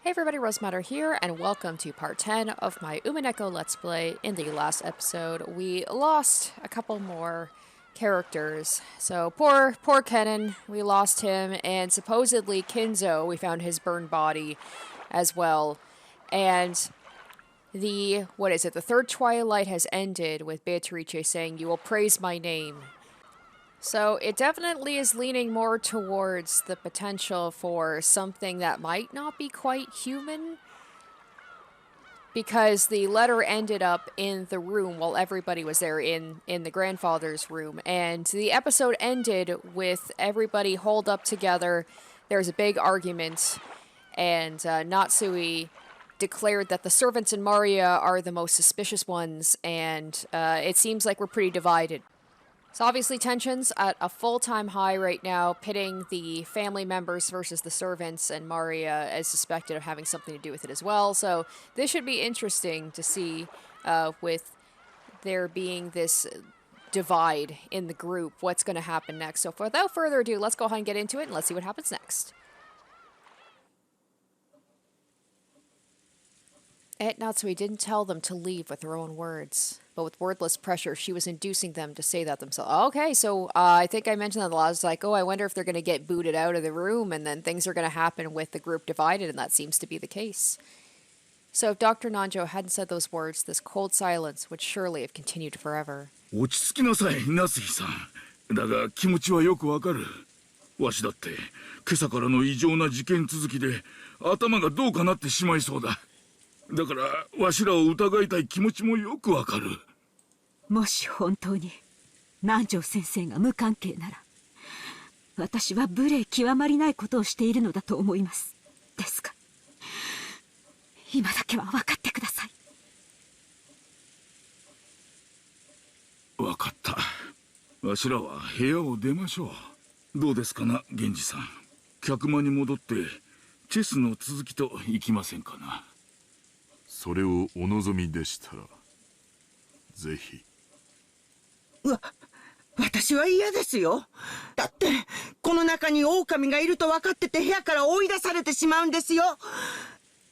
Hey everybody, Rosematter here, and welcome to part 10 of my Umineko Let's Play. In the last episode, we lost a couple more characters. So, poor Kennen, we lost him, and supposedly Kinzo, we found his burned body as well. And the third twilight has ended with Beatrice saying, "You will praise my name." So it definitely is leaning more towards the potential for something that might not be quite human. Because the letter ended up in the room while everybody was there in the grandfather's room. And the episode ended with everybody holed up together. There was a big argument. And Natsuhi declared that the servants in Maria are the most suspicious ones. And it seems like we're pretty divided. So obviously tensions at a full-time high right now, pitting the family members versus the servants, and Maria is suspected of having something to do with it as well. So this should be interesting to see with there being this divide in the group, what's going to happen next. So without further ado, let's go ahead and get into it, and let's see what happens next. Aunt Natsuhi didn't tell them to leave with her own words, but with wordless pressure, she was inducing them to say that themselves. Okay, so I think I mentioned that a lot. I was like, oh, I wonder if they're going to get booted out of the room, and then things are going to happen with the group divided, and that seems to be the case. So if Dr. Nanjo hadn't said those words, this cold silence would surely have continued forever. 落ち着きなさい、夏日さん。だが気持ちはよくわかる。わしだって今朝からの異常な事件続きで頭がどうかなってしまいそうだ。だからわしらを疑いたい気持ちもよくわかる。もし本当に南條先生が無関係なら、私は無礼極まりないことをしているのだと思います。ですが、今だけは分かってください。分かった。わしらは部屋を出ましょう。どうですかな、源氏さん。客間に戻ってチェスの続きといきませんかな。それをお望みでしたらぜひ。私は嫌ですよ。だってこの中に狼がいると分かってて部屋から追い出されてしまうんですよ。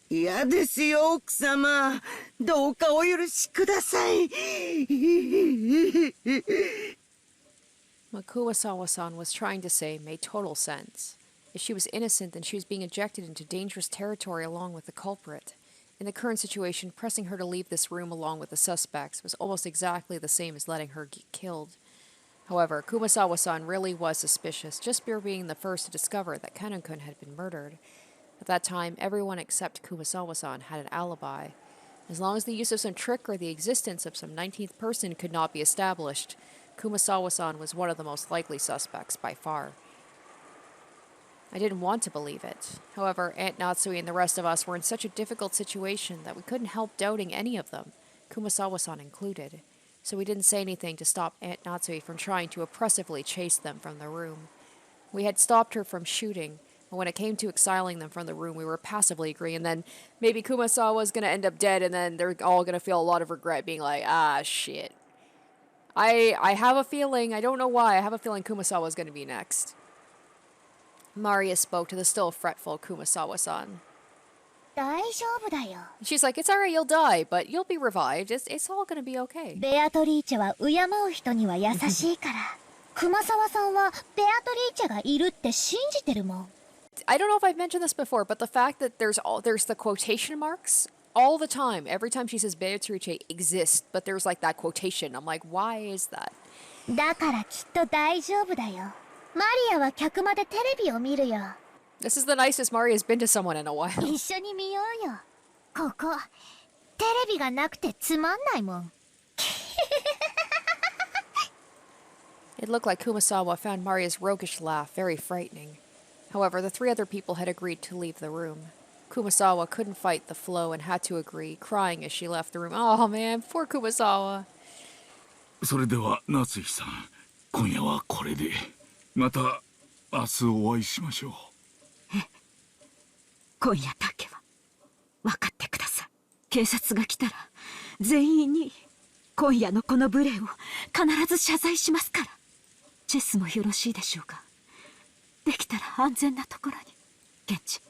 嫌ですよ、奥様。どうかお許しください。What Kuwasawa-san was trying to say made total sense. If she was innocent, then she was being ejected into dangerous territory along with the culprit. In the current situation, pressing her to leave this room along with the suspects was almost exactly the same as letting her get killed. However, Kumasawa-san really was suspicious, just for being the first to discover that Kanon-kun had been murdered. At that time, everyone except Kumasawa-san had an alibi. As long as the use of some trick or the existence of some 19th person could not be established, Kumasawa-san was one of the most likely suspects by far. I didn't want to believe it. However, Aunt Natsuhi and the rest of us were in such a difficult situation that we couldn't help doubting any of them, Kumasawa-san included. So we didn't say anything to stop Aunt Natsuhi from trying to oppressively chase them from the room. We had stopped her from shooting, but when it came to exiling them from the room, we were passively agreeing, and then maybe Kumasawa was going to end up dead, and then they're all going to feel a lot of regret, being like, ah, shit. I have a feeling, I don't know why, I have a feeling Kumasawa is going to be next. Maria spoke to the still fretful Kumasawa-san. She's like, it's alright, you'll die, but you'll be revived. It's all gonna be okay. I don't know if I've mentioned this before, but the fact that there's the quotation marks all the time. Every time she says Beatrice exists, but there's like that quotation. I'm like, why is that? This is the nicest Maria's been to someone in a while. It looked like Kumasawa found Maria's roguish laugh very frightening. However, the three other people had agreed to leave the room. Kumasawa couldn't fight the flow and had to agree, crying as she left the room. Oh man, poor Kumasawa. それでは夏日さん、今夜はこれで。また明日お会いしましょう。今夜だけは分かってください。警察が来たら全員に今夜のこの無礼を必ず謝罪しますから。チェスもよろしいでしょうか。できたら安全なところに。現地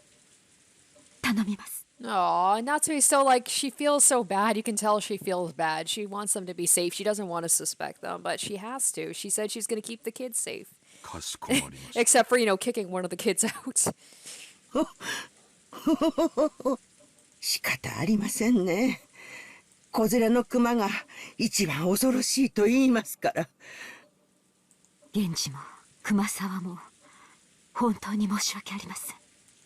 頼頼みます。 Aw, Natsuhi's so like, she feels so bad. You can tell she feels bad. She wants them to be safe. She doesn't want to suspect them, but she has to. She said she's going to keep the kids safe. かしこまりました。 Except for, kicking one of the kids out. 仕方ありませんね。小連れの熊が一番恐ろしいと言いますから。源氏も熊沢も本当に申し訳ありません。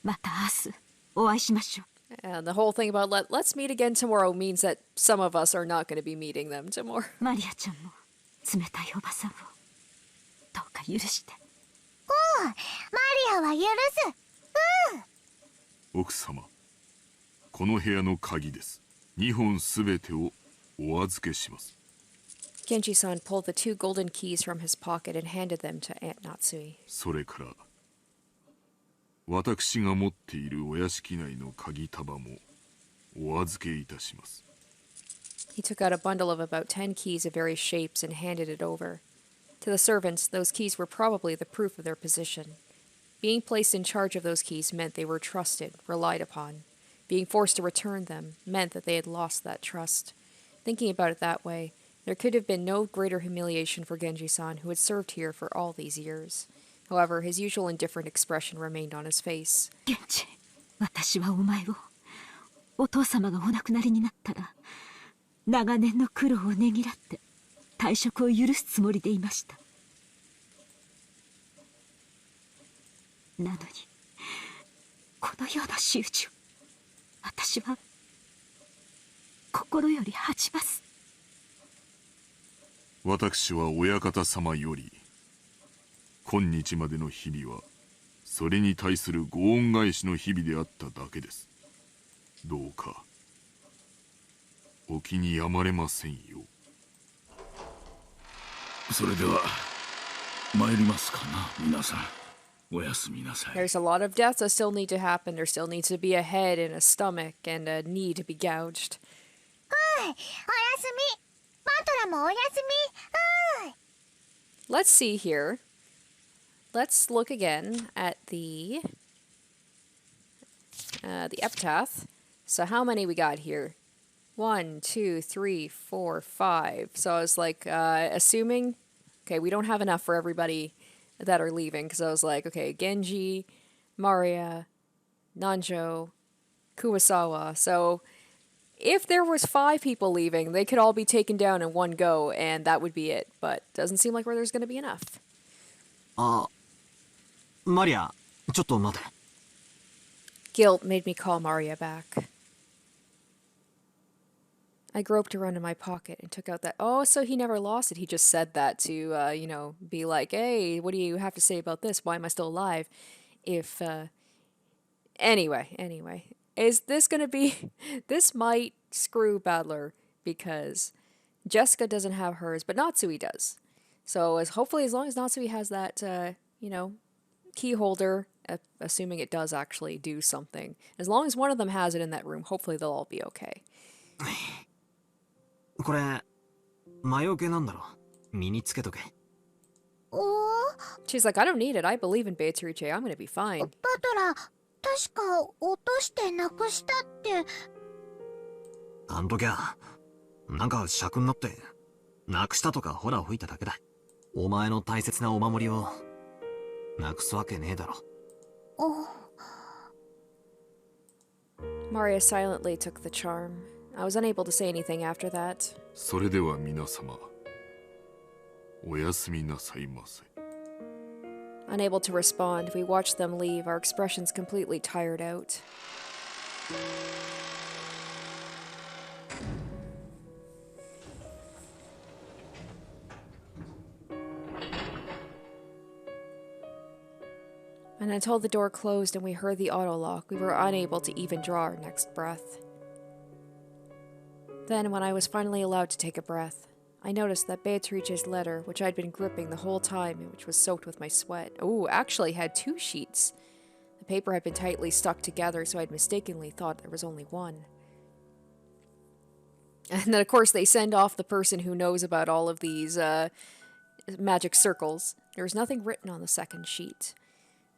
また明日お会いしましょう。 And the whole thing about let's meet again tomorrow means that some of us are not going to be meeting them tomorrow. マリアちゃんも冷たいおばさんをどうか許して。マリアは許す。奥様、この部屋の鍵です。2本すべてをお預けします。 Genji-san pulled the 2 golden keys from his pocket and handed them to Aunt Natsuhi. それから私が持っているお屋敷内の鍵束もお預けいたします。 He took out a bundle of about 10 keys of various shapes and handed it over. To the servants, those keys were probably the proof of their position. Being placed in charge of those keys meant they were trusted, relied upon. Being forced to return them meant that they had lost that trust. Thinking about it that way, there could have been no greater humiliation for Genji-san, who had served here for all these years. However, his usual indifferent expression remained on his face. 源氏、私はお前をお父様がお亡くなりになったら長年の苦労をねぎらって退職を許すつもりでいました。なのにこのような仕打ちを私は心より恥じます。私は親方様より今日までの日々はそれに対するご恩返しの日々であっただけです。どうかお気に病まれませんよ。それでは参りますかな、皆さん。おやすみなさい。 There's a lot of deaths that still need to happen. There still needs to be a head and a stomach and a knee to be gouged. おやすみ。マトラもおやすみ。Let's see here. Let's look again at the epitaph. So how many we got here? 1, 2, 3, 4, 5. So I was like, assuming, okay, we don't have enough for everybody that are leaving, because I was like, okay, Genji, Maria, Nanjo, Kuwasawa. So if there was 5 people leaving, they could all be taken down in one go, and that would be it. But doesn't seem like there's going to be enough. マリア、ちょっと待て。 Guilt made me call Maria back. I groped around in my pocket and took out that... Oh, so he never lost it. He just said that to, be like, hey, what do you have to say about this? Why am I still alive? If, Anyway. Is this gonna be... This might screw Battler, because Jessica doesn't have hers, but Natsuhi does. So hopefully as long as Natsuhi has that, key holder, assuming it does actually do something. As long as one of them has it in that room, hopefully they'll all be okay. これ魔除けなんだろ。身につけとけ。She's like, I don't need it. I believe in Beatrice. I'm gonna be fine. バトラ、確か落としてなくしたって。あん時はなんか尺になってなくしたとかホラ吹いただけだ。お前の大切なお守りをなくすわけねえだろ。Maria silently took the charm. I was unable to say anything after that. それでは皆様おやすみなさいませ。 Unable to respond, we watched them leave, our expressions completely tired out. And until the door closed and we heard the auto lock, we were unable to even draw our next breath. Then, when I was finally allowed to take a breath, I noticed that Beatrice's letter, which I'd been gripping the whole time and which was soaked with my sweat, actually had 2 sheets. The paper had been tightly stuck together, so I'd mistakenly thought there was only one. And then, of course, they send off the person who knows about all of these magic circles. There was nothing written on the second sheet.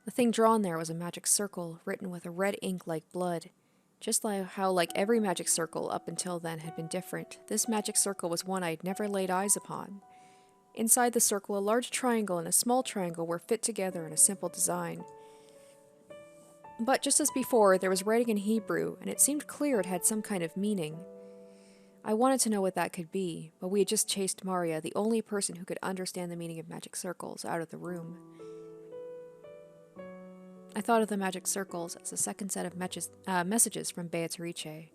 The thing drawn there was a magic circle, written with a red ink like blood. Just like how, like every magic circle up until then had been different, this magic circle was one I'd never laid eyes upon. Inside the circle, a large triangle and a small triangle were fit together in a simple design. But just as before, there was writing in Hebrew, and it seemed clear it had some kind of meaning. I wanted to know what that could be, but we had just chased Maria, the only person who could understand the meaning of magic circles, out of the room. I thought of the magic circles as a second set of messages from Beatrice.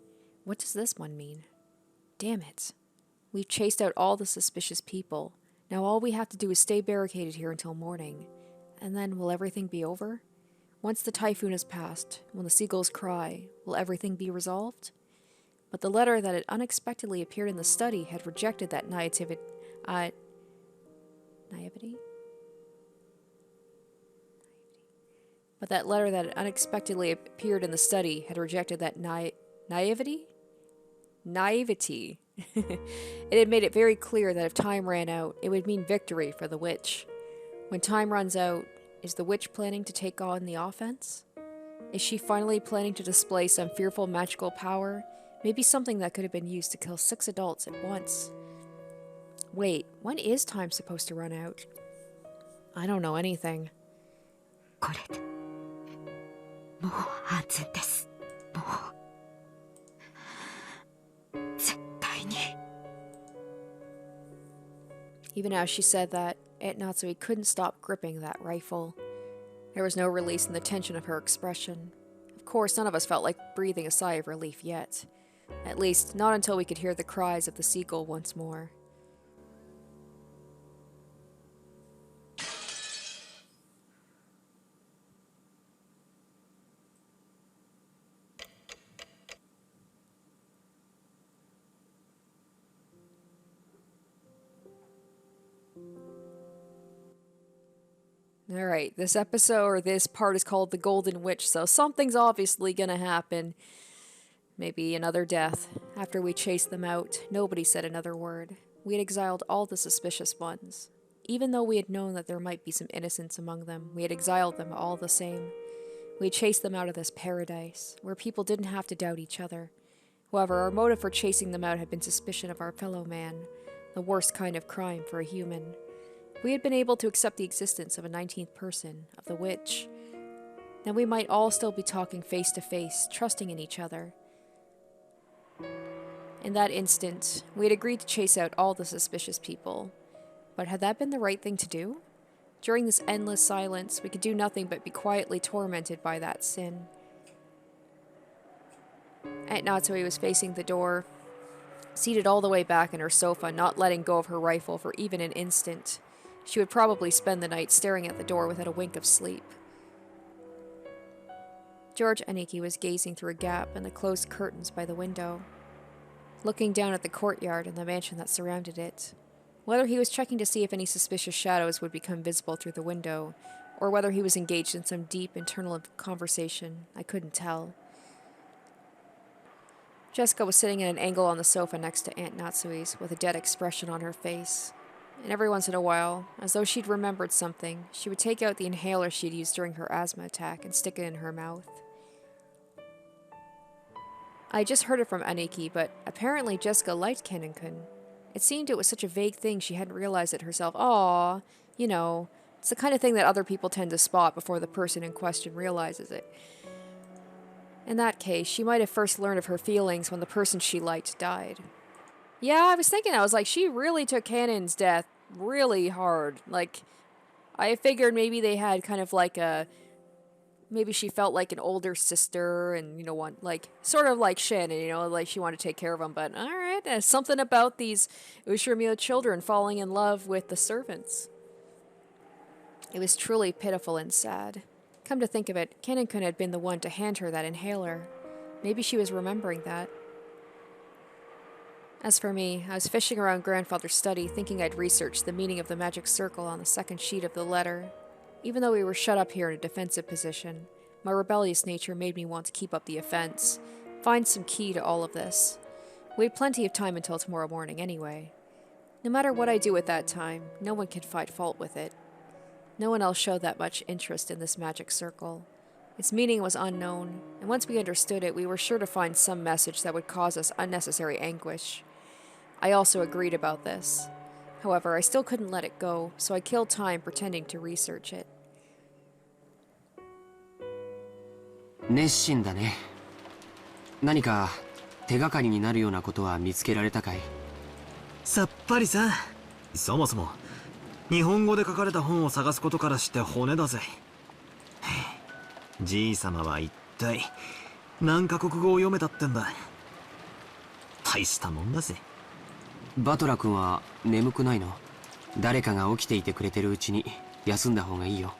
What does this one mean? Damn it. We've chased out all the suspicious people. Now all we have to do is stay barricaded here until morning. And then will everything be over? Once the typhoon has passed, when the seagulls cry, will everything be resolved? But the letter that had unexpectedly appeared in the study had rejected that naivety? But that letter that had unexpectedly appeared in the study had rejected that naivety? Naivety. It had made it very clear that if time ran out, it would mean victory for the witch. When time runs out, is the witch planning to take on the offense? Is she finally planning to display some fearful magical power? Maybe something that could have been used to kill 6 adults at once. Wait, when is time supposed to run out? I don't know anything. これでもう安全です。もう絶対に。 Even as she said that, Aunt Natsuhi couldn't stop gripping that rifle. There was no release in the tension of her expression. Of course, none of us felt like breathing a sigh of relief yet. At least, not until we could hear the cries of the seagull once more. Alright, this episode, or this part, is called The Golden Witch, so something's obviously gonna happen. Maybe another death. After we chased them out, nobody said another word. We had exiled all the suspicious ones. Even though we had known that there might be some innocents among them, we had exiled them all the same. We had chased them out of this paradise, where people didn't have to doubt each other. However, our motive for chasing them out had been suspicion of our fellow man, the worst kind of crime for a human. We had been able to accept the existence of a 19th person, of the witch. Now we might all still be talking face to face, trusting in each other. In that instant, we had agreed to chase out all the suspicious people. But had that been the right thing to do? During this endless silence, we could do nothing but be quietly tormented by that sin. Aunt Natsuhi was facing the door, seated all the way back in her sofa, not letting go of her rifle for even an instant. She would probably spend the night staring at the door without a wink of sleep. George Aniki was gazing through a gap in the closed curtains by the window, looking down at the courtyard and the mansion that surrounded it. Whether he was checking to see if any suspicious shadows would become visible through the window, or whether he was engaged in some deep internal conversation, I couldn't tell. Jessica was sitting at an angle on the sofa next to Aunt Natsuhi's, with a dead expression on her face. And every once in a while, as though she'd remembered something, she would take out the inhaler she'd used during her asthma attack and stick it in her mouth. I just heard it from Aniki, but apparently Jessica liked Kennen-kun. It seemed it was such a vague thing she hadn't realized it herself. Aw, you know, it's the kind of thing that other people tend to spot before the person in question realizes it. In that case, she might have first learned of her feelings when the person she liked died. Yeah, I was thinking, I was like, she really took Cannon's death really hard. Like, I figured maybe they had kind of like a, maybe she felt like an older sister and, you know, like, sort of like Shannon, you know, like she wanted to take care of him. But, alright, there's something about these Ushiromio children falling in love with the servants. It was truly pitiful and sad. Come to think of it, Kennen-kun had been the one to hand her that inhaler. Maybe she was remembering that. As for me, I was fishing around Grandfather's study, thinking I'd researched the meaning of the magic circle on the second sheet of the letter. Even though we were shut up here in a defensive position, my rebellious nature made me want to keep up the offense, find some key to all of this. We had plenty of time until tomorrow morning anyway. No matter what I do at that time, no one can find fault with it. No one else showed that much interest in this magic circle. Its meaning was unknown, and once we understood it, we were sure to find some message that would cause us unnecessary anguish. I also agreed about this. However, I still couldn't let it go, so I killed time pretending to research it. 熱心だね。何か手がかりになるようなことは見つけられたかい？さっぱりさ。そもそも日本語で書かれた本を探すことからして骨だぜ。じいさまは一体何カ国語を読めたってんだ。大したもんだぜ。バトラ君は眠くないの？誰かが起きていてくれてるうちに休んだ方がいいよ。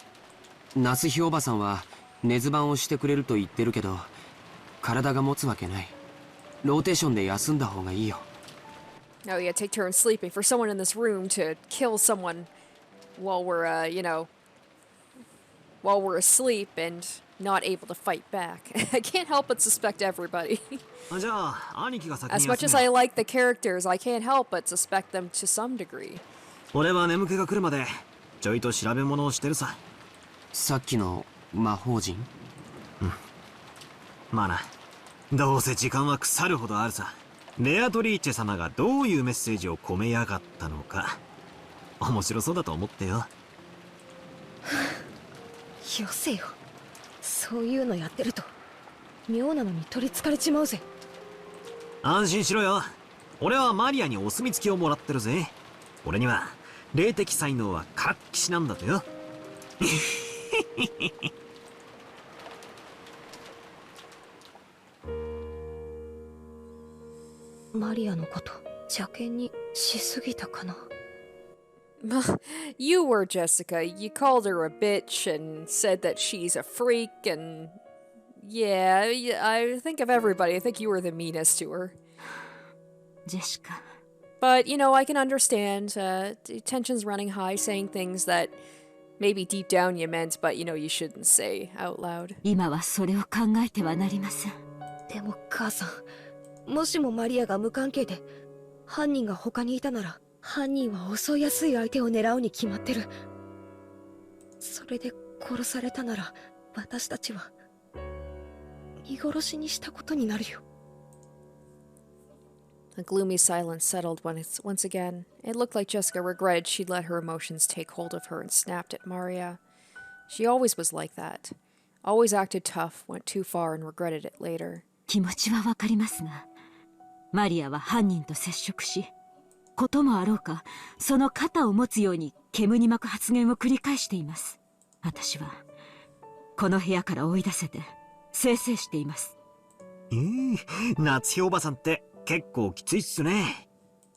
夏日おばさんは寝ず番をしてくれると言ってるけど、体が持つわけない。ローテーションで休んだ方がいいよ。Oh yeah, take turns sleeping. For someone in this room to kill someone while we're, while we're asleep and not able to fight back. I can't help but suspect everybody. じゃあ兄貴が先に As 休 much む as I like the characters, I can't help but suspect them to some degree. 俺は眠気が来るまでちょいと調べ物をしてるさ。さっきの魔法陣？まあな、どうせ時間は腐るほどあるさ。レアトリーチェ様がどういうメッセージを込めやがったのか面白そうだと思ってよ。よせよ。そういうのやってると妙なのに取りつかれちまうぜ。安心しろよ。俺はマリアにお墨付きをもらってるぜ。俺には霊的才能は活気しなんだとよ。マリアのこと邪険にしすぎたかな。You were, Jessica. You called her a bitch and said that she's a freak and... Yeah, I think of everybody. I think you were the meanest to her. ジェシカ。 But, you know, I can understand. Tension's running high, saying things that maybe deep down you meant, but, you know, you shouldn't say out loud. 今はそれを考えてはなりません。でも母さん、もしもマリアが無関係で犯人が他にいたなら、犯人は襲いやすい相手を狙うに決まってる。それで殺されたなら私たちは見殺しにしたことになるよ。A gloomy silence settled once again. It looked like Jessica regretted she'd let her emotions take hold of her and snapped at Maria. She always was like that. Always acted tough, went too far and regretted it later. 気持ちはわかりますが、マリアは犯人と接触し、こともあろうか、その肩を持つように煙に巻く発言を繰り返しています。私はこの部屋から追い出せて清々しています。夏日おばさんって結構きついっすね。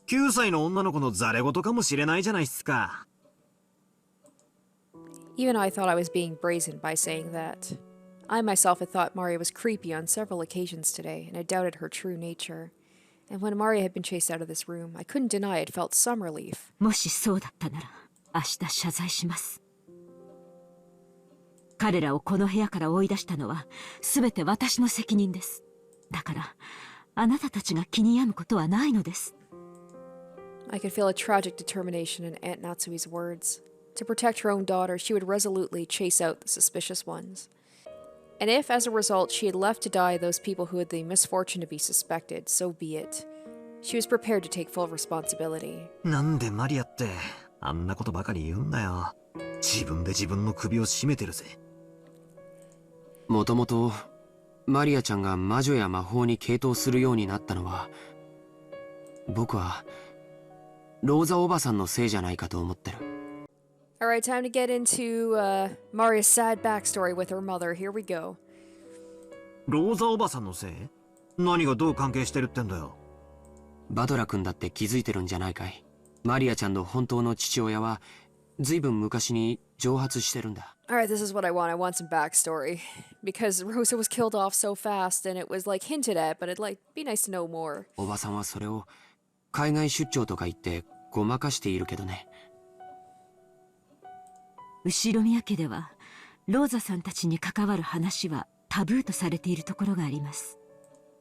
9歳の女の子のザレ言かもしれないじゃないっすか。Even I thought I was being brazen by saying that. I myself had thought Maria was creepy on several occasions today, and I doubted her true nature. And when Maria had been chased out of this room, I couldn't deny it felt some relief. もしそうだったなら、明日謝罪します。彼らをこの部屋から追い出したのは、すべて私の責任です。だから、あなたたちが気に病むことはないのです。I could feel a tragic determination in Aunt Natsui's words. To protect her own daughter, she would resolutely chase out the suspicious ones. And if, as a result, she had left to die those people who had the misfortune to be suspected, so be it. She was prepared to take full responsibility. なんでマリアってあんなことばかり言うんだよ。自分で自分の首を絞めてるぜ。もともとマリアちゃんが魔女や魔法に傾倒するようになったのは、僕はローザおばさんのせいじゃないかと思ってる。Alright, time to get into Maria's sad backstory with her mother. Here we go. ローザおばさんのせい？何がどう関係してるってんだよ。バトラ君だって気づいてるんじゃないかい。マリアちゃんの本当の父親はずいぶん昔に蒸発してるんだ。Alright, this is what I want. I want some backstory. Because Rosa was killed off so fast and it was like hinted at, but it'd like be nice to know more. おばさんはそれを海外出張とか言ってごまかしているけどね。後宮家では、ローザさんたちに関わる話はタブーとされているところがあります。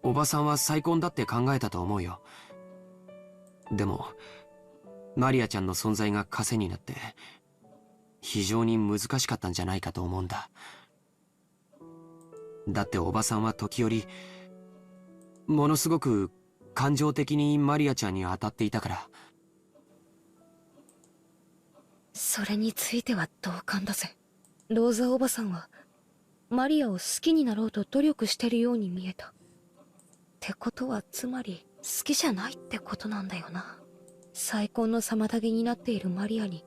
おばさんは再婚だって考えたと思うよ。でもマリアちゃんの存在が枷になって非常に難しかったんじゃないかと思うんだ。だっておばさんは時折ものすごく感情的にマリアちゃんに当たっていたから。それについては同感だぜ。ローザおばさんはマリアを好きになろうと努力してるように見えた。ってことはつまり好きじゃないってことなんだよな。再婚の妨げになっているマリアに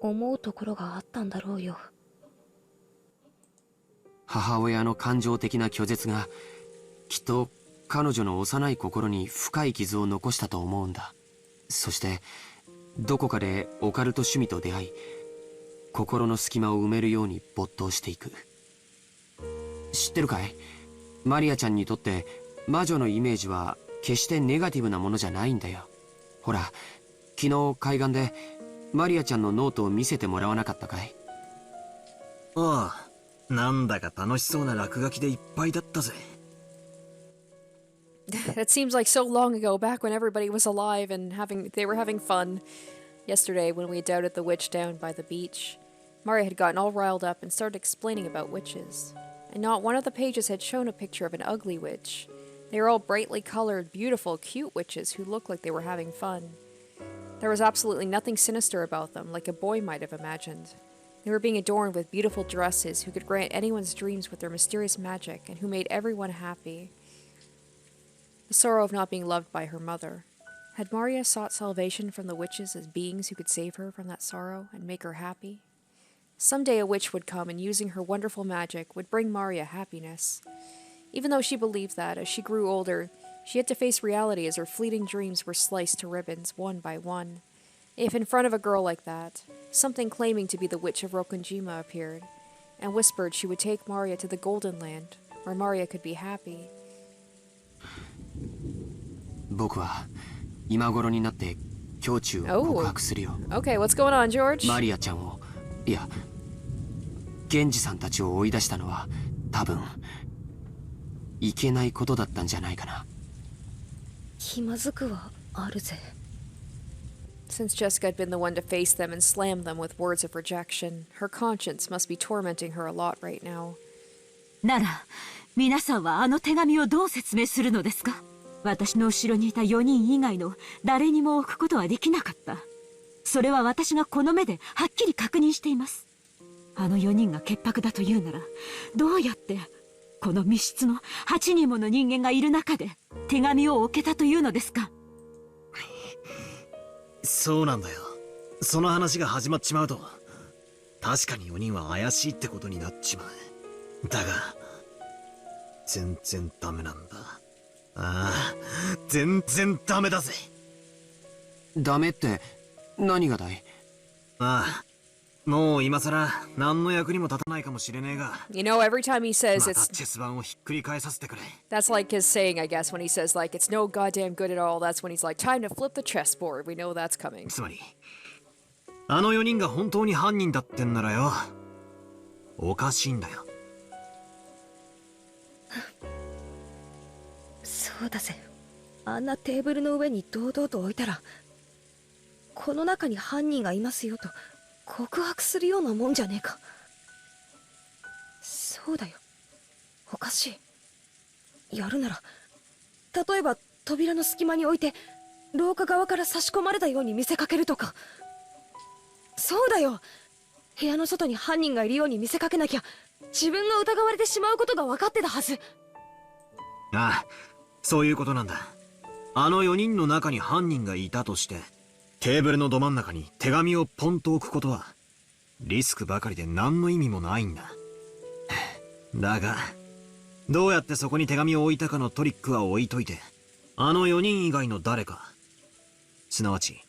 思うところがあったんだろうよ。母親の感情的な拒絶がきっと彼女の幼い心に深い傷を残したと思うんだ。そしてどこかでオカルト趣味と出会い、心の隙間を埋めるように没頭していく。知ってるかい？マリアちゃんにとって魔女のイメージは決してネガティブなものじゃないんだよ。ほら、昨日海岸でマリアちゃんのノートを見せてもらわなかったかい？ああ、なんだか楽しそうな落書きでいっぱいだったぜ。That seems like so long ago, back when everybody was alive and they were having fun. Yesterday, when we doubted the witch down by the beach, Maria had gotten all riled up and started explaining about witches. And not one of the pages had shown a picture of an ugly witch. They were all brightly colored, beautiful, cute witches who looked like they were having fun. There was absolutely nothing sinister about them, like a boy might have imagined. They were being adorned with beautiful dresses who could grant anyone's dreams with their mysterious magic and who made everyone happy. The sorrow of not being loved by her mother. Had Maria sought salvation from the witches as beings who could save her from that sorrow and make her happy? Someday a witch would come and using her wonderful magic would bring Maria happiness. Even though she believed that, as she grew older, she had to face reality as her fleeting dreams were sliced to ribbons one by one. If in front of a girl like that, something claiming to be the witch of Rokonjima appeared, and whispered she would take Maria to the Golden Land, where Maria could be happy. 僕は今頃になって胸中を告白するよ。Okay, what's going on, George? マリアちゃんを、いや、源氏さんたちを追い出したのは多分いけないことだったんじゃないかな。気まずくはあるぜ。Since Jessica had been the one to face them and slam them with words of rejection, her conscience must be tormenting her a lot right now. なら、皆さんはあの手紙をどう説明するのですか？私の後ろにいた4人以外の誰にも置くことはできなかった。それは私がこの目ではっきり確認しています。あの4人が潔白だというなら、どうやってこの密室の8人もの人間がいる中で手紙を置けたというのですか？そうなんだよ。その話が始まっちまうと、確かに4人は怪しいってことになっちまう。だが、全然ダメなんだ。ああ、全然ダメだぜ。ダメって何がだい？ああ、もう今さら何の役にも立たないかもしれねえが。You know, every time he says また it's... チェス盤をひっくり返させてくれ。That's like his saying, I guess, when he says, like, it's no goddamn good at all. That's when he's like, time to flip the chessboard. We know that's coming. つまり、あの4人が本当に犯人だってんならよ、おかしいんだよ。そうだぜ。あんなテーブルの上に堂々と置いたら、この中に犯人がいますよと告白するようなもんじゃねえか。そうだよ。おかしい。やるなら、例えば扉の隙間に置いて廊下側から差し込まれたように見せかけるとか。そうだよ。部屋の外に犯人がいるように見せかけなきゃ自分が疑われてしまうことが分かってたはず。ああ、そういうことなんだ。あの4人の中に犯人がいたとして、テーブルのど真ん中に手紙をポンと置くことはリスクばかりで何の意味もないんだ。だがどうやってそこに手紙を置いたかのトリックは置いといて、あの4人以外の誰か、すなわち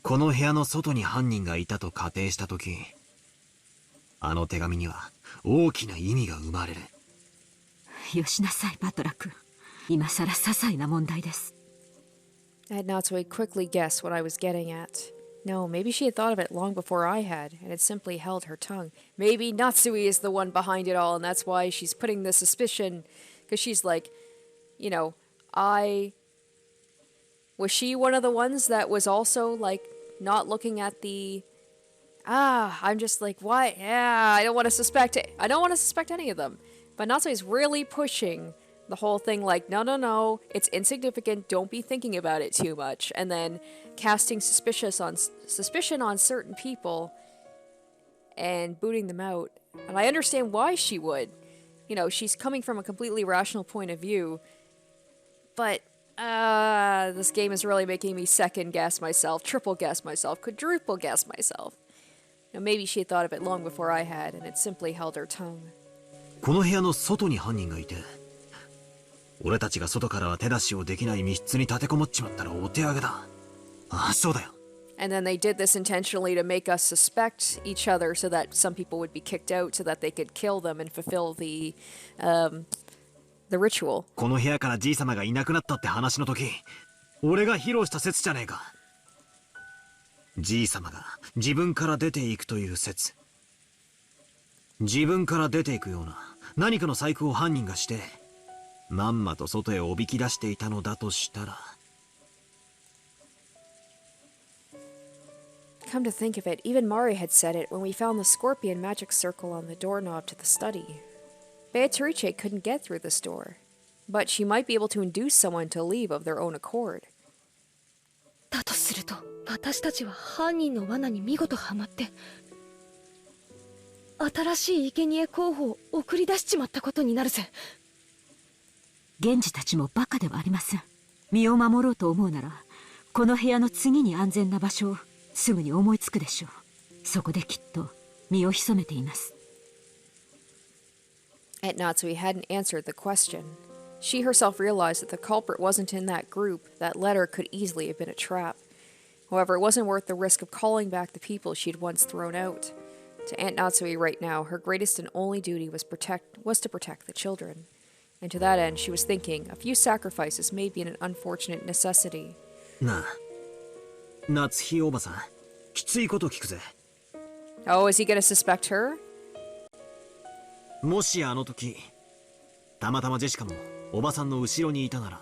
この部屋の外に犯人がいたと仮定したとき、あの手紙には大きな意味が生まれる。よしなさい、バトラ君。今さら些細な問題です。I had Natsuhi quickly guess what I was getting at. No, maybe she had thought of it long before I had, and had simply held her tongue. Maybe Natsuhi is the one behind it all, and that's why she's putting the suspicion, because she's like, you know, was she one of the ones that was also, like, not looking at the... I'm just like, why? Yeah, I don't want to suspect any of them. But Natsui's really pushing the whole thing like, no, no, no, it's insignificant, don't be thinking about it too much. And then casting suspicion on certain people and booting them out. And I understand why she would. You know, she's coming from a completely rational point of view. But, this game is really making me second guess myself, triple guess myself, quadruple guess myself. You know, maybe she had thought of it long before I had, and it simply held her tongue. この部屋の外に犯人がいて、俺たちが外からは手出しをできない密室に立てこもっちまったらお手上げだ。ああ、そうだよ。And then they did this intentionally to make us suspect each other so that some people would be kicked out so that they could kill them and fulfill the ritual. この部屋からじい様がいなくなったって話の時、俺が披露した説じゃねえか。じい様が自分から出ていくという説。自分から出ていくような何かの細工を犯人がして、まんまと外へおびき出していたのだとしたら。Come to think of it, even Mari had said it when we found the scorpion magic circle on the doorknob to the study. Beatrice couldn't get through this door, but she might be able to induce someone to leave of their own accord. だとすると、私たちは犯人の罠に見事はまって、新しい生贄候補を送り出しちまったことになるぜ。源氏たちもバカではありません。身を守ろうと思うなら、この部屋の次に安全な場所をすぐに思いつくでしょう。そこできっと身を潜めています。Aunt Natsuhi hadn't answered the question. She herself realized that the culprit wasn't in that group. That letter could easily have been a trap. However, it wasn't worth the risk of calling back the people she'd once thrown out. To Aunt Natsuhi right now, her greatest and only duty was to protect the children. And to that end, she was thinking a few sacrifices may be an unfortunate necessity. なあ、夏日おばさん、きついこと聞くぜ。Oh, is he gonna suspect her? もしあの時、たまたまジェシカもおばさんの後ろにいたなら、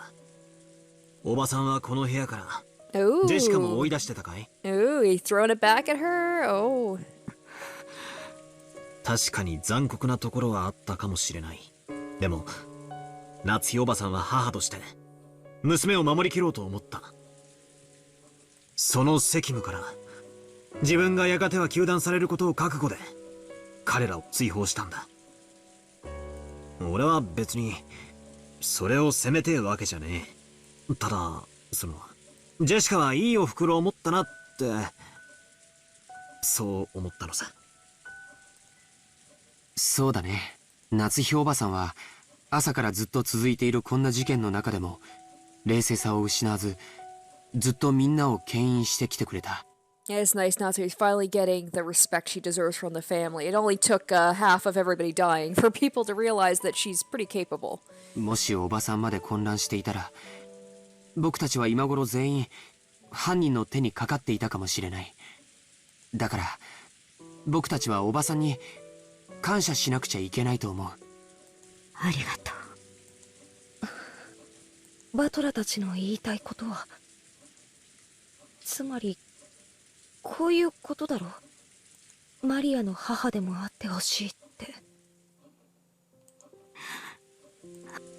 おばさんはこの部屋からジェシカも追い出してたかい？ Ooh, he throwing it back at her? Oh. 確かに残酷なところはあったかもしれない。でも、夏日おばさんは母として娘を守りきろうと思った。その責務から自分がやがては糾弾されることを覚悟で彼らを追放したんだ。俺は別にそれを責めてえわけじゃねえ。ただジェシカはいいおふくろを持ったなってそう思ったのさ。そうだね。夏日おばさんは朝からずっと続いているこんな事件の中でも冷静さを失わず、ずっとみんなを牽引してきてくれた。Yeah, it's nice Natsuhi's finally getting the respect she deserves from the family. It only took half of everybody dying for people to realize that she's pretty capable. もしおばさんまで混乱していたら、僕たちは今頃全員犯人の手にかかっていたかもしれない。だから僕たちはおばさんに感謝しなくちゃいけないと思う。ありがとう。バトラたちの言いたいことは、つまりこういうことだろう。マリアの母でもあってほしいって。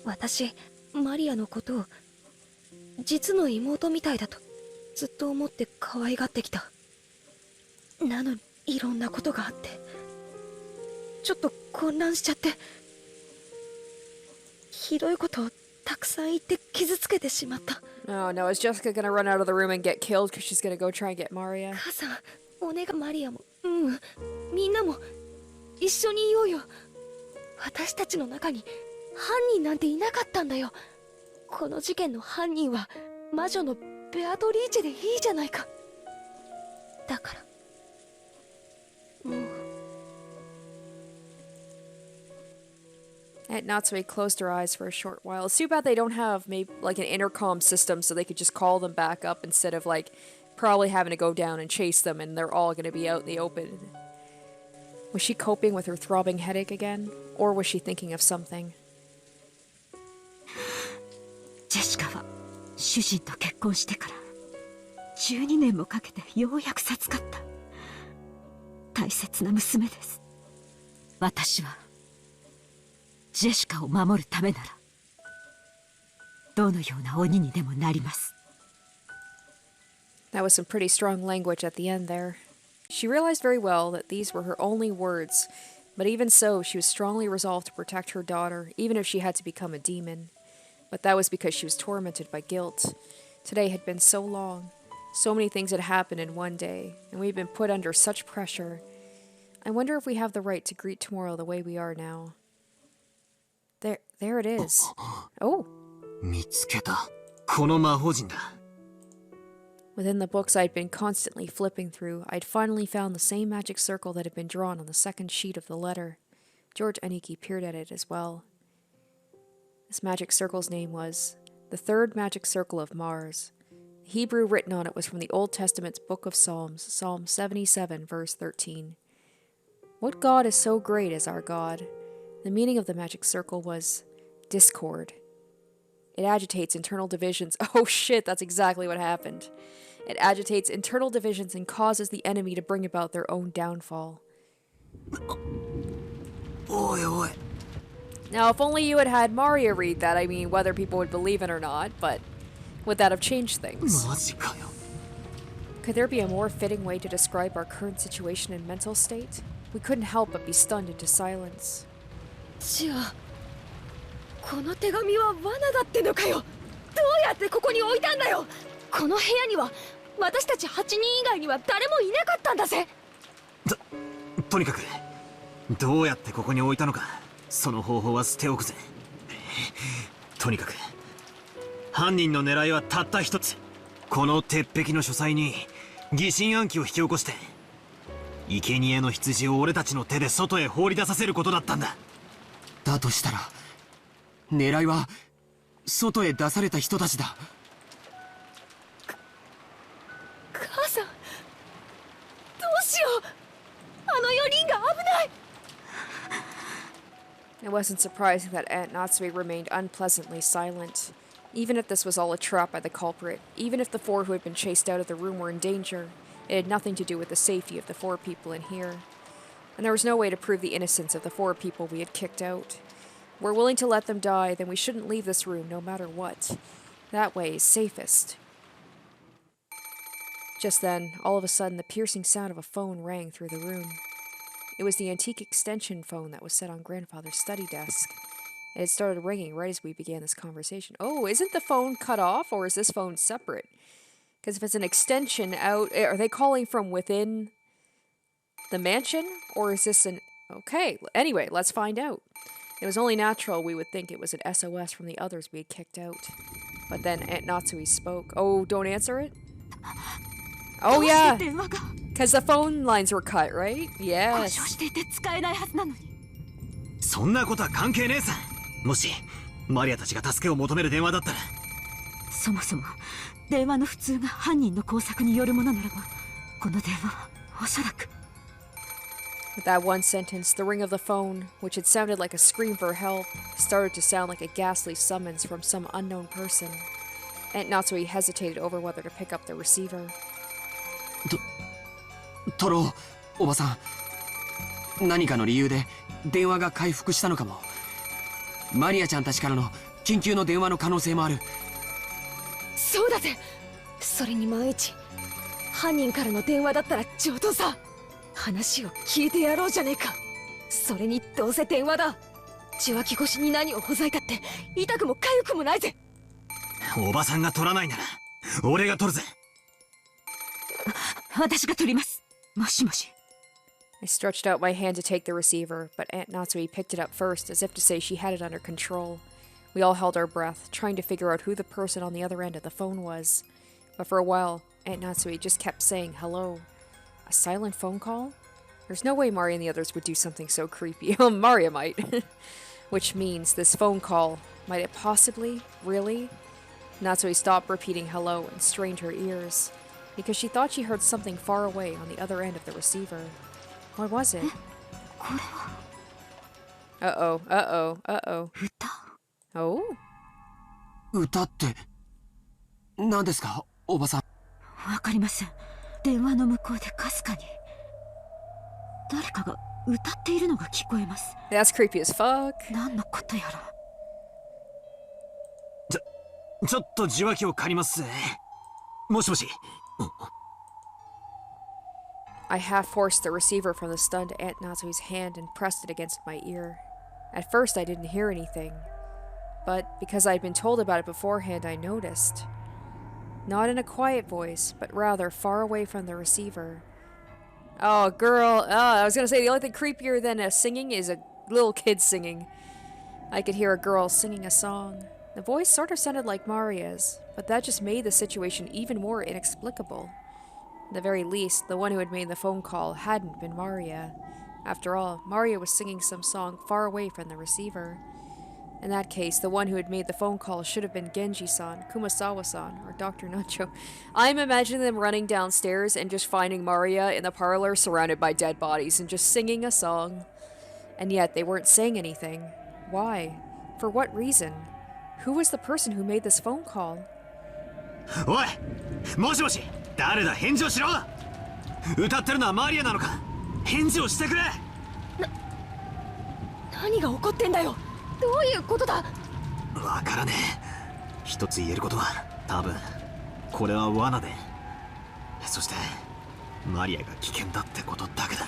私、マリアのことを実の妹みたいだとずっと思って可愛がってきた。なのにいろんなことがあってちょっと混乱しちゃって、ひどいことをたくさん言って傷つけてしまった。Oh no, is Jessica gonna run out of the room and get killed because she's gonna go try and get Maria? 母さん、お願い。マリアも、みんなも一緒にいようよ。私たちの中に犯人なんていなかったんだよ。この事件の犯人は魔女のベアトリーチェでいいじゃないか。だからもう。Aunt Natsuhi closed her eyes for a short while. It's too bad they don't have maybe like an intercom system so they could just call them back up instead of like probably having to go down and chase them and they're all going to be out in the open. Was she coping with her throbbing headache again? Or was she thinking of something? ジェシカは主人と結婚してから12年もかけてようやく授かった大切な娘です。私はジェシカを守るためならどのような鬼にでもなります。 That was some pretty strong language at the end there. She realized very well that these were her only words, but even so, she was strongly resolved to protect her daughter, even if she had to become a demon. But that was because she was tormented by guilt. Today had been so long. So many things had happened in one day, and we had been put under such pressure. I wonder if we have the right to greet tomorrow the way we are now. There it is. Oh. 見つけた。この魔法陣だ。 Within the books I'd been constantly flipping through, I'd finally found the same magic circle that had been drawn on the second sheet of the letter. George Eniki peered at it as well. This magic circle's name was the Third Magic Circle of Mars. The Hebrew written on it was from the Old Testament's Book of Psalms, Psalm 77, verse 13. What God is so great as our God? The meaning of the magic circle was discord. It agitates internal divisions. Oh shit, that's exactly what happened. It agitates internal divisions and causes the enemy to bring about their own downfall. おいおい。 Now, if only you had had Maria read that, I mean, whether people would believe it or not, but would that have changed things? マジかよ。 Could there be a more fitting way to describe our current situation and mental state? We couldn't help but be stunned into silence. じゃあこの手紙は罠だってのかよ。どうやってここに置いたんだよ。この部屋には私たち8人以外には誰もいなかったんだぜ。とにかくどうやってここに置いたのか、その方法は捨ておくぜ。とにかく犯人の狙いはたった一つ。この鉄壁の書斎に疑心暗鬼を引き起こして生贄の羊を俺たちの手で外へ放り出させることだったんだ。だとしたら狙いは外へ出された人たちだ。母さん、どうしよう。あの4人が危ない。 It wasn't surprising that Aunt Natsuhi remained unpleasantly silent. Even if this was all a trap by the culprit, even if the 4 who had been chased out of the room were in danger, it had nothing to do with the safety of the 4 people in here. And there was no way to prove the innocence of the 4 people we had kicked out. If we're willing to let them die, then we shouldn't leave this room no matter what. That way is safest. Just then, all of a sudden, the piercing sound of a phone rang through the room. It was the antique extension phone that was set on Grandfather's study desk. It had started ringing right as we began this conversation. Oh, isn't the phone cut off, or is this phone separate? Because if it's an extension out, are they calling from within the mansion? Or is this an... Okay, anyway, let's find out. It was only natural we would think it was an SOS from the others we had kicked out. But then Aunt Natsuhi spoke. Oh, don't answer it? Oh, yeah. Because the phone lines were cut, right? Yes. そんなことは関係ねえさ。もしマリアたちが助けを求める電話だったら。そもそも電話の普通が犯人の工作によるものならば、この電話はおそらく。 With that one sentence, the ring of the phone, which had sounded like a scream for help, started to sound like a ghastly summons from some unknown person. Aunt Natsuhi hesitated over whether to pick up the receiver. トロおばさん、何かの理由で電話が回復したのかも。マリアちゃんたちからの緊急の電話の可能性もある。そうだぜ。それに万一犯人からの電話だったら上等さ。話を聞いてやろうじゃねえか。それにどうせ電話だ。受話器越しに何をほざいたって痛くも痒くもないぜ。おばさんが取らないなら俺が取るぜ。私が取ります。もしもし。 I stretched out my hand to take the receiver, but Aunt Natsuhi picked it up first, as if to say she had it under control. We all held our breath, trying to figure out who the person on the other end of the phone was. But for a while, Aunt Natsuhi just kept saying hello. A silent phone call? There's no way Maria and the others would do something so creepy. Maria might. Which means this phone call. Might it possibly? Really? Natsuhi stopped repeating hello and strained her ears, because she thought she heard something far away on the other end of the receiver. What was it? Uh-oh, uh-oh, uh-oh. Oh? 歌って何ですか、おばさん。わかりません。電話の向こうでかすかに誰かが歌っているのが聞こえます。 That's creepy as fuck. 何のことやら。ちょっと受話器を借りますぜ。もしもし。I half forced the receiver from the stunned Aunt Natsuhi's hand and pressed it against my ear. At first, I didn't hear anything, but because I'd been told about it beforehand, I noticed. Not in a quiet voice, but rather far away from the receiver. Oh, girl. I was gonna say, the only thing creepier than singing is a little kid singing. I could hear a girl singing a song. The voice sort of sounded like Maria's, but that just made the situation even more inexplicable. At the very least, the one who had made the phone call hadn't been Maria. After all, Maria was singing some song far away from the receiver. In that case, the one who had made the phone call should have been Genji-san, Kumasawa-san, or Dr. Nacho. I'm imagining them running downstairs and just finding Maria in the parlor surrounded by dead bodies and just singing a song. And yet, they weren't saying anything. Why? For what reason? Who was the person who made this phone call? おい、もしもし、誰だ、返事をしろ。歌ってるのはマリアなのか。返事をしてくれ。何が起こってんだよ。どういうことだ。わからねえ。一つ言えることは、多分これは罠で、そしてマリアが危険だってことだけだ。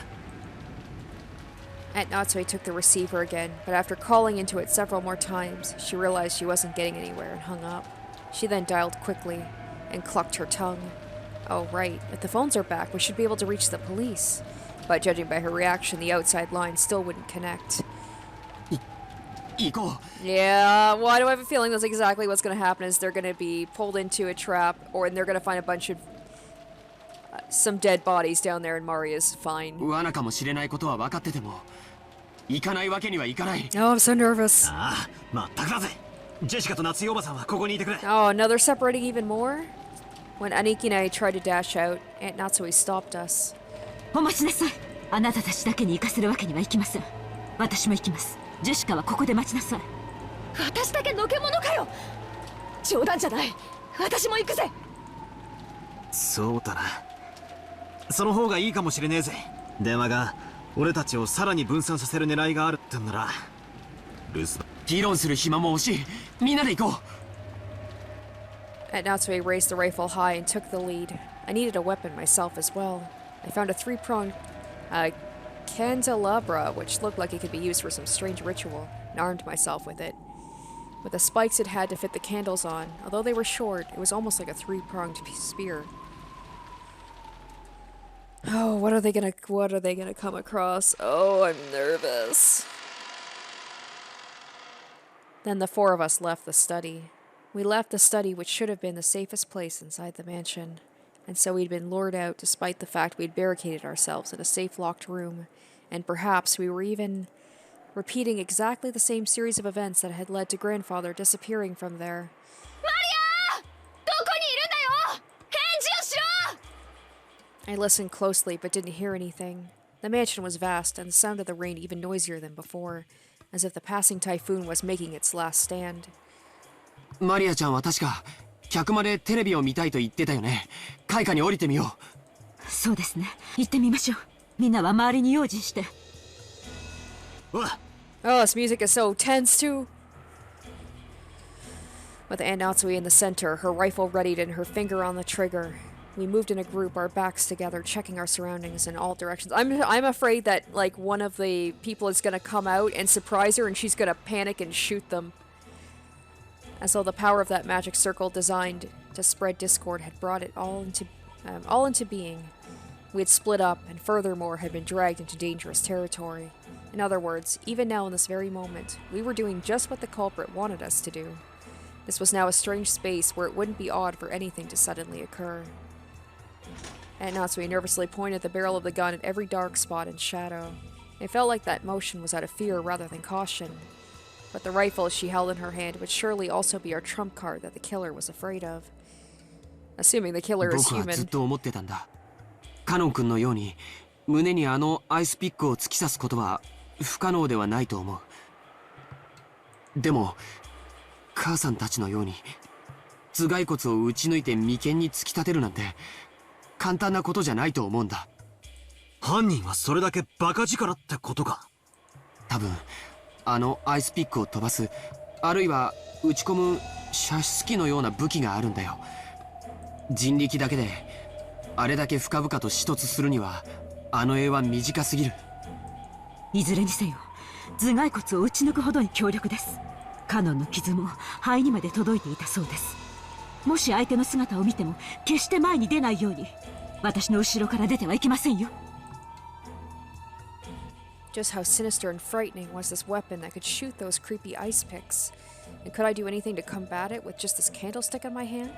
Aunt Natsuhi took the receiver again, but after calling into it several more times, she realized she wasn't getting anywhere and hung up. She then dialed quickly and clucked her tongue. Oh, right. If the phones are back, we should be able to reach the police. But judging by her reaction, the outside line still wouldn't connect. Yeah, well, I do have a feeling that's exactly what's going to happen is they're going to be pulled into a trap, or they're going to find a bunch of some dead bodies down there and Maria's fine. Oh, I'm so nervous. Oh, now they're separating even more? When Aniki and I tried to dash out, Aunt Natsuhi stopped us. お待ちなさい。あなたたちだけに行かせるわけにはいきません。私も行きます。ジェシカはここで待ちなさい。私だけのけ者かよ。冗談じゃない。私も行くぜ。そうだな。その方がいいかもしれねえぜ。電話が俺たちをさらに分散させる狙いがあるってんなら、留守。議論する暇も惜しい。みんなで行こう。Aunt Natsuhi raised the rifle high and took the lead. I needed a weapon myself as well. I found a three-pronged candelabra, which looked like it could be used for some strange ritual, and armed myself with it. With the spikes it had to fit the candles on, although they were short, it was almost like a three-pronged spear. Oh, what are they gonna come across? Oh, I'm nervous. Then the four of us left the study. We left the study, which should have been the safest place inside the mansion. And so we'd been lured out despite the fact we'd barricaded ourselves in a safe locked room, and perhaps we were even repeating exactly the same series of events that had led to grandfather disappearing from there. Maria! I listened closely but didn't hear anything. The mansion was vast and the sound of the rain even noisier than before, as if the passing typhoon was making its last stand. Maria-chan は確か客までテレビを見たいと言ってたよね。階下に降りてみよう。そうですね。行ってみましょう。みんなは周りに用心して。Oh, this music is so tense too. With Aunt Natsuhi in the center, her rifle readied and her finger on the trigger, we moved in a group, our backs together, checking our surroundings in all directions. I'm afraid that like one of the people is gonna come out and surprise her, and she's gonna panic and shoot them. As though the power of that magic circle designed to spread discord had brought it all into being. We had split up, and furthermore had been dragged into dangerous territory. In other words, even now in this very moment, we were doing just what the culprit wanted us to do. This was now a strange space where it wouldn't be odd for anything to suddenly occur. Aunt Natsuhi nervously pointed the barrel of the gun at every dark spot and shadow. It felt like that motion was out of fear rather than caution. But the rifle she held in her hand would surely also be our trump card that the killer was afraid of. Assuming the killer is human. ずっと思ってたんだ。カノン君のように胸にあのアイスピックを突き刺すことは不可能ではないと思う。でも母さんたちのように頭蓋骨を打ち抜いて眉間に突き立てるなんて簡単なことじゃないと思うんだ。犯人はそれだけバカ力ってことか。多分あのアイスピックを飛ばす、あるいは打ち込む射出機のような武器があるんだよ。人力だけであれだけ深々と刺突するにはあの絵は短すぎる。いずれにせよ頭蓋骨を打ち抜くほどに強力です。カノンの傷も肺にまで届いていたそうです。もし相手の姿を見ても決して前に出ないように、私の後ろから出てはいけませんよ。Just how sinister and frightening was this weapon that could shoot those creepy ice picks? And could I do anything to combat it with just this candlestick in my hand?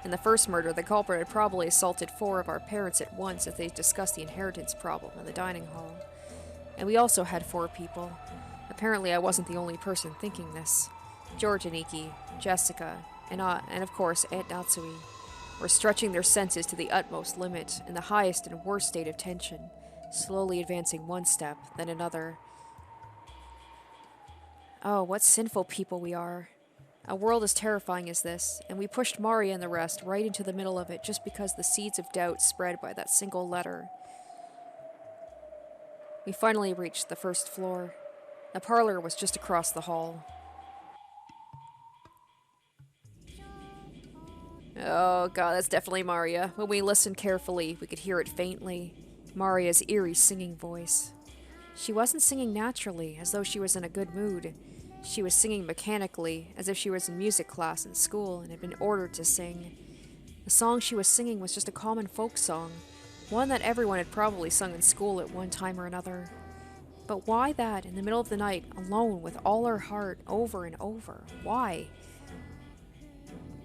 In the first murder, the culprit had probably assaulted 4 of our parents at once as they discussed the inheritance problem in the dining hall. And we also had 4 people. Apparently I wasn't the only person thinking this. George and Iki, Jessica, and of course Aunt Natsuhi were stretching their senses to the utmost limit in the highest and worst state of tension, slowly advancing one step, then another. Oh, what sinful people we are. A world as terrifying as this, and we pushed Maria and the rest right into the middle of it just because the seeds of doubt spread by that single letter. We finally reached the first floor. The parlor was just across the hall. Oh god, that's definitely Maria. When we listened carefully, we could hear it faintly. Maria's eerie singing voice. She wasn't singing naturally, as though she was in a good mood. She was singing mechanically, as if she was in music class in school and had been ordered to sing. The song she was singing was just a common folk song, one that everyone had probably sung in school at one time or another. But why that, in the middle of the night, alone with all her heart, over and over? Why?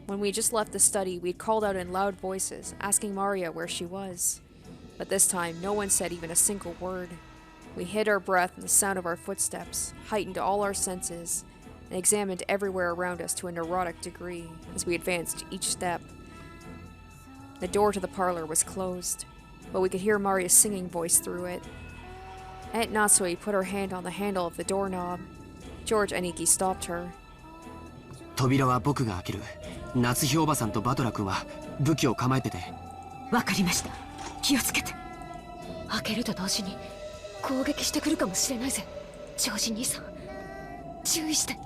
When we just left the study, we'd called out in loud voices, asking Maria where she was. But this time, no one said even a single word. We hid our breath in the sound of our footsteps, heightened all our senses, and examined everywhere around us to a neurotic degree as we advanced each step. The door to the parlor was closed, but we could hear Maria's singing voice through it. Aunt Natsuhi put her hand on the handle of the doorknob. George and Iki stopped her. 扉は僕が開ける。夏日おばさんとバトラ君は武器を構えてて。わかりました。気をつけて。開けると同時に攻撃してくるかもしれないぜ。ジョージ兄さん、注意して。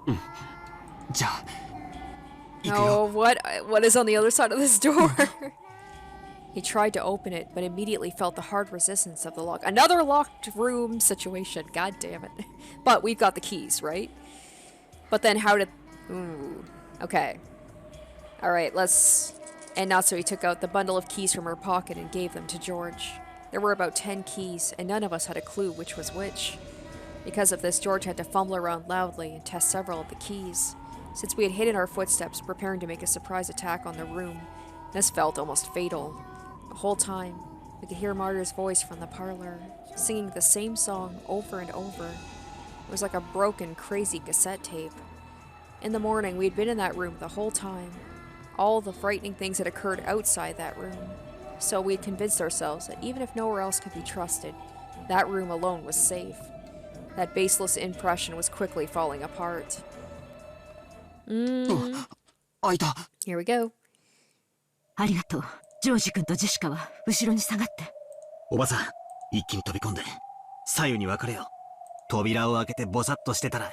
うん。じゃあ。Oh, what is on the other side of this door? He tried to open it, but immediately felt the hard resistance of the lock. Another locked room situation. God damn it. But we've got the keys, right? But then how did... Ooh. Okay. Alright, let's... And Natsuhi took out the bundle of keys from her pocket and gave them to George. There were about 10 keys, and none of us had a clue which was which. Because of this, George had to fumble around loudly and test several of the keys. Since we had hidden our footsteps, preparing to make a surprise attack on the room, this felt almost fatal. The whole time, we could hear Maria's voice from the parlor, singing the same song over and over. It was like a broken, crazy cassette tape. In the morning, we had been in that room the whole time. All the frightening things had occurred outside that room. So we had convinced ourselves that even if nowhere else could be trusted, that room alone was safe. That baseless impression was quickly falling apart. Here we go. ありがとう。ジョージ君とジェシカは後ろに下がって。おばさん、一気に飛び込んで左右に分かれよう。扉を開けてボサッとしてたら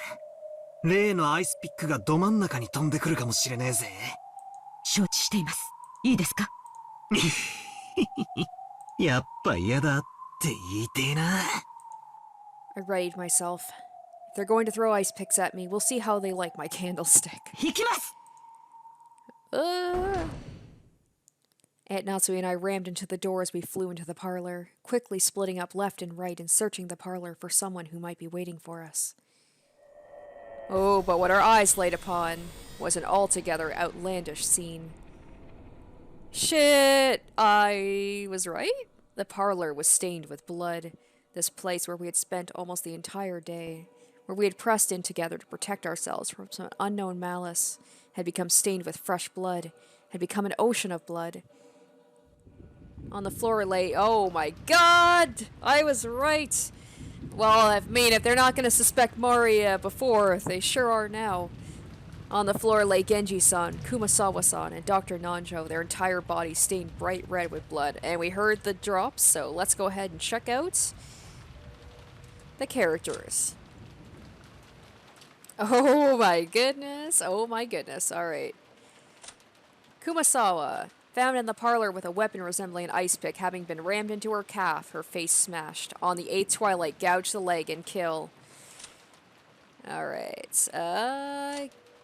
例のアイスピックがど真ん中に飛んでくるかもしれねえぜ。承知しています。いいですか？やっぱ嫌だって言いてえな。I readied myself. If they're going to throw ice picks at me, we'll see how they like my candlestick. 行きます。Aunt Natsuhi and I rammed into the door as we flew into the parlor, quickly splitting up left and right and searching the parlor for someone who might be waiting for us. Oh, but what our eyes light upon was an altogether outlandish scene. Shit! I was right? The parlor was stained with blood. This place where we had spent almost the entire day, where we had pressed in together to protect ourselves from some unknown malice, had become stained with fresh blood, had become an ocean of blood. On the floor lay... Oh my god! I was right! Well, I mean, if they're not going to suspect Maria before, they sure are now. On the floor lay Genji-san, Kumasawa-san, and Dr. Nanjo, their entire bodies stained bright red with blood. And we heard the drops, so let's go ahead and check out the characters. Oh my goodness, oh my goodness, alright. Kumasawa, found in the parlor with a weapon resembling an ice pick, having been rammed into her calf, her face smashed. On the 8th twilight, gouge the leg and kill. Alright,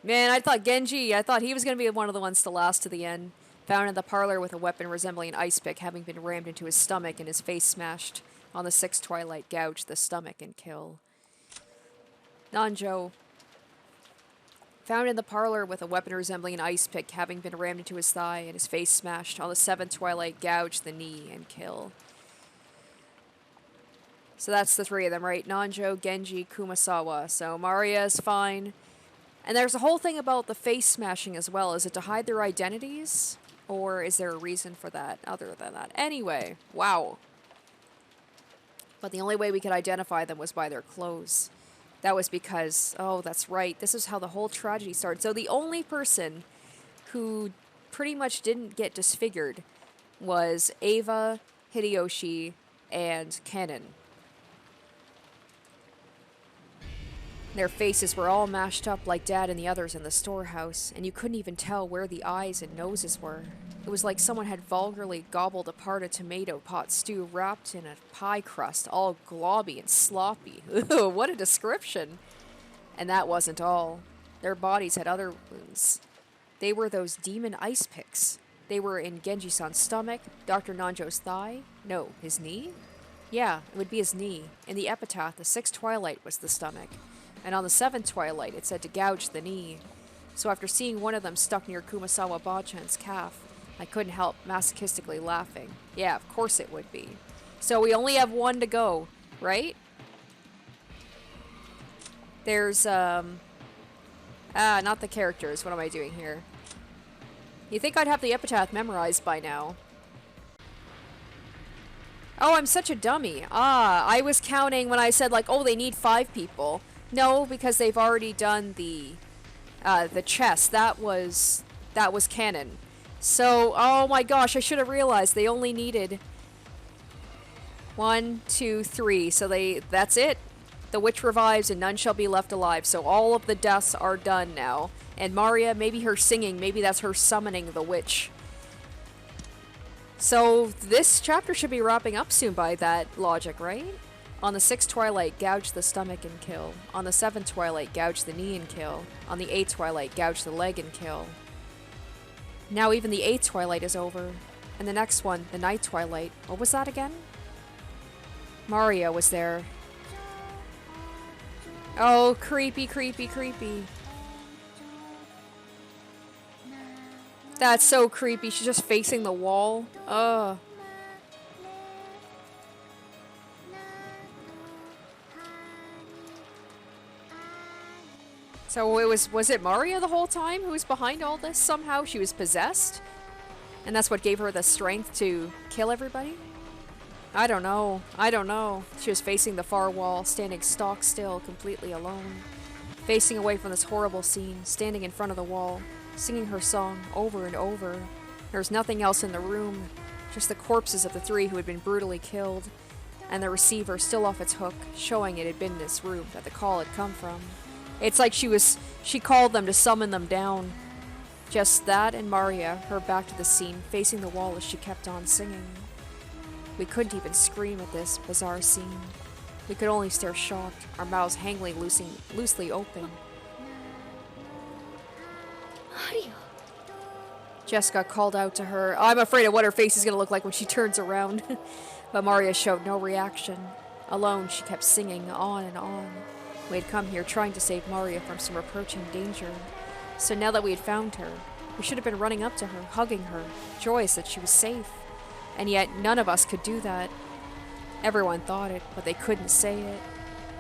man, I thought Genji, I thought he was going to be one of the ones to last to the end. Found in the parlor with a weapon resembling an ice pick, having been rammed into his stomach and his face smashed. On the 6th twilight, gouge the stomach and kill. Nanjo, found in the parlor with a weapon resembling an ice pick, having been rammed into his thigh and his face smashed. On the 7th twilight, gouge the knee and kill. So that's the 3 of them, right? Nanjo, Genji, Kumasawa. So Maria is fine. And there's a whole thing about the face smashing as well. Is it to hide their identities? Or is there a reason for that other than that? Anyway, wow. But the only way we could identify them was by their clothes. That was because, oh, that's right, this is how the whole tragedy started. So the only person who pretty much didn't get disfigured was Ava, Hideyoshi, and Kennen. Their faces were all mashed up like Dad and the others in the storehouse, and you couldn't even tell where the eyes and noses were. It was like someone had vulgarly gobbled apart a tomato pot stew wrapped in a pie crust, all globby and sloppy. Ooh, what a description! And that wasn't all. Their bodies had other wounds. They were those demon ice picks. They were in Genji-san's stomach, Dr. Nanjo's thigh. No, his knee? Yeah, it would be his knee. In the epitaph, the 6th twilight was the stomach. And on the 7th twilight, it said to gouge the knee. So after seeing one of them stuck near Kumasawa Bachan's calf, I couldn't help masochistically laughing. Yeah, of course it would be. So we only have 1 to go, right? There's, not the characters. What am I doing here? You think I'd have the epitaph memorized by now. Oh, I'm such a dummy. I was counting when I said, like, oh, they need 5 people. No, because they've already done the chest. That was canon. So, oh my gosh, I should have realized they only needed 1, 2, 3. So that's it. The witch revives and none shall be left alive. So all of the deaths are done now. And Maria, maybe her singing, maybe that's her summoning the witch. So this chapter should be wrapping up soon by that logic, right? On the 6th twilight, gouge the stomach and kill. On the 7th twilight, gouge the knee and kill. On the 8th twilight, gouge the leg and kill. Now even the 8th twilight is over. And the next one, the 9th twilight. What was that again? Maria was there. Oh, creepy, creepy, creepy. That's so creepy. She's just facing the wall. Ugh. So was it Maria the whole time who was behind all this somehow? She was possessed? And that's what gave her the strength to kill everybody? I don't know. I don't know. She was facing the far wall, standing stock still, completely alone. Facing away from this horrible scene, standing in front of the wall, singing her song over and over. There was nothing else in the room, just the corpses of the 3 who had been brutally killed, and the receiver still off its hook, showing it had been in this room that the call had come from. It's like she called them to summon them down. Just that and Maria, her back to the scene, facing the wall as she kept on singing. We couldn't even scream at this bizarre scene. We could only stare shocked, our mouths hanging loosely open. Maria. Jessica called out to her. Oh, I'm afraid of what her face is going to look like when she turns around. But Maria showed no reaction. Alone, she kept singing on and on. We had come here trying to save Maria from some approaching danger. So now that we had found her, we should have been running up to her, hugging her, joyous that she was safe. And yet, none of us could do that. Everyone thought it, but they couldn't say it.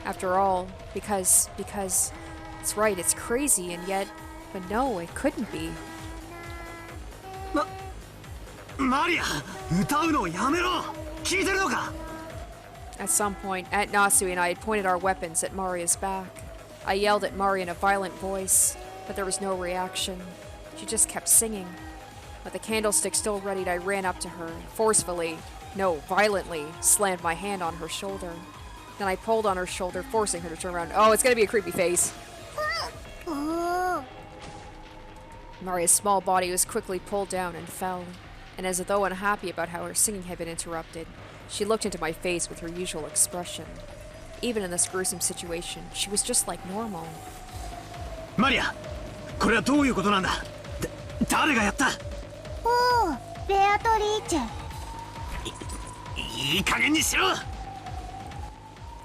After all, because it's right, it's crazy, and yet, but no, it couldn't be. Maria! 歌うのやめろ! 聞いてるのか? At some point, Natsuhi and I had pointed our weapons at Maria's back. I yelled at Maria in a violent voice. but there was no reaction. She just kept singing. With the candlestick still readied, I ran up to her and violently slammed my hand on her shoulder. Then I pulled on her shoulder, forcing her to turn around. Oh, it's gonna be a creepy face. Maria's small body was quickly pulled down and fell, and as though unhappy about how her singing had been interrupted, she looked into my face with her usual expression. Even in this gruesome situation, she was just like normal. Maria! これはどういうことなんだ? 誰がやった? おお、ベアトリーチェ。いい加減にしろ!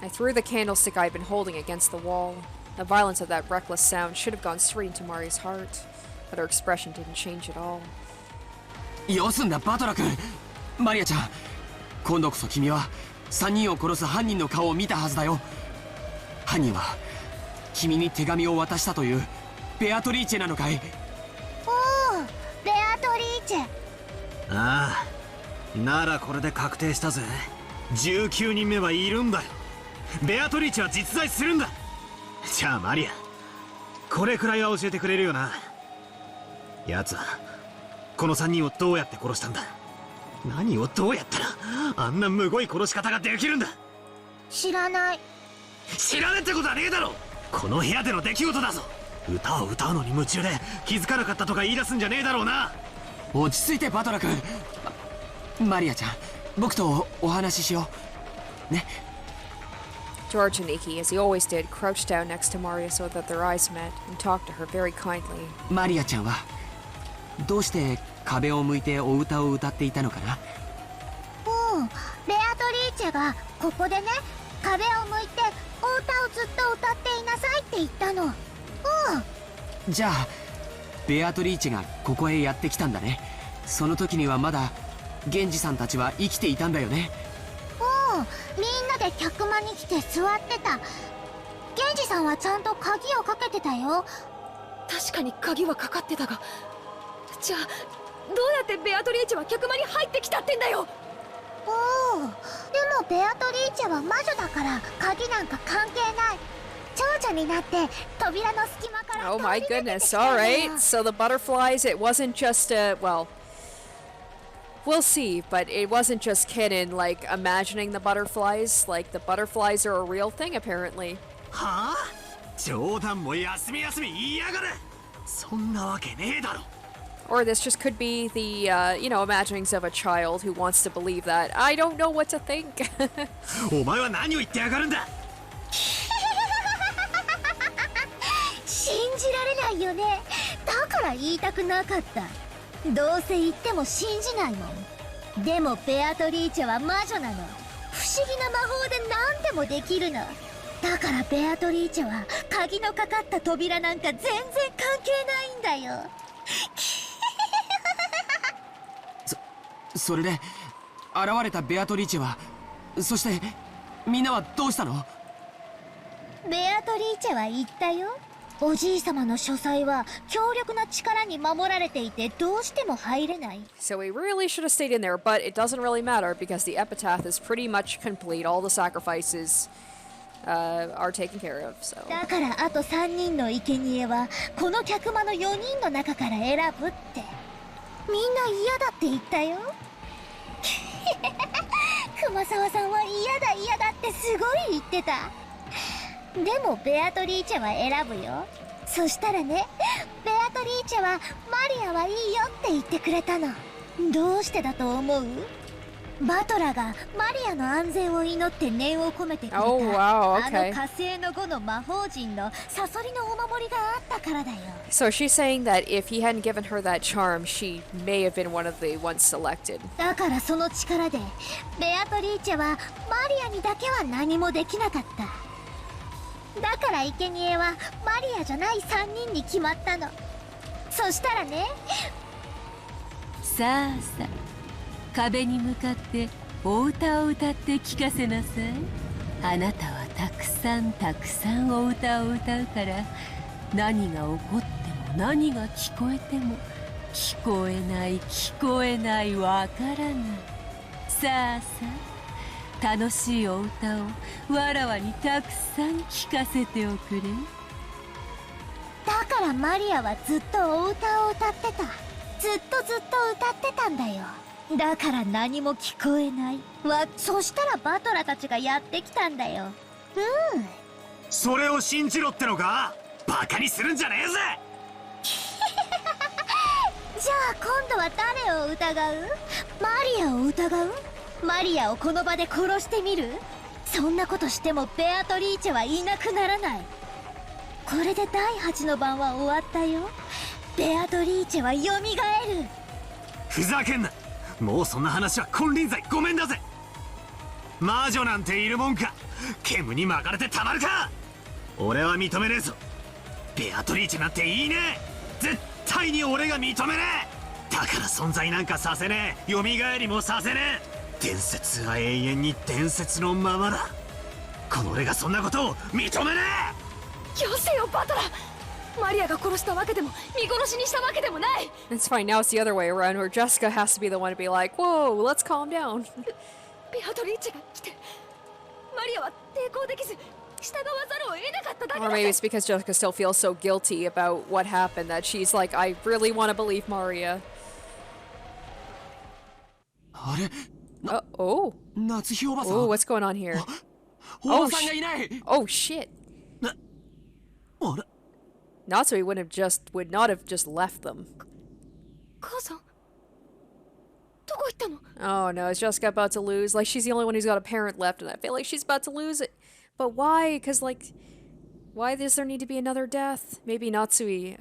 I threw the candlestick I had been holding against the wall. The violence of that reckless sound should have gone straight into Maria's heart, but her expression didn't change at all. よすんだバトラ君。マリアちゃん、今度こそ君は3人を殺す犯人の顔を見たはずだよ。犯人は君に手紙を渡したというベアトリーチェなのかい？おお、ベアトリーチェ。ああ、ならこれで確定したぜ。19人目はいるんだよ。ベアトリーチェは実在するんだ。じゃあマリア、これくらいは教えてくれるよな。奴はこの3人をどうやって殺したんだ？何をどうやったらあんなむごい殺し方ができるんだ？知らない。知らねえってことはねえだろ。この部屋での出来事だぞ。歌を歌うのに夢中で気づかなかったとか言い出すんじゃねえだろうな。落ち着いてバトラ君。マリアちゃん、僕とお話ししようね。George and Iki, as he always did, crouched down next to Maria so that their eyes met and talked to her very kindly. マリアちゃんはどうして壁を向いてお歌を歌っていたのかな？うん、ベアトリーチェがここでね、壁を向いてお歌をずっと歌っていなさいって言ったの。じゃあベアトリーチェがここへやってきたんだね。その時にはまだ源氏さんたちは生きていたんだよね。みんなで客間に来て座ってた。源氏さんはちゃんと鍵をかけてたよ。確かに鍵はかかってたが、じゃあどうやってベアトリーチェは客間に入ってきたってんだよ。おお、でもベアトリーチェは魔女だから鍵なんか関係ない。蝶々になって扉の隙間から Oh my goodness, alright. So the butterflies, it wasn't just well, we'll see, but it wasn't just Kennen, like, imagining the butterflies. Like, the butterflies are a real thing, apparently. はあ？冗談も休み休み言いやがれ。そんなわけねえだろ。Or this just could be the, imaginings of a child who wants to believe that. I don't know what to think. お前は何を言ってやがるんだ？信じられないよね。だから言いたくなかった。どうせ言っても信じないもん。でもベアトリーチェは魔女なの。不思議な魔法で何でもできるの。だからベアトリーチェは鍵のかかった扉なんか全然関係ないんだよ。それで現れたベアトリーチェは、そしてみんなはどうしたの？ベアトリーチェは言ったよ。おじいさまの書斎は強力な力に守られていてどうしても入れない。 So we really should have stayed in there, but it doesn't really matter because the epitaph is pretty much complete. All the sacrifices are taken care of, so. だからあと3人の生贄はこの客間の4人の中から選ぶって。みんな嫌だって言ったよ。熊沢さんは嫌だ嫌だってすごい言ってた。でもベアトリーチェは選ぶよ。そしたらね、ベアトリーチェはマリアはいいよって言ってくれたの。どうしてだと思う？バトラがマリアの安全を祈って念を込めてくれた、Oh, wow, okay. あの火星の5の魔法陣のサソリのお守りがあったからだよ。 So she's saying that if he hadn't given her that charm, she may have been one of the ones selected. だからその力でベアトリーチェはマリアにだけは何もできなかった。だから生贄はマリアじゃない3人に決まったの。そしたらね、さあさあ、壁に向かってお歌を歌って聞かせなさい。あなたはたくさんたくさんお歌を歌うから、何が起こっても何が聞こえても聞こえない聞こえないわからない。さあさあ、楽しいお歌をわらわにたくさん聞かせておくれ。だかからマリアはずっとお歌を歌ってた。ずっと歌ってたんだよ。だから何も聞こえない。そしたらバトラたちがやってきたんだよ。それを信じろってのか？バカにするんじゃねえぜ。じゃあ今度は誰を疑う？マリアを疑う？マリアをこの場で殺してみる？そんなことしてもベアトリーチェはいなくならない。これで第8の番は終わったよ。ベアトリーチェは蘇る。ふざけんな。もうそんな話は金輪際ごめんだぜ。魔女なんているもんか。煙に巻かれてたまるか。俺は認めねえぞ。ベアトリーチェなんていいね。絶対に俺が認めねえ。だから存在なんかさせねえ。蘇りもさせねえ。伝説は永遠に伝説のままだ。この俺がそんなことを認めねえ。よせよバトラ。マリアが殺したわけでも見殺しにしたわけでもない。 It's fine, now it's the other way around where Jessica has to be the one to be like, whoa, let's calm down. ベアトリーチェが来てマリアは抵抗できず従わざるを得なかっただけだ。 Or maybe it's because Jessica still feels so guilty about what happened that she's like, I really want to believe Maria. あれ Oh. 夏日おばさん。 Oh, what's going on here? おばさんがいない。 Oh shit. あれ Natsuhi would not have just left them. 母さんどこ行ったの？ Oh no, is Jessica about to lose? Like, she's the only one who's got a parent left, and I feel like she's about to lose it. But why? Because, like, why does there need to be another death? Maybe Natsuhi,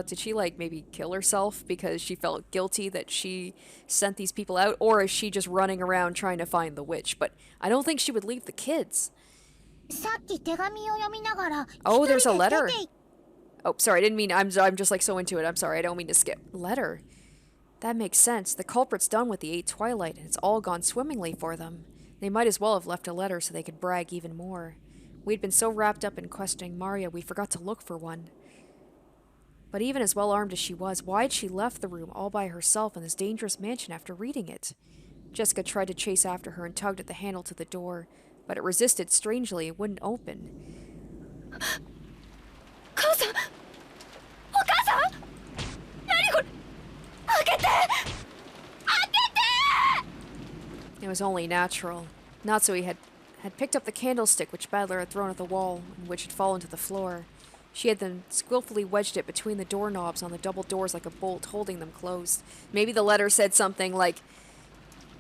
did she, like, maybe kill herself because she felt guilty that she sent these people out? Or is she just running around trying to find the witch? But I don't think she would leave the kids. Oh, there's a letter. Oh, sorry, I didn't mean, I'm just, like, so into it. I'm sorry, I don't mean to skip. Letter. That makes sense. The culprit's done with the 8 Twilight, and it's all gone swimmingly for them. They might as well have left a letter so they could brag even more. We'd been so wrapped up in questioning Maria, we forgot to look for one. But even as well-armed as she was, why had she left the room all by herself in this dangerous mansion after reading it? Jessica tried to chase after her and tugged at the handle to the door, but it resisted strangely. It wouldn't open. 母さん、お母さん、何これ、開けて、開けて。 It was only natural. Natsuhi had picked up the candlestick which Badler had thrown at the wall, and which had fallen to the floor. She had then skillfully wedged it between the doorknobs on the double doors like a bolt, holding them closed. Maybe the letter said something like,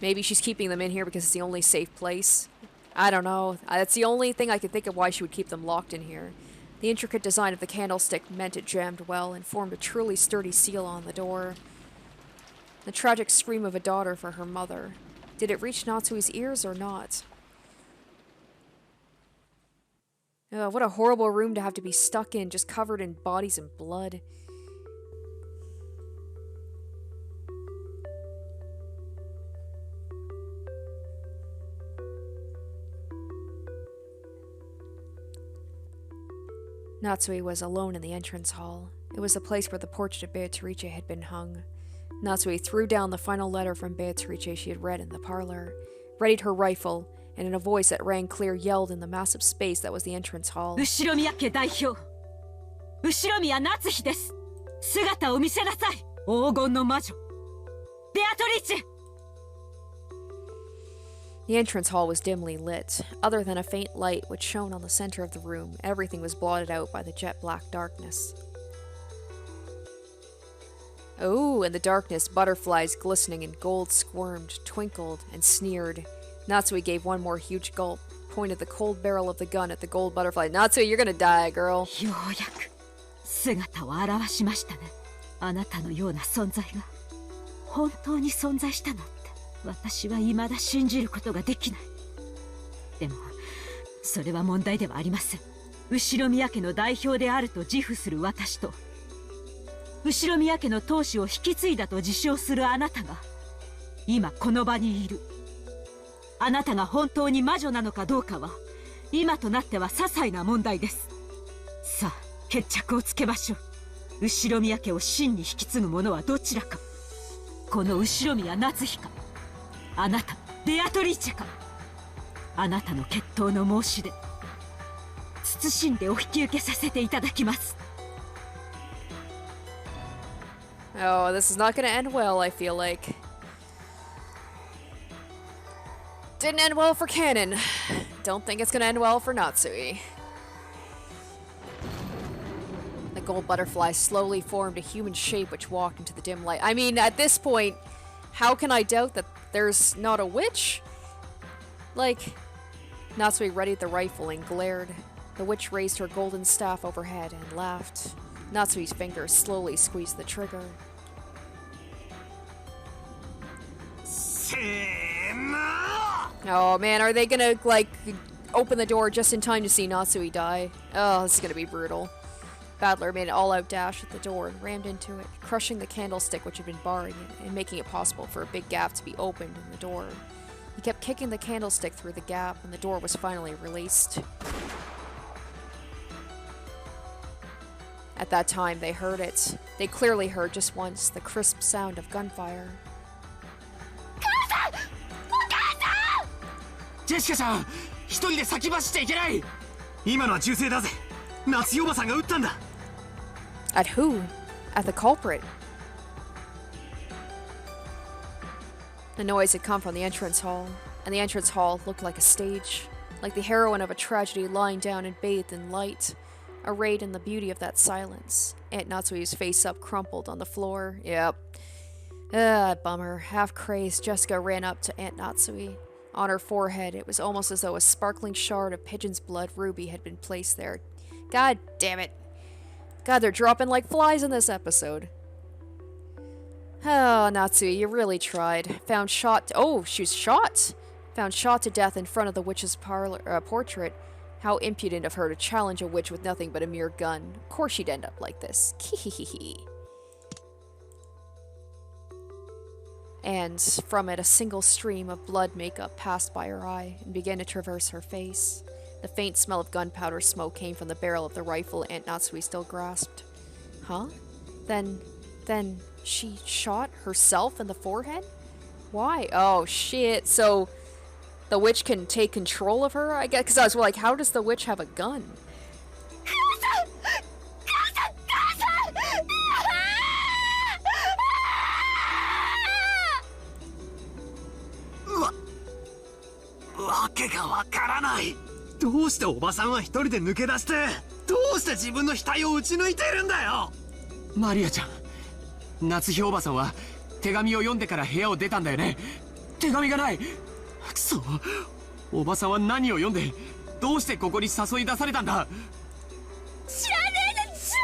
maybe she's keeping them in here because it's the only safe place. I don't know. That's the only thing I could think of why she would keep them locked in here. The intricate design of the candlestick meant it jammed well and formed a truly sturdy seal on the door. The tragic scream of a daughter for her mother. Did it reach Natsuhi's ears or not? Ugh, what a horrible room to have to be stuck in, just covered in bodies and blood. Natsuhi was alone in the entrance hall. It was the place where the portrait of Beatrice had been hung. Natsuhi threw down the final letter from Beatrice she had read in the parlor, readied her rifle, and in a voice that rang clear yelled in the massive space that was the entrance hall. 後宮家代表、後宮夏日です。姿を見せなさい。黄金の魔女、ベアトリーチェ。 The entrance hall was dimly lit. Other than a faint light which shone on the center of the room, everything was blotted out by the jet-black darkness. Oh, in the darkness, butterflies glistening in gold squirmed, twinkled, and sneered. Natsuhi gave one more huge gulp, pointed the cold barrel of the gun at the gold butterfly. Natsuhi, you're gonna die, girl. ようやく姿を現しましたね。あなたのような存在が本当に存在したなんて、私は未だ信じることができない。でも、それは問題ではありません。後宮家の代表であると自負する私と、後宮家の当主を引き継いだと自称するあなたが今この場にいる。あなたが本当に魔女なのかどうかは今となっては些細な問題です。さあ決着をつけましょう。後宮家を真に引き継ぐ者はどちらか。この後宮夏日か、あなたベアトリーチェか。あなたの決闘の申し出、謹んでお引き受けさせていただきます。Oh, this is not gonna end well, I feel like. Didn't end well for Canon. Don't think it's gonna end well for Natsuhi. The gold butterfly slowly formed a human shape which walked into the dim light. I mean, at this point, how can I doubt that there's not a witch? Like, Natsuhi readied the rifle and glared. The witch raised her golden staff overhead and laughed. Natsuhi's fingers slowly squeezed the trigger. Oh man, are they gonna, like, open the door just in time to see Natsuhi die? Oh, this is gonna be brutal. Battler made an all-out dash at the door and rammed into it, crushing the candlestick which had been barring it and making it possible for a big gap to be opened in the door. He kept kicking the candlestick through the gap and the door was finally released. At that time, they heard it. They clearly heard just once the crisp sound of gunfire. ジェシカちゃん、一人で先走っちゃいけない。今のは銃声だぜ。夏代おばさんが撃ったんだ。At who? At the culprit. The noise had come from the entrance hall, and the entrance hall looked like a stage, like the heroine of a tragedy lying down and bathed in light, arrayed in the beauty of that silence. Aunt Natsuhi's face up crumpled on the floor. Yep. Bummer. Half crazed, Jessica ran up to Aunt Natsuhi. On her forehead, it was almost as though a sparkling shard of pigeon's blood ruby had been placed there. God damn it. God, they're dropping like flies in this episode. Oh, Natsuhi, you really tried. Found shot... Oh, she was shot! Found shot to death in front of the witch's portrait. How impudent of her to challenge a witch with nothing but a mere gun. Of course she'd end up like this. Kihihihi. And from it, a single stream of blood makeup passed by her eye and began to traverse her face. The faint smell of gunpowder smoke came from the barrel of the rifle Aunt Natsuhi still grasped. Huh? Then she shot herself in the forehead? Why? Oh, shit. So the witch can take control of her, I guess? Because I was like, how does the witch have a gun? What? どうしておばさんは一人で抜け出してどうして自分の額を撃ち抜いているんだよ。マリアちゃん、夏日おばさんは手紙を読んでから部屋を出たんだよね。手紙がない。くそ、おばさんは何を読んでどうしてここに誘い出されたんだ。知らねえぜ、知ら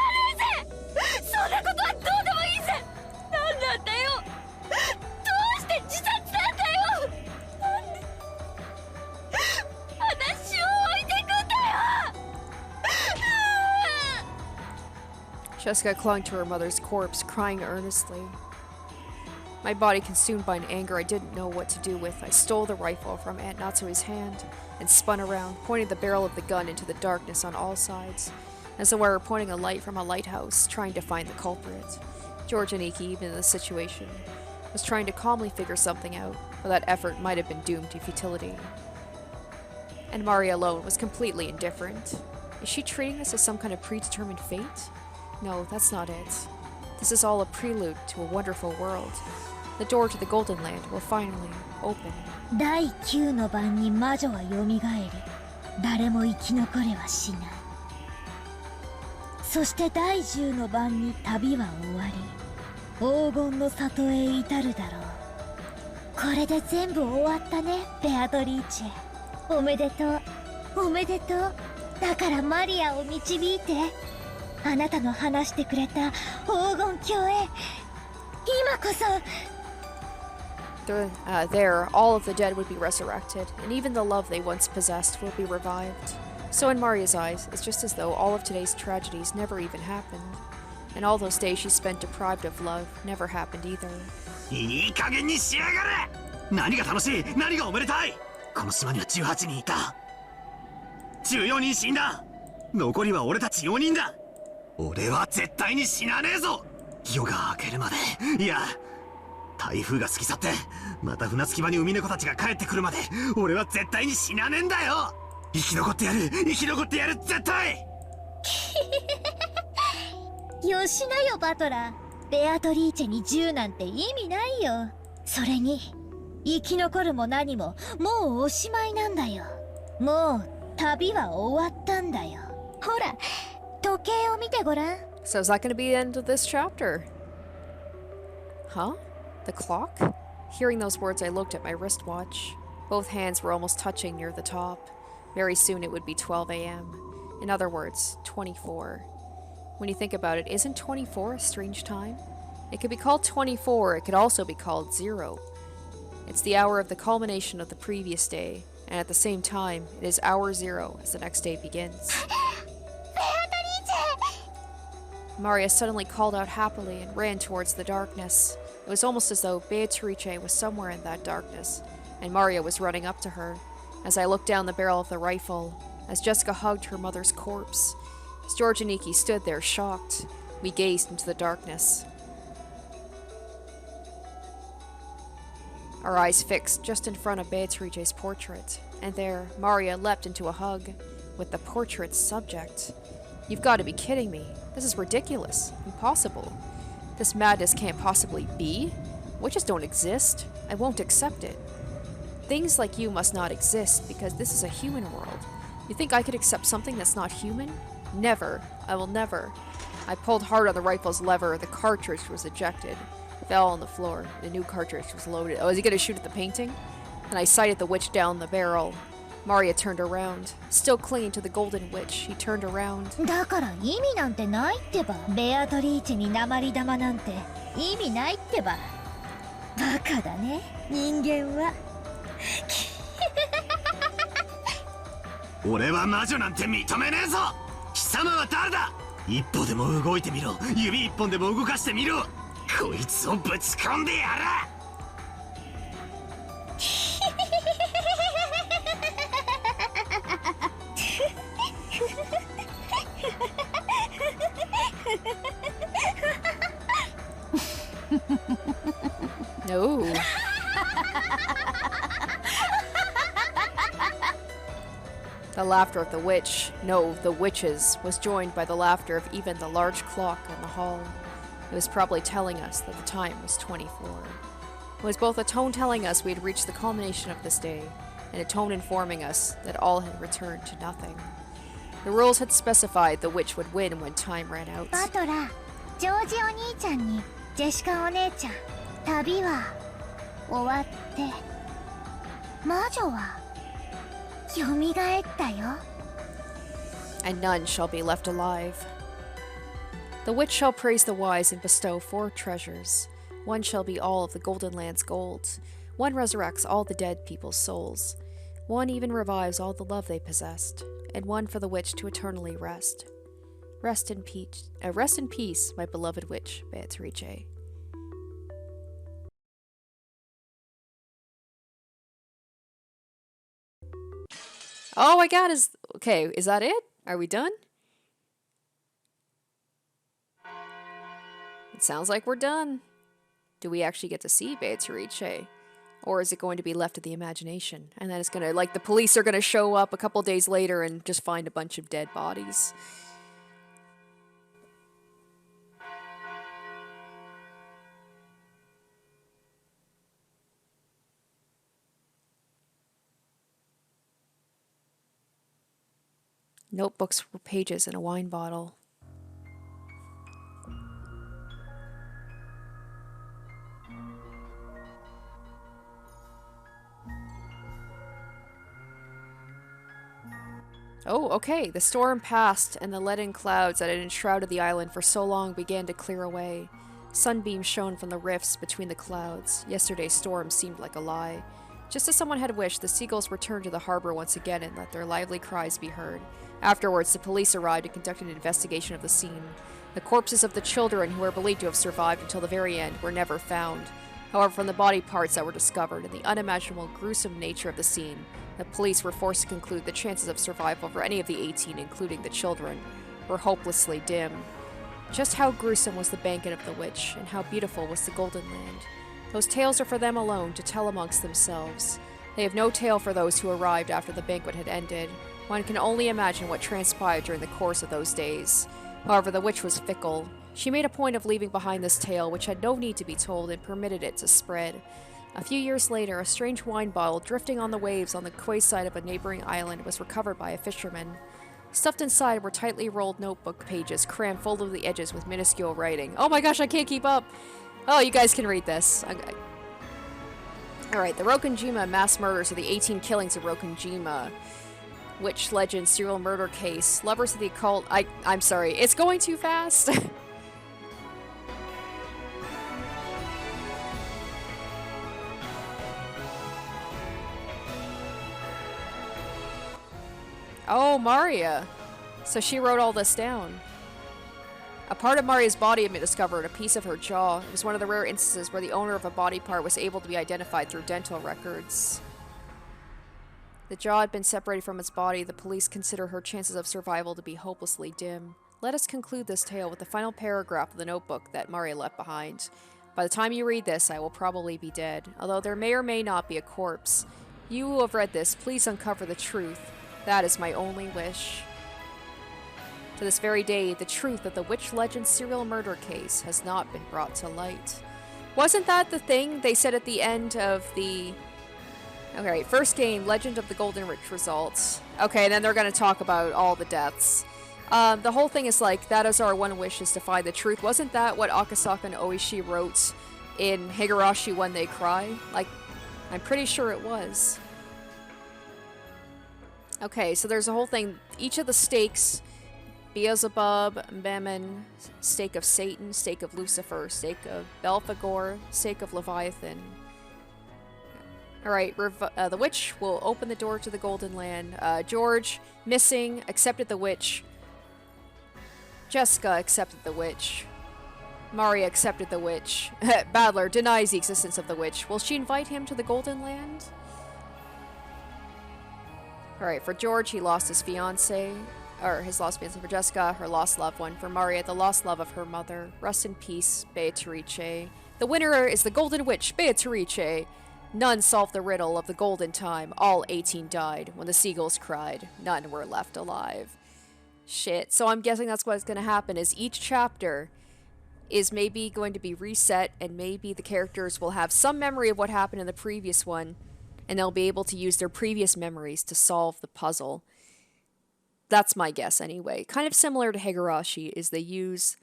ねえぜ。そんなことはどうでもいいぜ。なんなんだよ。どうして自殺なんだよ。なんで私を置いてくんだよ。Jessica clung to her mother's corpse, crying earnestly. My body consumed by an anger I didn't know what to do with, I stole the rifle from Aunt Natsuhi's hand and spun around, pointing the barrel of the gun into the darkness on all sides, as though I were pointing a light from a lighthouse, trying to find the culprit. George Aniki, even in this situation, was trying to calmly figure something out, but that effort might have been doomed to futility. And Maria alone was completely indifferent. Is she treating this as some kind of predetermined fate? No, that's not it. This is all a prelude to a wonderful world. The door to the Golden Land will finally open. 第9の晩に魔女は蘇り、誰も生き残れはしない。そして第10の晩に旅は終わり、黄金の里へ至るだろう。これで全部終わったね、ベアトリーチェ。おめでとう、おめでとう。だからマリアを導いて。あなたの話してくれた黄金鏡へ。今こそ。There, all of the dead would be resurrected, and even the love they once possessed will be revived. So in Maria's eyes, it's just as though all of today's tragedies never even happened. And all those days she spent deprived of love never happened either. いい加減にしやがれ。何が楽しい、何がおめでたい。この島には18人いた。14人死んだ。残りは俺たち4人だ。俺は絶対に死なねえぞ。夜が明けるまで、いや台風が過ぎ去ってまた船着き場に海猫たちが帰ってくるまで俺は絶対に死なねえんだよ。生き残ってやる、生き残ってやる、絶対。よしなよバトラー。ベアトリーチェに銃なんて意味ないよ。それに生き残るも何ももうおしまいなんだよ。もう旅は終わったんだよ。ほら時計を見てごらん。 So is that going to be the end of this chapter? Huh? The clock? Hearing those words, I looked at my wristwatch. Both hands were almost touching near the top. Very soon it would be 12 a.m. In other words, 24. When you think about it, isn't 24 a strange time? It could be called 24, it could also be called 0. It's the hour of the culmination of the previous day, and at the same time, it is hour 0 as the next day begins. Maria suddenly called out happily and ran towards the darkness. It was almost as though Beatrice was somewhere in that darkness, and Maria was running up to her. As I looked down the barrel of the rifle, as Jessica hugged her mother's corpse, as George and Nikki stood there shocked, we gazed into the darkness. Our eyes fixed just in front of Beatrice's portrait, and there, Maria leapt into a hug with the portrait's subject. You've got to be kidding me. This is ridiculous. Impossible. This madness can't possibly be. Witches don't exist. I won't accept it. Things like you must not exist because this is a human world. You think I could accept something that's not human? Never. I will never. I pulled hard on the rifle's lever. The cartridge was ejected. Fell on the floor. The new cartridge was loaded. Oh, is he going to shoot at the painting? And I sighted the witch down the barrel. Maria turned around. Still clinging to the golden witch, he turned around. だから意味なんてないってば。ベアトリーチェに鉛玉なんて意味ないってば。バカだね、人間は。俺は魔女なんて認めねえぞ。貴様は誰だ。一歩でも動いてみろ。指一本でも動かしてみろ。こいつをぶち込んでやら。No. The laughter of the witch, no, the witches, was joined by the laughter of even the large clock in the hall. It was probably telling us that the time was 24. It was both a tone telling us we had reached the culmination of this day, and a tone informing us that all had returned to nothing. The rules had specified the witch would win when time ran out. バトラー、ジョージお兄ちゃんにジェシカお姉ちゃん、旅は終わって魔女は蘇ったよ。 And none shall be left alive. The witch shall praise the wise and bestow 4 treasures. One shall be all of the Golden Land's gold. One resurrects all the dead people's souls. One even revives all the love they possessed. And one for the witch to eternally rest. Rest in peace, my beloved witch, Beatrice. Oh my god, is that it? Are we done? It sounds like we're done. Do we actually get to see Beatrice? Or is it going to be left to the imagination? And then it's gonna, like, the police are gonna show up a couple days later and just find a bunch of dead bodies. Notebooks were pages in a wine bottle. Oh, okay. The storm passed, and the leaden clouds that had enshrouded the island for so long began to clear away. Sunbeams shone from the rifts between the clouds. Yesterday's storm seemed like a lie. Just as someone had wished, the seagulls returned to the harbor once again and let their lively cries be heard. Afterwards, the police arrived and conducted an investigation of the scene. The corpses of the children who were believed to have survived until the very end were never found. However, from the body parts that were discovered and the unimaginable gruesome nature of the scene, the police were forced to conclude the chances of survival for any of the 18, including the children, were hopelessly dim. Just how gruesome was the banquet of the witch, and how beautiful was the Golden Land. Those tales are for them alone to tell amongst themselves. They have no tale for those who arrived after the banquet had ended. One can only imagine what transpired during the course of those days. However, the witch was fickle. She made a point of leaving behind this tale, which had no need to be told, and permitted it to spread. A few years later, a strange wine bottle drifting on the waves on the quayside of a neighboring island was recovered by a fisherman. Stuffed inside were tightly rolled notebook pages, crammed full to the edges with minuscule writing. Oh my gosh, I can't keep up! Oh, you guys can read this. Alright, the Rokunjima mass murders are the 18 killings of Rokunjima. Witch legend, serial murder case, lovers of the occult. I'm sorry, it's going too fast! Oh, Maria. So she wrote all this down. A part of Maria's body had been discovered, a piece of her jaw. It was one of the rare instances where the owner of a body part was able to be identified through dental records. The jaw had been separated from its body. The police consider her chances of survival to be hopelessly dim. Let us conclude this tale with the final paragraph of the notebook that Maria left behind. By the time you read this, I will probably be dead, although there may or may not be a corpse. You who have read this, please uncover the truth. That is my only wish. To this very day, the truth of the witch legend serial murder case has not been brought to light. Wasn't that the thing they said at the end of the... Okay, first game, Legend of the Golden Witch results. Okay, then they're going to talk about all the deaths. The whole thing is like, that is our one wish, is to find the truth. Wasn't that what Akasaka and Oishi wrote in Higurashi When They Cry? Like, I'm pretty sure it was. Okay, so there's a whole thing. Each of the stakes, Beelzebub, Bemin, stake of Satan, stake of Lucifer, stake of Belphegor, stake of Leviathan. Alright, the witch will open the door to the Golden Land. George, missing, accepted the witch. Jessica accepted the witch. Maria accepted the witch. Battler denies the existence of the witch. Will she invite him to the Golden Land? Alright, for George, he lost his fiancée. Or his lost fiancée. For Jessica, her lost loved one. For Maria, the lost love of her mother. Rest in peace, Beatrice. The winner is the Golden Witch, Beatrice. None solved the riddle of the golden time. All 18 died. When the seagulls cried, none were left alive. Shit. So I'm guessing that's what's going to happen, is each chapter is maybe going to be reset, and maybe the characters will have some memory of what happened in the previous one, and they'll be able to use their previous memories to solve the puzzle. That's my guess anyway. Kind of similar to Higurashi, is they use,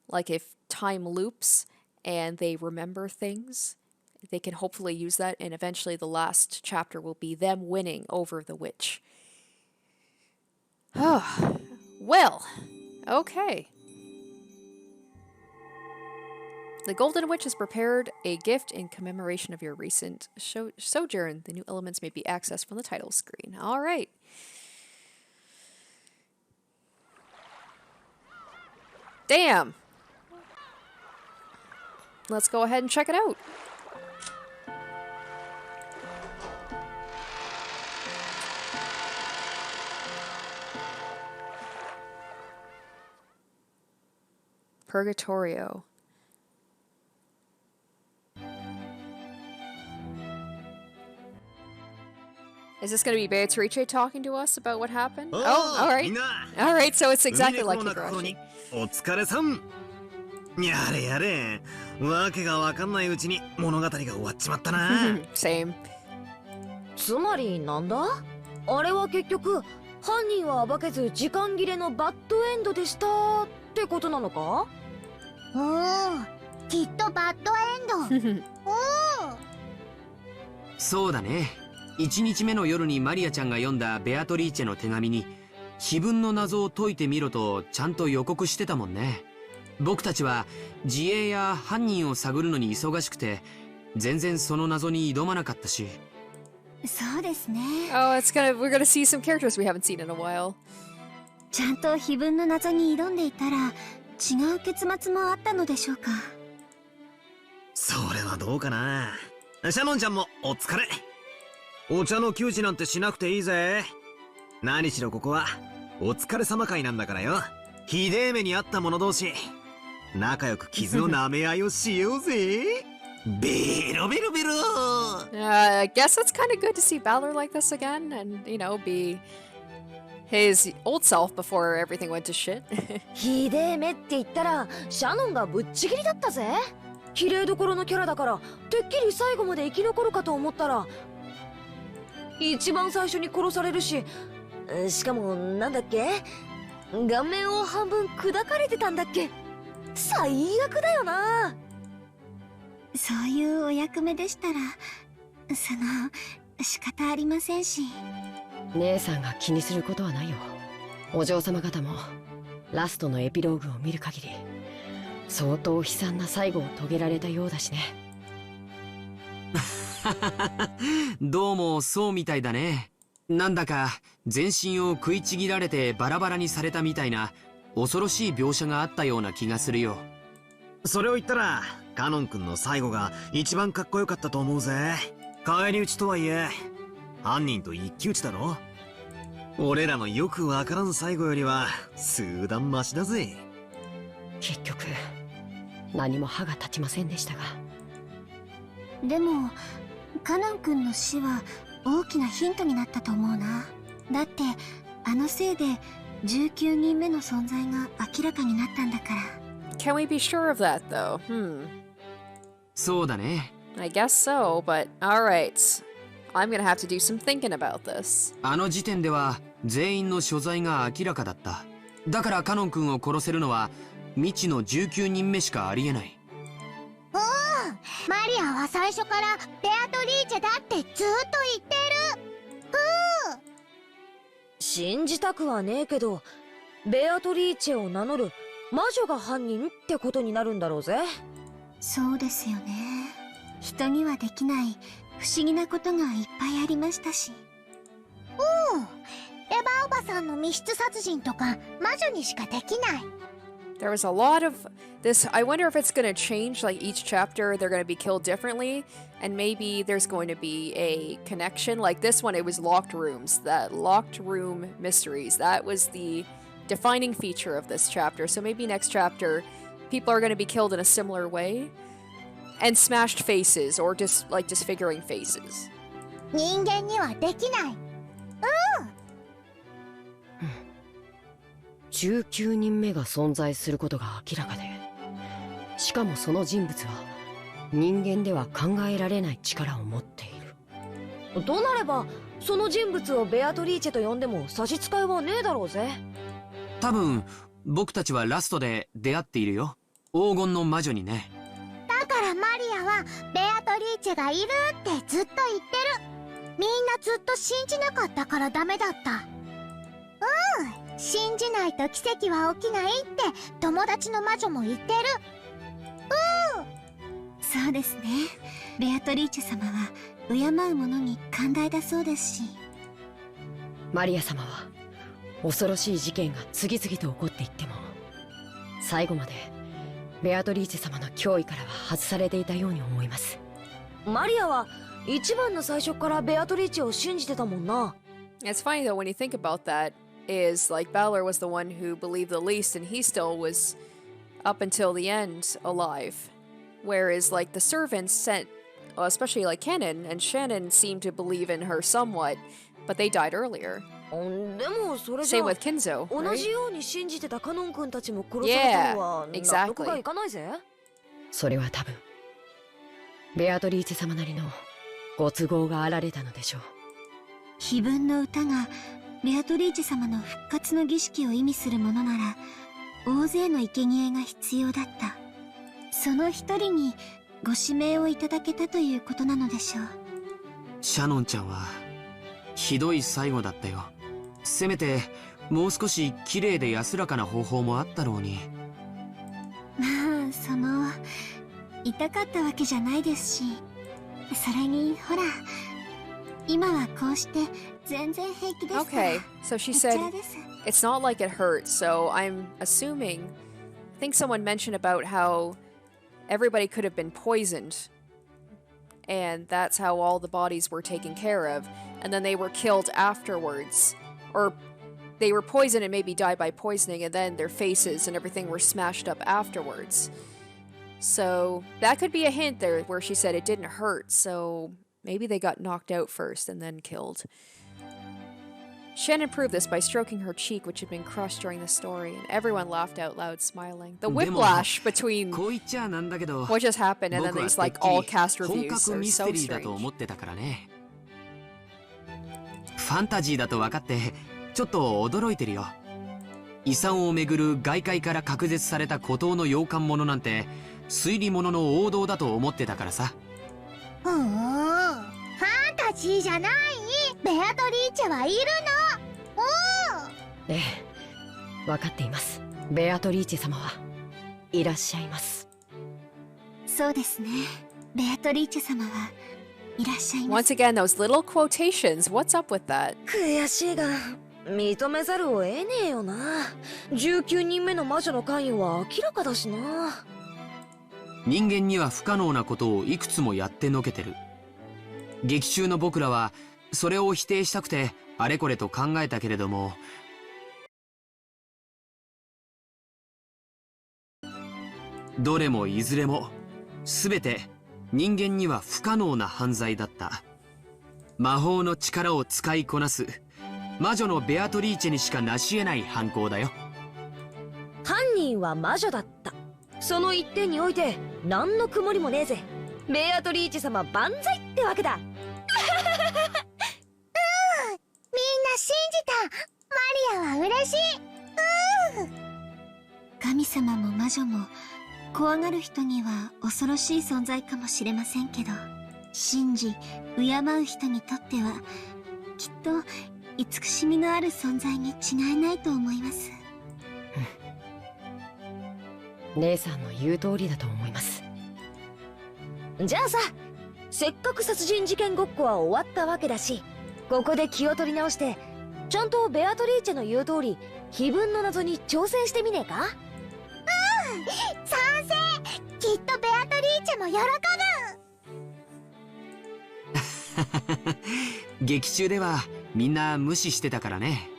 like, if time loops and they remember things, they can hopefully use that, and eventually the last chapter will be them winning over the witch. Oh, well, okay. The Golden Witch has prepared a gift in commemoration of your recent sojourn. The new elements may be accessed from the title screen. All right. Damn. Let's go ahead and check it out. Purgatorio. Is this going to be Beatrice talking to us about what happened? Oh, alright. Alright, so it's exactly like Higurashi. お疲れさん。やれやれ。わけがわかんないうちに物語が終わっちまったな。Same. つまりなんだ？あれは結局犯人は暴けず時間切れのバッドエンドでしたってことなのか？おお、きっとバッドエンド。おお。そうだね。1日目の夜にマリアちゃんが読んだベアトリーチェの手紙に碑文の謎を解いてみろとちゃんと予告してたもんね。僕たちは自衛や犯人を探るのに忙しくて全然その謎に挑まなかったし。そうですね。Oh, we're gonna see some characters we haven't seen in a while. ちゃんと碑文の謎に挑んでいたら違う結末もあったのでしょうか。それはどうかな。シャノンちゃんもお疲れ。お茶の給仕なんてしなくていいぜ。何しろここはお疲れ様会なんだからよ。ひでえ目にあった者同士仲良く傷の舐め合いをしようぜ。ベロベロベロ。I guess it's kind of good to see Balor like this again, and you know, be his old self before everything went to shit. ひでえ目って言ったらシャノンがぶっちぎりだったぜ。綺麗どころのキャラだからてっきり最後まで生き残るかと思ったら一番最初に殺されるし、しかもなんだっけ、顔面を半分砕かれてたんだっけ。最悪だよな。そういうお役目でしたら仕方ありませんし。姉さんが気にすることはないよ。お嬢様方もラストのエピローグを見る限り相当悲惨な最後を遂げられたようだしね。どうもそうみたいだね。なんだか全身を食いちぎられてバラバラにされたみたいな恐ろしい描写があったような気がするよ。それを言ったらカノン君の最後が一番かっこよかったと思うぜ。返り討ちとはいえ犯人と一騎打ちだろ。俺らのよくわからん最後よりは数段マシだぜ。結局何も歯が立ちませんでしたが。でもカノン君の死は大きなヒントになったと思うな。だってあのせいで19人目の存在が明らかになったんだから。 Can we be sure of that though? そうだね。I guess so, but alright. I'm gonna have to do some thinking about this. あの時点では全員の所在が明らかだった。だからカノン君を殺せるのは未知の19人目しかありえない。マリアは最初からベアトリーチェだってずっと言ってる。信じたくはねえけど、ベアトリーチェを名乗る魔女が犯人ってことになるんだろうぜ。そうですよね。人にはできない不思議なことがいっぱいありましたし。エヴァおばさんの密室殺人とか魔女にしかできない。 There was a lot of this. I wonder if it's going to change, like each chapter they're going to be killed differently, and maybe there's going to be a connection. Like this one, it was locked rooms. That locked room mysteries, that was the defining feature of this chapter. So maybe next chapter people are going to be killed in a similar way, and smashed faces or just like disfiguring faces. 人間にはできない。19人目が存在することが明らかで、しかもその人物は人間では考えられない力を持っている。となればその人物をベアトリーチェと呼んでも差し支えはねえだろうぜ。多分僕たちはラストで出会っているよ。黄金の魔女にね。だからマリアはベアトリーチェがいるってずっと言ってる。みんなずっと信じなかったからダメだった。信じないと奇跡は起きないって友達の魔女も言ってる。そうですね。ベアトリーチェ様は敬う者に寛大だそうですし。マリア様は恐ろしい事件が次々と起こっていっても最後までベアトリーチェ様の脅威からは外されていたように思います。マリアは一番の最初からベアトリーチェを信じてたもんな。 It's funny though when you think about that. Is like Balor was the one who believed the least, and he still was up until the end alive. Whereas like the servants sent, especially like Kennen and Shannon, seemed to believe in her somewhat, but they died earlier. でもそれじゃ Same with Kinzo, 同 right? じように信じてたカノン君たちも殺されたのは Yeah, 納得がいかないぜ。それは多分ベアトリーチェ様なりのご都合があられたのでしょう。碑文の歌がベアトリーチェ様の復活の儀式を意味するものなら大勢の生贄が必要だった。その一人にご指名をいただけたということなのでしょう。シャノンちゃんはひどい最後だったよ。せめてもう少し綺麗で安らかな方法もあったろうに。まあ痛かったわけじゃないですし、それにほら今はこうして全然平気ですから。 Okay, so she said it's not like it hurts. So I'm assuming, I think someone mentioned about how everybody could have been poisoned, and that's how all the bodies were taken care of, and then they were killed afterwards, or they were poisoned and maybe died by poisoning, and then their faces and everything were smashed up afterwards. So that could be a hint there where she said it didn't hurt. So maybe they got knocked out first and then killed. Shannon proved this by stroking her cheek, which had been crushed during the story, and everyone laughed out loud, smiling. The whiplash between こう言っちゃなんだけど、 what just happened and then 僕は these てっ like きり all cast 本 reviews 格 are ミス so テリーだと strange. 思ってたからね。ファンタジーだと分かってちょっと驚いてるよ。遺産をめぐる外界から隔絶された孤島の洋館ものなんて推理物の王道だと思ってたからさ。ファンタジーじゃない。ベアトリーチェはいるの。ええ、分かっています。ベアトリーチェ様はいらっしゃいます。そうですね。ベアトリーチェ様はいらっしゃいます。 Once again, those little quotations. What's up with that? 悔しいが認めざるを得ねえよな。19人目の魔女の関与は明らかだしな。人間には不可能なことをいくつもやってのけてる。劇中の僕らはそれを否定したくてあれこれと考えたけれども、どれもいずれも全て人間には不可能な犯罪だった。魔法の力を使いこなす魔女のベアトリーチェにしか成し得ない犯行だよ。犯人は魔女だった。その一点において何の曇りもねえぜ。ベアトリーチェ様万歳ってわけだ。みんな信じた。マリアは嬉しい。神様も魔女も怖がる人には恐ろしい存在かもしれませんけど、信じ敬う人にとってはきっと慈しみのある存在に違いないと思います。姉さんの言う通りだと思います。じゃあさ、せっかく殺人事件ごっこは終わったわけだし、ここで気を取り直してちゃんとベアトリーチェの言う通り碑文の謎に挑戦してみねえか。賛成。きっとベアトリーチェも喜ぶ。劇中ではみんな無視してたからね。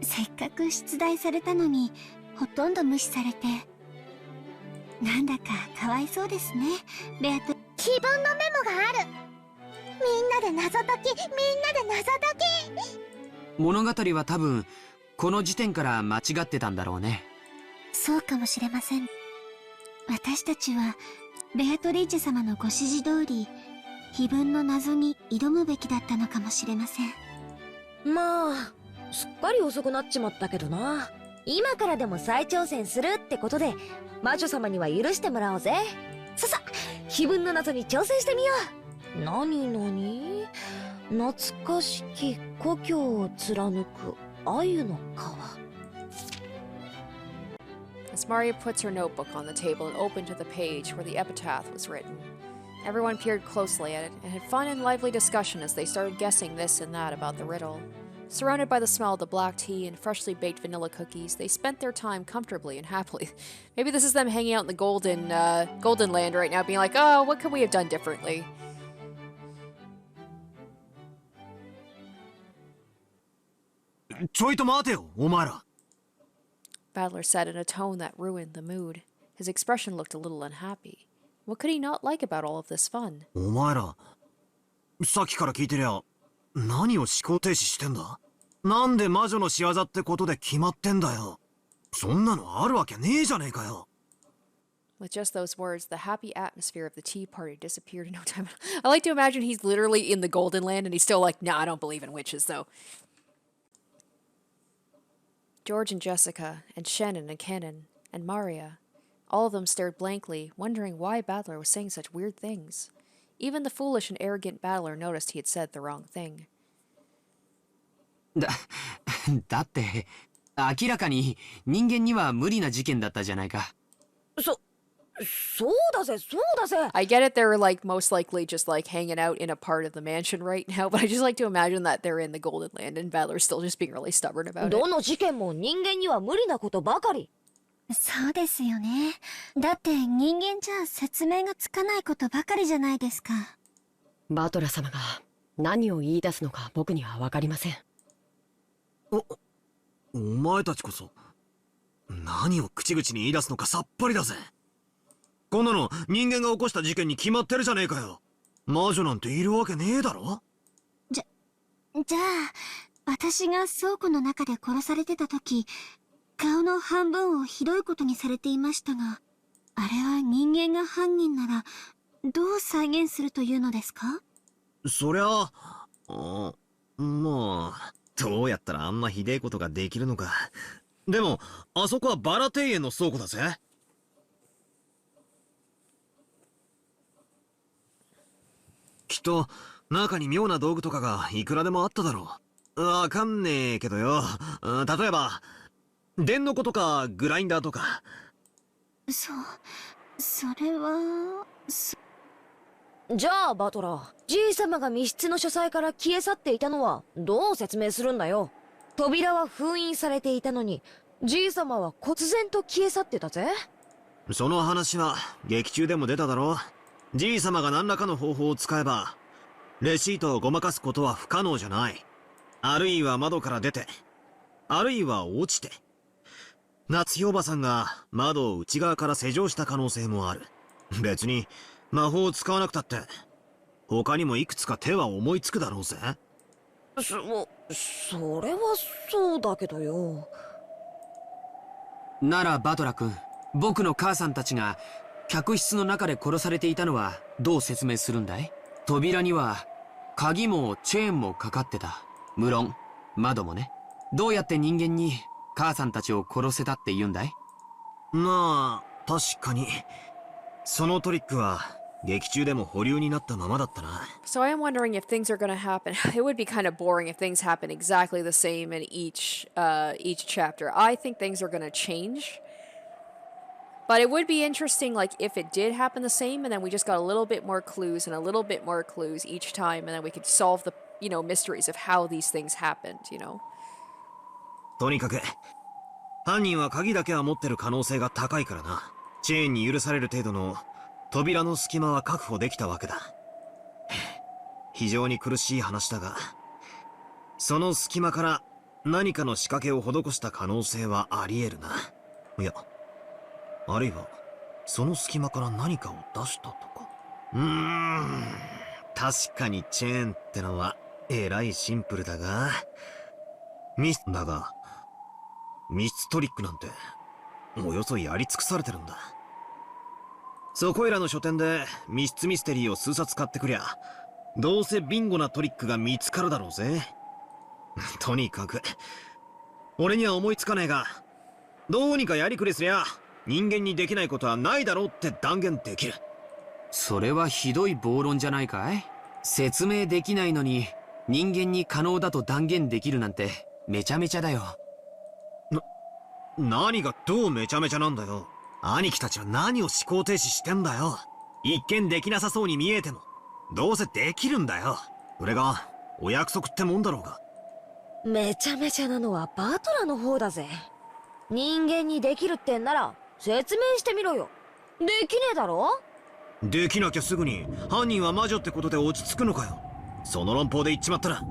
せっかく出題されたのにほとんど無視されて、なんだかかわいそうですね。ベアト碑文のメモがある。みんなで謎解き、みんなで謎解き。物語は多分この時点から間違ってたんだろうね。そうかもしれません。私たちはベアトリーチェ様のご指示通り碑文の謎に挑むべきだったのかもしれません。まあすっかり遅くなっちまったけどな。今からでも再挑戦するってことで魔女様には許してもらおうぜ。さ碑文の謎に挑戦してみよう。なになに、懐かしき故郷を貫く鮎の川。As Maria puts her notebook on the table and opened to the page where the epitaph was written, everyone peered closely at it and had fun and lively discussion as they started guessing this and that about the riddle. Surrounded by the smell of the black tea and freshly baked vanilla cookies, they spent their time comfortably and happily. Maybe this is them hanging out in the golden land right now, being like, oh, what could we have done differently? ちょいと待てよ、お前ら。Battler said in a tone that ruined the mood. His expression looked a little unhappy. What could he not like about all of this fun? お前ら、さっきから聞いてりゃ、何を思考停止してんだ？なんで魔女の仕業ってことで決まってんだよ。そんなのあるわけねえじゃねえかよ。With just those words, the happy atmosphere of the tea party disappeared in no time. I like to imagine he's literally in the Golden Land and he's still like, nah, I don't believe in witches, though. George and Jessica, and Shannon and Cannon, and Maria, all of them stared blankly, wondering why Battler was saying such weird things. Even the foolish and arrogant Battler noticed he had said the wrong thing. だって明らかに人間には無理な事件だったじゃないか。そうだぜ。 I get it, they're like most likely just like hanging out in a part of the mansion right now, but I just like to imagine that they're in the Golden Land and Battler's still just being really stubborn about it. どの事件も人間には無理なことばかり。そうですよね。だって人間じゃ説明がつかないことばかりじゃないですか。バトラ様が何を言い出すのか僕には分かりません。お前たちこそ何を口々に言い出すのかさっぱりだぜ。こんなの人間が起こした事件に決まってるじゃねえかよ。魔女なんているわけねえだろ。じゃあ私が倉庫の中で殺されてた時、顔の半分をひどいことにされていましたが、あれは人間が犯人なら、どう再現するというのですか？そりゃまあどうやったらあんなひでえことができるのか。でもあそこはバラ庭園の倉庫だぜ。きっと中に妙な道具とかがいくらでもあっただろう。わかんねえけどよ。例えば電の子とかグラインダーとか。それはじゃあバトラー、じいさまが密室の書斎から消え去っていたのはどう説明するんだよ。扉は封印されていたのに、じいさまは忽然と消え去ってたぜ。その話は劇中でも出ただろ。じいさまが何らかの方法を使えばレシートをごまかすことは不可能じゃない。あるいは窓から出て、あるいは落ちて、夏日おばさんが窓を内側から施錠した可能性もある。別に魔法を使わなくたって他にもいくつか手は思いつくだろうぜ。それはそうだけどよ。ならバトラ君、僕の母さんたちが客室の中で殺されていたのはどう説明するんだい？扉には鍵もチェーンもかかってた。無論窓もね。どうやって人間に母さんたちを殺せたって言うんだい？まあ確かにそのトリックは劇中でも保留になったままだったな。 So I am wondering if things are going to happen. It would be kind of boring if things happen exactly the same in each chapter. I think things are going to change. But it would be interesting, like, if it did happen the same, and then we just got a little bit more clues and a little bit more clues each time, and then we could solve the, mysteries of how these things happened, とにかく犯人は鍵だけは持ってる可能性が高いからな。チェーンに許される程度の扉の隙間は確保できたわけだ。非常に苦しい話だが、その隙間から何かの仕掛けを施した可能性はあり得るな。いや、あるいはその隙間から何かを出したとか。確かにチェーンってのはえらいシンプルだが、密室トリックなんておよそやり尽くされてるんだ。そこいらの書店で密室ミステリーを数冊買ってくりゃ、どうせビンゴなトリックが見つかるだろうぜ。とにかく俺には思いつかねえが、どうにかやりくりすりゃ人間にできないことはないだろうって断言できる。それはひどい暴論じゃないかい？説明できないのに人間に可能だと断言できるなんてめちゃめちゃだよ。何がどうめちゃめちゃなんだよ。兄貴たちは何を思考停止してんだよ。一見できなさそうに見えてもどうせできるんだよ。それがお約束ってもんだろうが。めちゃめちゃなのはバトラの方だぜ。人間にできるってんなら説明してみろよ。できねえだろ？できなきゃすぐに犯人は魔女ってことで落ち着くのかよ。その論法で言っちまったら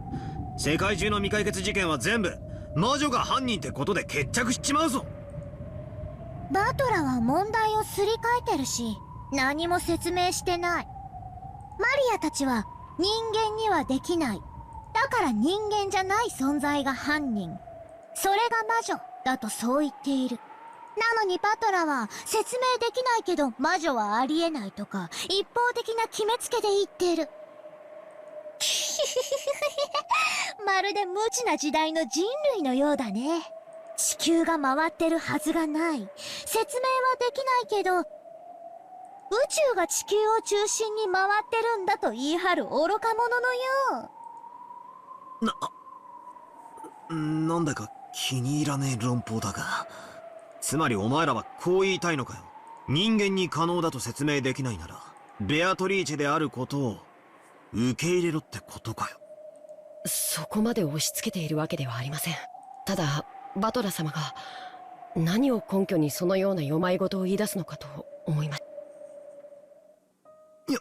世界中の未解決事件は全部魔女が犯人ってことで決着しちまうぞ。バトラは問題をすり替えてるし、何も説明してない。マリアたちは人間にはできない。だから人間じゃない存在が犯人。それが魔女だとそう言っている。なのにバトラは説明できないけど魔女はありえないとか一方的な決めつけで言ってる。まるで無知な時代の人類のようだね。地球が回ってるはずがない。説明はできないけど、宇宙が地球を中心に回ってるんだと言い張る愚か者のよう。なんだか気に入らねえ論法だが、つまりお前らはこう言いたいのかよ。人間に可能だと説明できないならベアトリーチェであることを受け入れろってことかよ。そこまで押し付けているわけではありません。ただバトラ様が何を根拠にそのような世まい事を言い出すのかと思いました。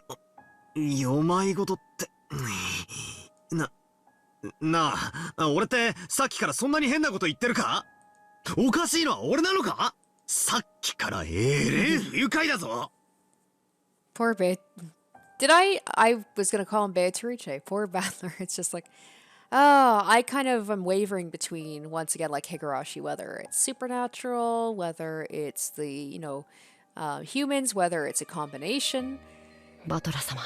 世まい事ってなあ、俺ってさっきからそんなに変なこと言ってるか？おかしいのは俺なのか？さっきからえれえ不愉快だぞ。Poor Did I was gonna call him Beatrice. Poor Battler. It's just like, Oh, I kind of am wavering between, once again, like Higurashi, whether it's supernatural, whether it's the, humans, whether it's a combination. バトラ様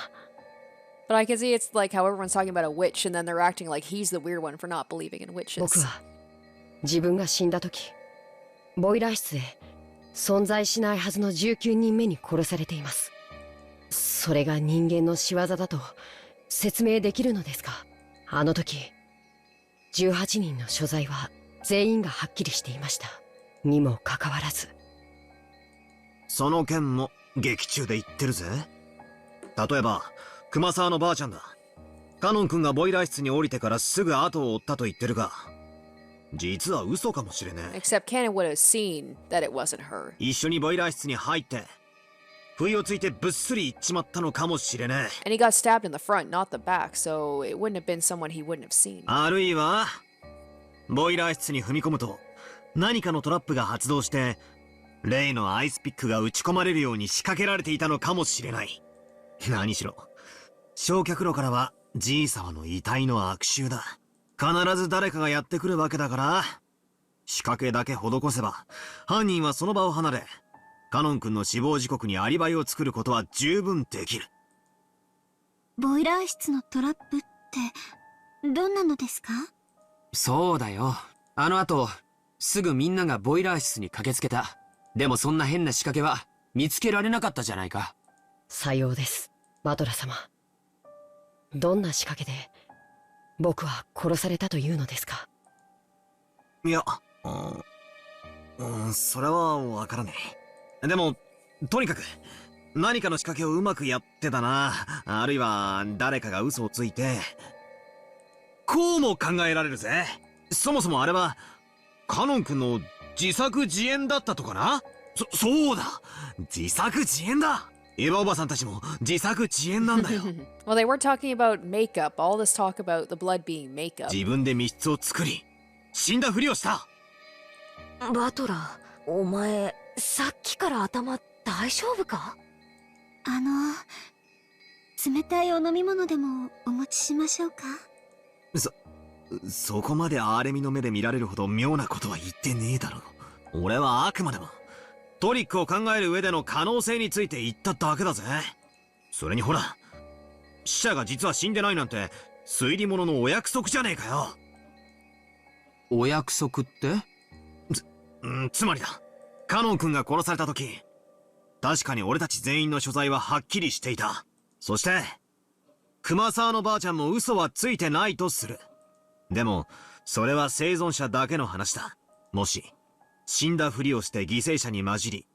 But I can see it's like how everyone's talking about a witch, and then they're acting like he's the weird one for not believing in 僕 witches. は自分が死んだ時ボイラー室で存在しないはずの19人目に殺されています。それが人間の仕業だと説明できるのですか？あの時18人の所在は全員がはっきりしていましたにもかかわらず。その件も劇中で言ってるぜ。例えば熊沢のばあちゃんだ。カノン君がボイラー室に降りてからすぐ後を追ったと言ってるが、実は嘘かもしれねえ。 Except Canon would have seen that it wasn't her. 一緒にボイラー室に入って不意をついてぶっすり行っちまったのかもしれねえ。 And he got stabbed in the front, not the back, so it wouldn't have been someone he wouldn't have seen. あるいはボイラー室に踏み込むと何かのトラップが発動して例のアイスピックが打ち込まれるように仕掛けられていたのかもしれない。何しろ焼却炉からはじいさまの遺体の悪臭だ。必ず誰かがやってくるわけだから、仕掛けだけ施せば犯人はその場を離れ、カノン君の死亡時刻にアリバイを作ることは十分できる。ボイラー室のトラップってどんなのですか？そうだよ。あの後すぐみんながボイラー室に駆けつけた。でもそんな変な仕掛けは見つけられなかったじゃないか。さようです、バトラ様。どんな仕掛けで僕は殺されたというのですか？いや、それはわからねえ。でもとにかく何かの仕掛けをうまくやってたな。あるいは誰かが嘘をついて。こうも考えられるぜ。そもそもあれはカノン君の自作自演だったとかな。そうだ、自作自演だ。エヴァおばさんたちも自作自演なんだよ。Well, they were talking about makeup. All this talk about the blood being makeup. 自分で密室を作り死んだふりをした。バトラー、お前さっきから頭大丈夫か？冷たいお飲み物でもお持ちしましょうか？そこまで荒れみの目で見られるほど妙なことは言ってねえだろ。俺はあくまでもトリックを考える上での可能性について言っただけだぜ。それにほら、死者が実は死んでないなんて推理物のお約束じゃねえかよ。お約束って？つまりだ、カノン君が殺された時、確かに俺たち全員の所在ははっきりしていた。そして熊沢のばあちゃんも嘘はついてないとする。でもそれは生存者だけの話だ。もし死んだふりをして犠牲者に混じり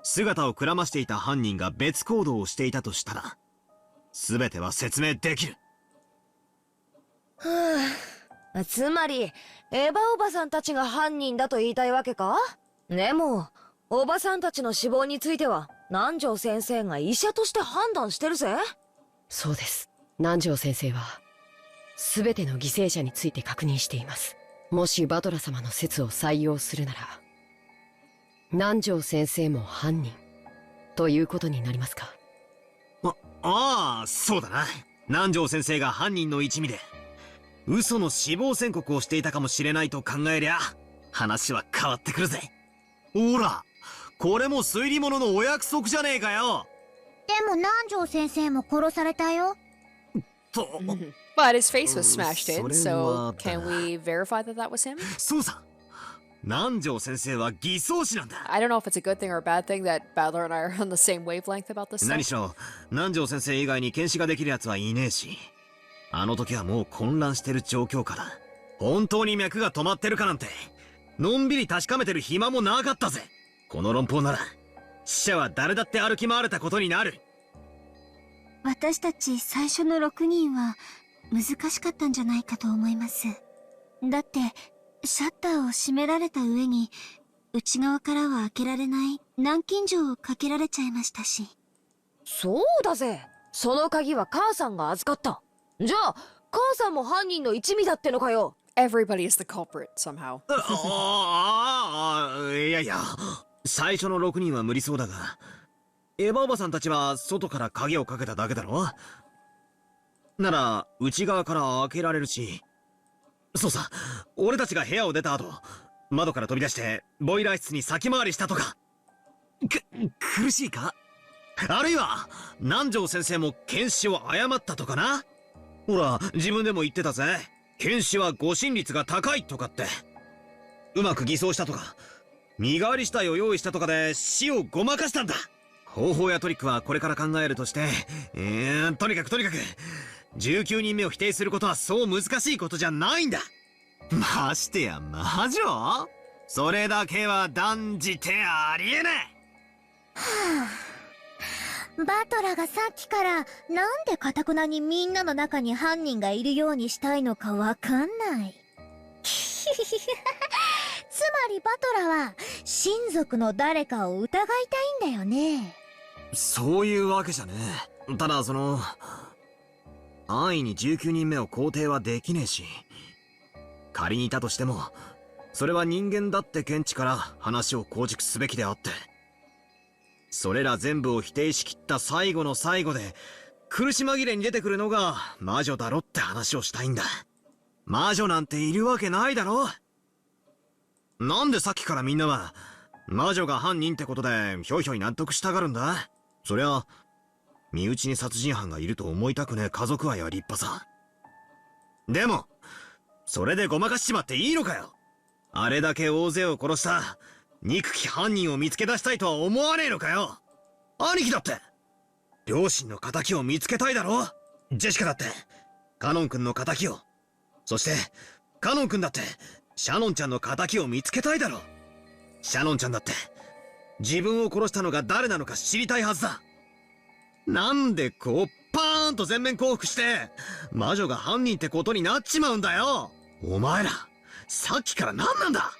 姿をくらましていた犯人が別行動をしていたとしたら、全ては説明できる。つまりエヴァおばさんたちが犯人だと言いたいわけか？でもおばさんたちの死亡については南條先生が医者として判断してるぜ。そうです、南條先生は全ての犠牲者について確認しています。もしバトラ様の説を採用するなら南條先生も犯人ということになりますか？そうだな。南條先生が犯人の一味で嘘の死亡宣告をしていたかもしれないと考えりゃ話は変わってくるぜ。ほら、これも推理物のお約束じゃねえかよ。でも南條先生も殺されたよ。と、But his face was smashed in, それは so can we verify that that was him? そうさ、南條先生は偽装師なんだ。 I don't know if it's a good thing or a bad thing that Battler and I are on the same wavelength about this 何 stuff. しろ南條先生以外に検視ができる奴はいねえし、あの時はもう混乱してる状況下だ。本当に脈が止まってるかなんてのんびり確かめてる暇もなかったぜ。この論法なら死者は誰だって歩き回れたことになる。私たち最初の6人は難しかったんじゃないかと思います。だってシャッターを閉められた上に内側からは開けられない南京錠をかけられちゃいましたし。そうだぜ、その鍵は母さんが預かった。じゃあ母さんも犯人の一味だってのかよ。Everybody is the culprit somehow. いやいや、最初の6人は無理そうだが、エヴァおばさんたちは外から鍵をかけただけだろ。なら内側から開けられるし、そうさ、俺たちが部屋を出た後、窓から飛び出してボイラー室に先回りしたとか。苦しいか？あるいは南條先生も剣士を誤ったとかな。ほら自分でも言ってたぜ、剣士は誤信率が高いとかって。うまく偽装したとか身代わり死体を用意したとかで死をごまかしたんだ。方法やトリックはこれから考えるとして、とにかく19人目を否定することはそう難しいことじゃないんだ。ましてや魔女？それだけは断じてありえない。バトラがさっきからなんで頑なにみんなの中に犯人がいるようにしたいのかわかんない。つまりバトラは親族の誰かを疑いたいんだよね。そういうわけじゃねえ。ただ安易に19人目を肯定はできねえし、仮にいたとしてもそれは人間だって見地から話を構築すべきであって、それら全部を否定しきった最後の最後で苦し紛れに出てくるのが魔女だろって話をしたいんだ。魔女なんているわけないだろ。なんでさっきからみんなは魔女が犯人ってことでひょいひょい納得したがるんだ。そりゃ身内に殺人犯がいると思いたくねえ家族愛は立派さ。でもそれでごまかしちまっていいのかよ。あれだけ大勢を殺した憎き犯人を見つけ出したいとは思わねえのかよ。兄貴だって両親の仇を見つけたいだろ。ジェシカだってカノン君の仇を、そしてカノン君だってシャノンちゃんの仇を見つけたいだろ。シャノンちゃんだって自分を殺したのが誰なのか知りたいはずだ。なんでこうパーンと全面降伏して魔女が犯人ってことになっちまうんだよ。お前らさっきから何なんだ。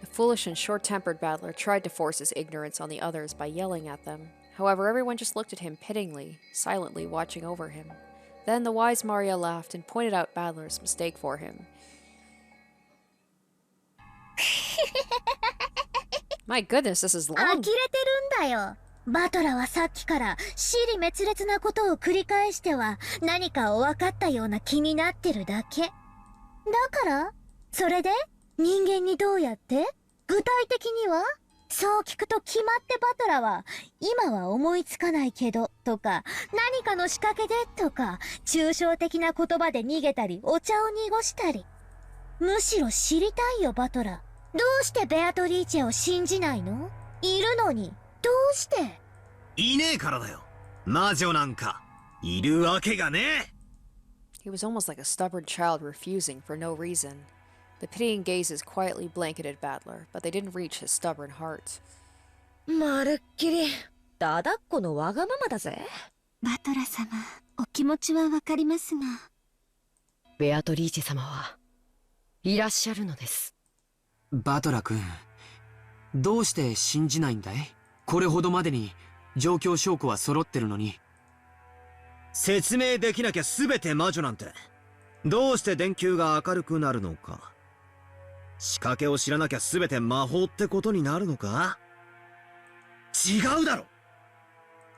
The foolish and short-tempered battler tried to force his ignorance on the others by yelling at them. However, everyone just looked at him pityingly, silently watching over him. Then the wise Maria laughed and pointed out Battler's mistake for him. My goodness, this is 呆 long. れてるんだよ。バトラはさっきから支離滅裂なことを繰り返しては何かを分かったような気になってるだけ。だからそれで人間にどうやって、具体的にはそう聞くと決まってバトラは今は思いつかないけどとか何かの仕掛けでとか抽象的な言葉で逃げたりお茶を濁したり。むしろ知りたいよバトラ。どうしてベアトリーチェを信じないの？いるのにどうして？いねえからだよ。魔女なんかいるわけがねえ。 He was almost like a stubborn child refusing for no reason. The pitying gazes quietly blanketed Battler, but they didn't reach his stubborn heart. まるっきりだだっこのわがままだぜ。バトラ様、お気持ちはわかりますが、ベアトリーチェ様はいらっしゃるのです。バトラ君、どうして信じないんだい？これほどまでに状況証拠は揃ってるのに。説明できなきゃ全て魔女なんて、どうして電球が明るくなるのか、仕掛けを知らなきゃ全て魔法ってことになるのか。違うだろ。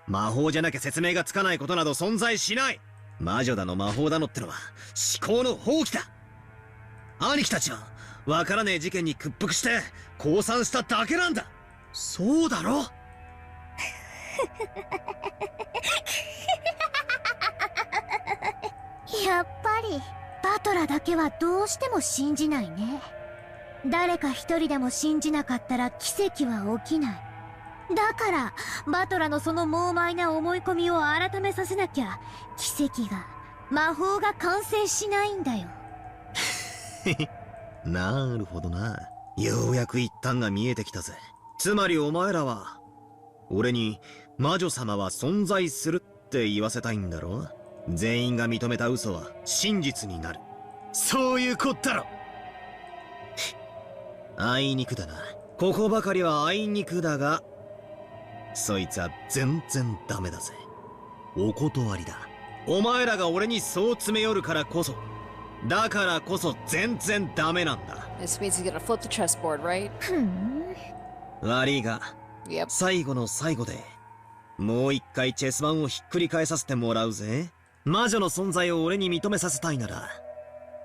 魔法じゃなきゃ説明がつかないことなど存在しない。魔女だの魔法だのってのは思考の放棄だ。兄貴たちはわからねえ事件に屈服して降参しただけなんだ。そうだろ。やっぱりバトラだけはどうしても信じないね。誰か一人でも信じなかったら奇跡は起きない。だからバトラのその猛獰な思い込みを改めさせなきゃ奇跡が、魔法が完成しないんだよ。なるほどな。ようやく一端が見えてきたぜ。つまりお前らは俺に魔女様は存在するって言わせたいんだろ。全員が認めた嘘は真実になる、そういうこったろ。あいにくだな。ここばかりはあいにくだが、そいつは全然ダメだぜ。お断りだ。お前らが俺にそう詰め寄るからこそ、だからこそ全然ダメなんだ。 This means he's gonna flip the chessboard, right? 悪いが、Yep. 最後の最後でもう一回チェス盤をひっくり返させてもらうぜ。魔女の存在を俺に認めさせたいなら、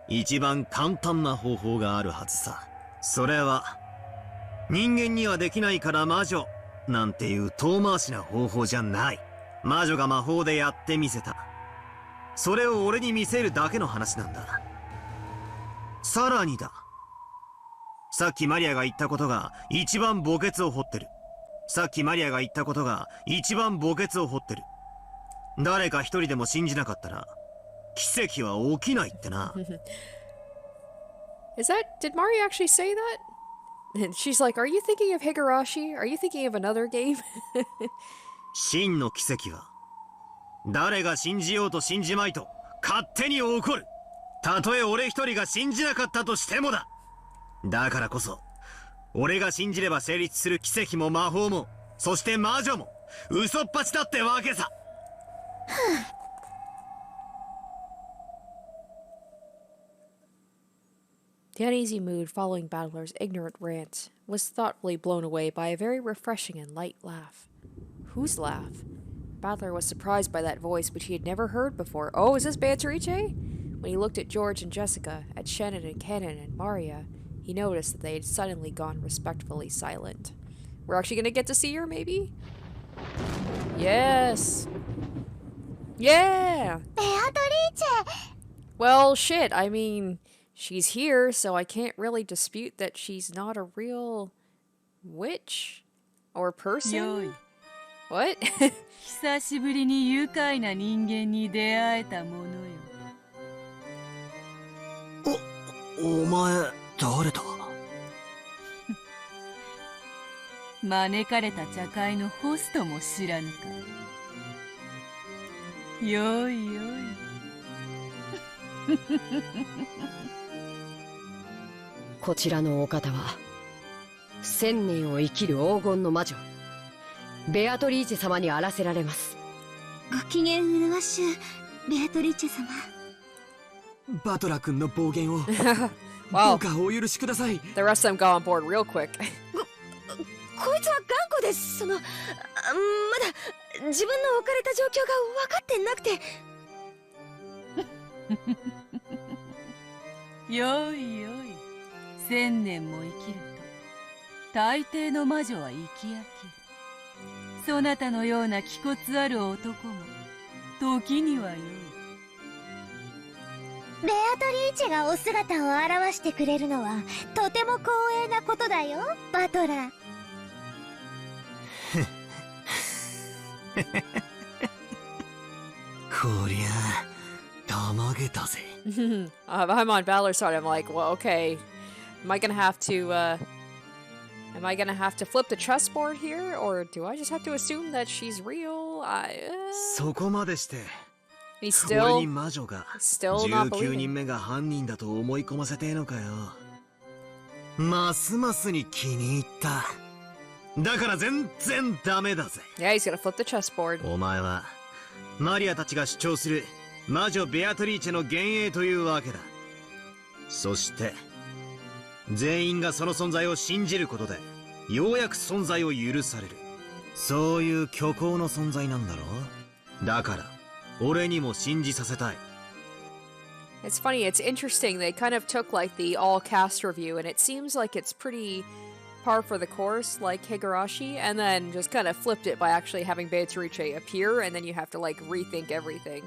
一番簡単な方法があるはずさ。それは人間にはできないから魔女なんていう遠回しな方法じゃない。魔女が魔法でやってみせた。それを俺に見せるだけの話なんだ。さらにだ、さっきマリアが言ったことが一番墓穴を掘ってる。さっきマリアが言ったことが一番墓穴を掘ってる。誰か一人でも信じなかったら奇跡は起きないってな。Did Maria actually say that? And she's like, are you thinking of Higurashi? Are you thinking of another game? 真の奇跡は誰が信じようと信じまいと勝手に起こる。たとえ俺一人が信じなかったとしてもだ。だからこそ俺が信じれば成立する奇跡も魔法も、そして魔女も嘘っぱちだってわけさ。The uneasy mood following Battler's ignorant rant was thoughtfully blown away by a very refreshing and light laugh. Whose laugh? Battler was surprised by that voice which he had never heard before. Oh, is this Beatrice? When he looked at George and Jessica, at Shannon and Kenan and Maria, he noticed that they had suddenly gone respectfully silent. We're actually gonna get to see her, maybe? Yes! Yeah! Beatrice! Well, shit, I mean, she's here, so I can't really dispute that she's not a real witch or person. What? 久しぶりに愉快な人間に出会えたものよ。お前誰だ？招かれた茶会のホストも知らぬか。よいよい。こちらのお方は1000年を生きる黄金の魔女ベアトリーチェ様にあらせられます。ご機嫌うるわしゅう、ベアトリーチェ様。バトラ君の暴言を Wow. どうかお許しください。 The rest of them got on board real quick. こいつは頑固です。まだ自分の置かれた状況が分かってなくて。よいよい。1000年も生きると大抵の魔女は生き飽きる。そなたのような気骨ある男も時にはよい。ベアトリーチェがお姿を現してくれるのはとても光栄なことだよ、バトラー。こりゃたまげたぜ。I'm on Balor's side. I'm like, well, okay. Am I gonna have to flip the chessboard here, or do I just have to assume that she's real? そこまでして He's 俺 still に魔女が not 19 believing. 人目が犯人だと思い込ませてえのかよ。ますますに気に入った。だから全然ダメだぜ。 Yeah, he's gonna flip the chessboard. お前はマリアたちが主張する魔女ベアトリーチェの幻影というわけだ。そして全員がその存在を信じることでようやく存在を許される。そういう虚構の存在なんだろう。だから俺にも信じさせたい。 It's funny, it's interesting. They kind of took like the all cast review, and it seems like it's pretty par for the course, like Higurashi, and then just kind of flipped it by actually having Beatrice appear, and then you have to like rethink everything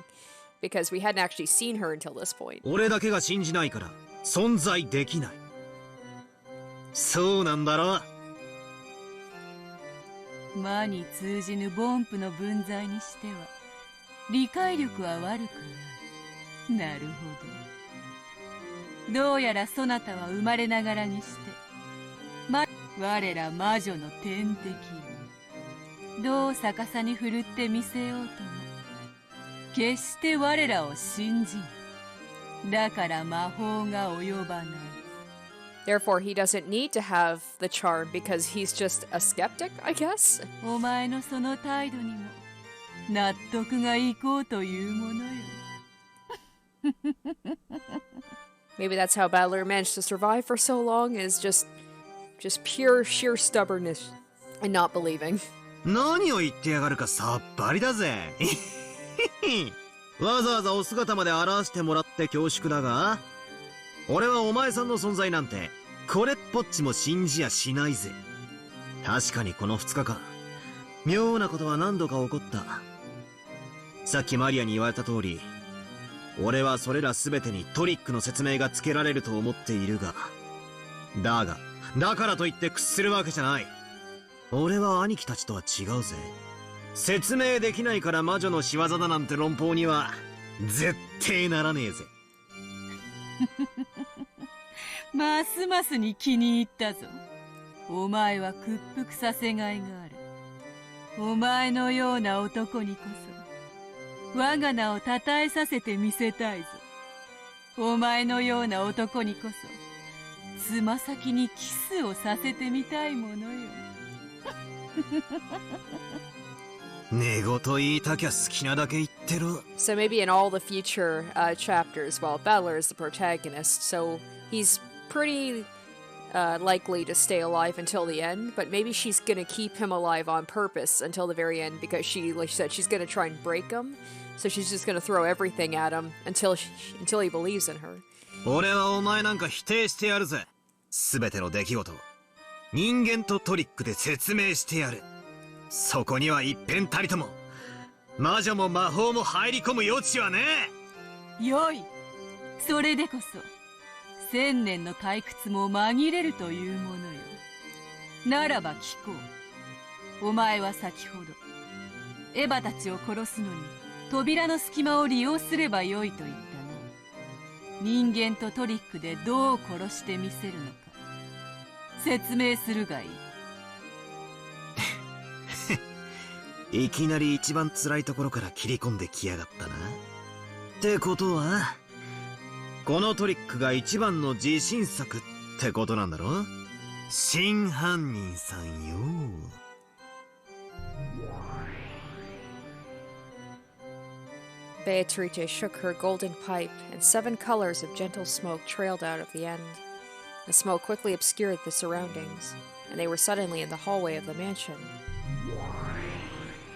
because we hadn't actually seen her until this point. 俺だけが信じないから存在できない。そうなんだろう。魔に通じぬ凡夫の分際にしては理解力は悪くない。なるほど。どうやらそなたは生まれながらにして、我ら魔女の天敵をどう逆さに振るってみせようとも決して我らを信じん。だから魔法が及ばない。Therefore, he doesn't need to have the charm because he's just a skeptic, I guess. お前のその態度にも納得がいこうというものよ。Maybe that's how Battler managed to survive for so long, is just pure sheer stubbornness and not believing. 何を言ってやがるかさっぱりだぜ。わざわざお姿まで表してもらって恐縮だが、俺はお前さんの存在なんてこれっぽっちも信じやしないぜ。確かにこの2日間妙なことは何度か起こった。さっきマリアに言われた通り、俺はそれら全てにトリックの説明がつけられると思っているが、だからといって屈するわけじゃない。俺は兄貴たちとは違うぜ。説明できないから魔女の仕業だなんて論法には絶対ならねえぜ。ますますに気に入ったぞ。お前は屈服させがいがある。お前のような男にこそ我が名を称えさせてみせたいぞ。お前のような男にこそつま先にキスをさせてみたいものよ。寝言言いたきゃ好きなだけ言ってろ。 So maybe in all the future chapters, well, Battler is the protagonist, so he's pretty likely to stay alive until the end, but maybe she's gonna keep him alive on purpose until the very end because she, like she said, she's gonna try and break him, so she's just gonna throw everything at him until he believes in her. 俺はお前なんか否定してやるぜ。全ての出来事を人間とトリックで説明してやる。そこには一遍たりとも魔女も魔法も入り込む余地はねえ。よい、それでこそ千年の退屈も紛れるというものよ。ならば聞こう。お前は先ほどエヴァたちを殺すのに扉の隙間を利用すればよいと言ったな。人間とトリックでどう殺してみせるのか説明するがいい。いきなり一番辛いところから切り込んできやがったな。ってことはこのトリックが一番の自信作ってことなんだろ。真犯人さんよ。Beatrice shook her golden pipe, and 7 colors of gentle smoke trailed out of the end. The smoke quickly obscured the surroundings, and they were suddenly in the hallway of the mansion.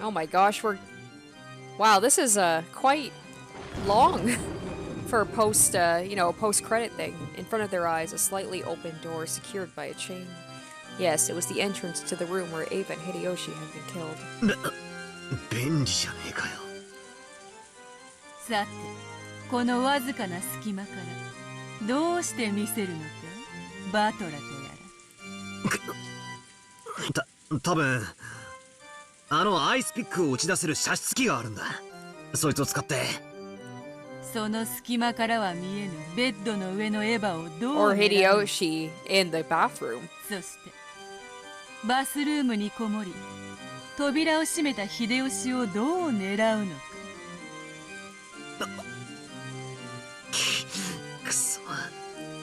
Oh my gosh, wow, this is quite long for a post-credit thing. In front of their eyes, a slightly open door secured by a chain. Yes, it was the entrance to the room where Ava and Hideyoshi had been killed. 便利じゃねえかよ。さて、このわずかな隙間からどうして見せるのか、バトラとやら。多分あのアイスピックを打ち出せる射出機があるんだ。そいつを使って。その隙間からは見えぬベッドの上のエヴァをどう Or Hideyoshi in the bathroom. そしてバスルームにこもり扉を閉めた秀吉をどう狙うのか。くそ、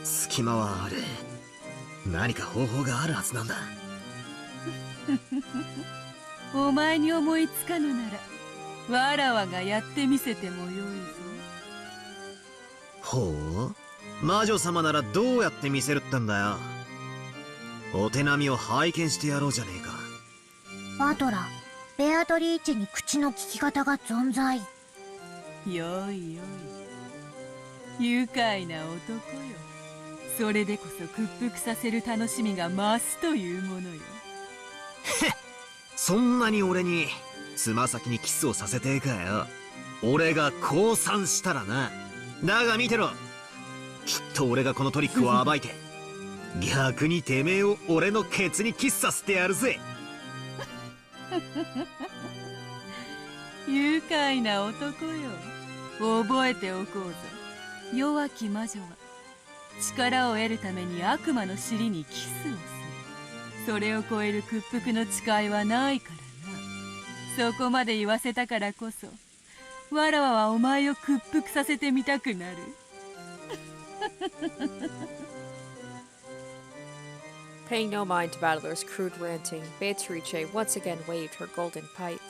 隙間はある。何か方法があるはずなんだ。お前に思いつかぬならわらわがやってみせてもよいぞ。ほう、魔女様ならどうやって見せるってんだよ。お手並みを拝見してやろうじゃねえか。バトラ、ベアトリーチェに口の利き方が存在。よいよい、愉快な男よ。それでこそ屈服させる楽しみが増すというものよ。そんなに俺につま先にキスをさせてえかよ。俺が降参したらな。だが見てろ、きっと俺がこのトリックを暴いて逆にてめえを俺のケツにキスさせてやるぜ。愉快な男よ。覚えておこうぞ。弱き魔女は力を得るために悪魔の尻にキスをする。それを超える屈服の誓いはないからな。そこまで言わせたからこそわらわはお前を屈服させてみたくなる。Paying no mind to Battler's crude ranting, Beatrice once again waved her golden pipe.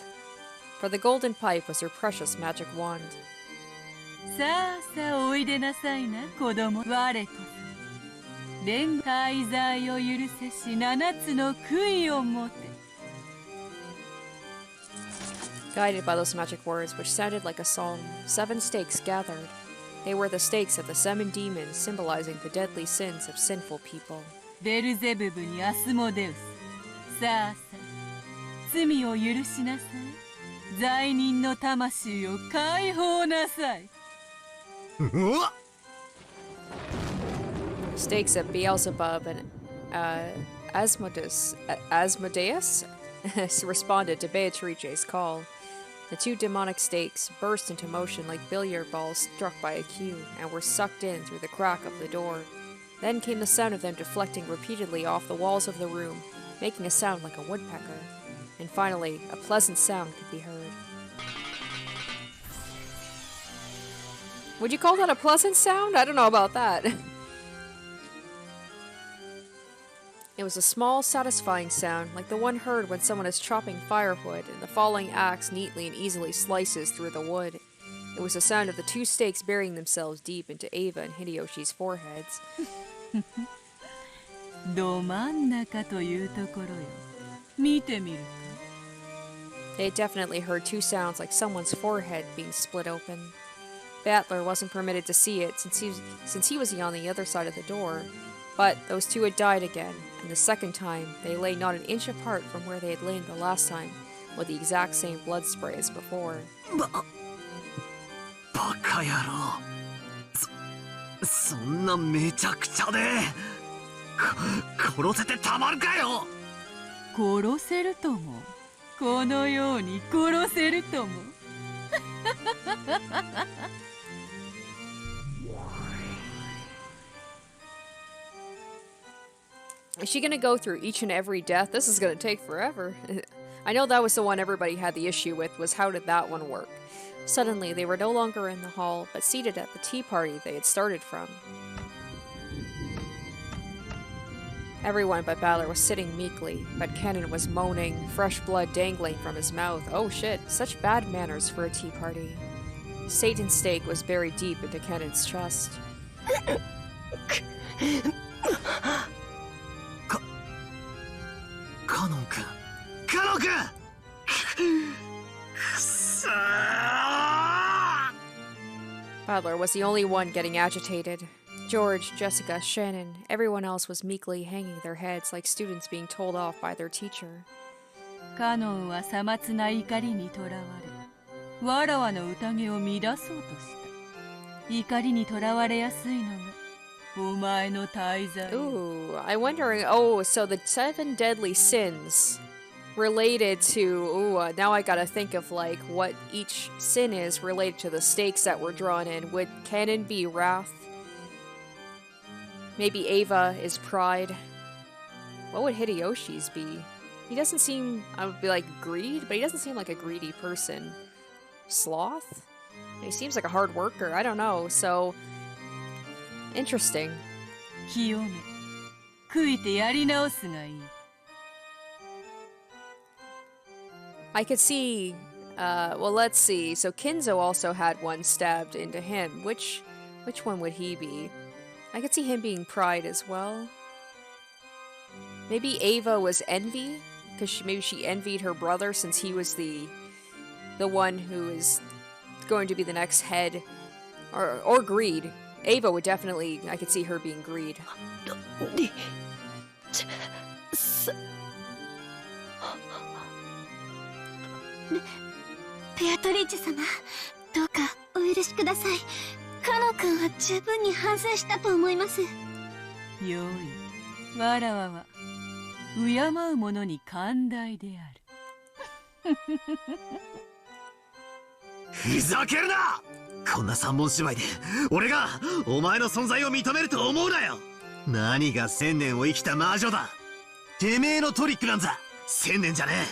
For the golden pipe was her precious magic wand. さあさあおいでなさいな子供。我こそ連滞在を許せし7つの悔いをもて。Guided by those magic words, which sounded like a psalm, 7 stakes gathered. They were the stakes of the 7 demons, symbolizing the deadly sins of sinful people. ベルゼブブにアスモデウス、さあさあ罪を許しなさい。罪人の魂を解放なさい。うわっ Stakes of Beelzebub and Asmodeus responded to Beatrice's call. The 2 demonic stakes burst into motion like billiard balls struck by a cue and were sucked in through the crack of the door. Then came the sound of them deflecting repeatedly off the walls of the room, making a sound like a woodpecker. And finally, a pleasant sound could be heard. Would you call that a pleasant sound? I don't know about that. It was a small, satisfying sound, like the one heard when someone is chopping firewood and the falling axe neatly and easily slices through the wood. It was the sound of the 2 stakes burying themselves deep into Eva and Hideyoshi's foreheads. ど真ん中というところよ。見てみるか。 They definitely heard 2 sounds like someone's forehead being split open. Battler wasn't permitted to see it since he was on the other side of the door. But those 2 had died again, and the second time they lay not an inch apart from where they had lain the last time, with the exact same blood spray as before. バカ野郎。そんなめちゃくちゃで殺せてたまるかよ。殺せるとも。このように殺せるとも。Is she gonna go through each and every death? This is gonna take forever. I know that was the one everybody had the issue with, was how did that one work? Suddenly, they were no longer in the hall, but seated at the tea party they had started from. Everyone but Balor was sitting meekly, but Kennen was moaning, fresh blood dangling from his mouth. Oh shit, such bad manners for a tea party. Satan's stake was buried deep into Kennen's chest. カノン君カノン君くそー Butler was the only one getting agitated. George, Jessica, Shannon, everyone else was meekly hanging their heads like students being told off by their teacher. カノンはさまつな怒りにとらわれ、わらわの宴を乱そうとした。怒りにとらわれやすいのがお前の大罪。 Ooh, I'm wondering, oh, so the 7 deadly sins related to, ooh, now I gotta think of like what each sin is related to the stakes that were drawn in. Would Kennen be wrath? Maybe Ava is pride. What would Hideyoshi's be? He doesn't seem, I would be like greed, but he doesn't seem like a greedy person. Sloth? He seems like a hard worker, I don't know, so interesting. 清め、悔いてやり直すがいい。 I could see, well, let's see. So Kinzo also had one stabbed into him. Which one would he be? I could see him being pride as well. Maybe Ava was envy, because maybe she envied her brother since he was the one who is going to be the next head, or greed. Ava would definitely, I could see her being greed. ベアトリーチェ様、どうかお許しください。カノ君は十分に反省したと思います。よい、わらわは敬う者に寛大である。ふざけるな！こんな三本芝居で俺がお前の存在を認めると思うなよ。何が1000年を生きた魔女だ。てめえのトリックなんざ1000年じゃねえ。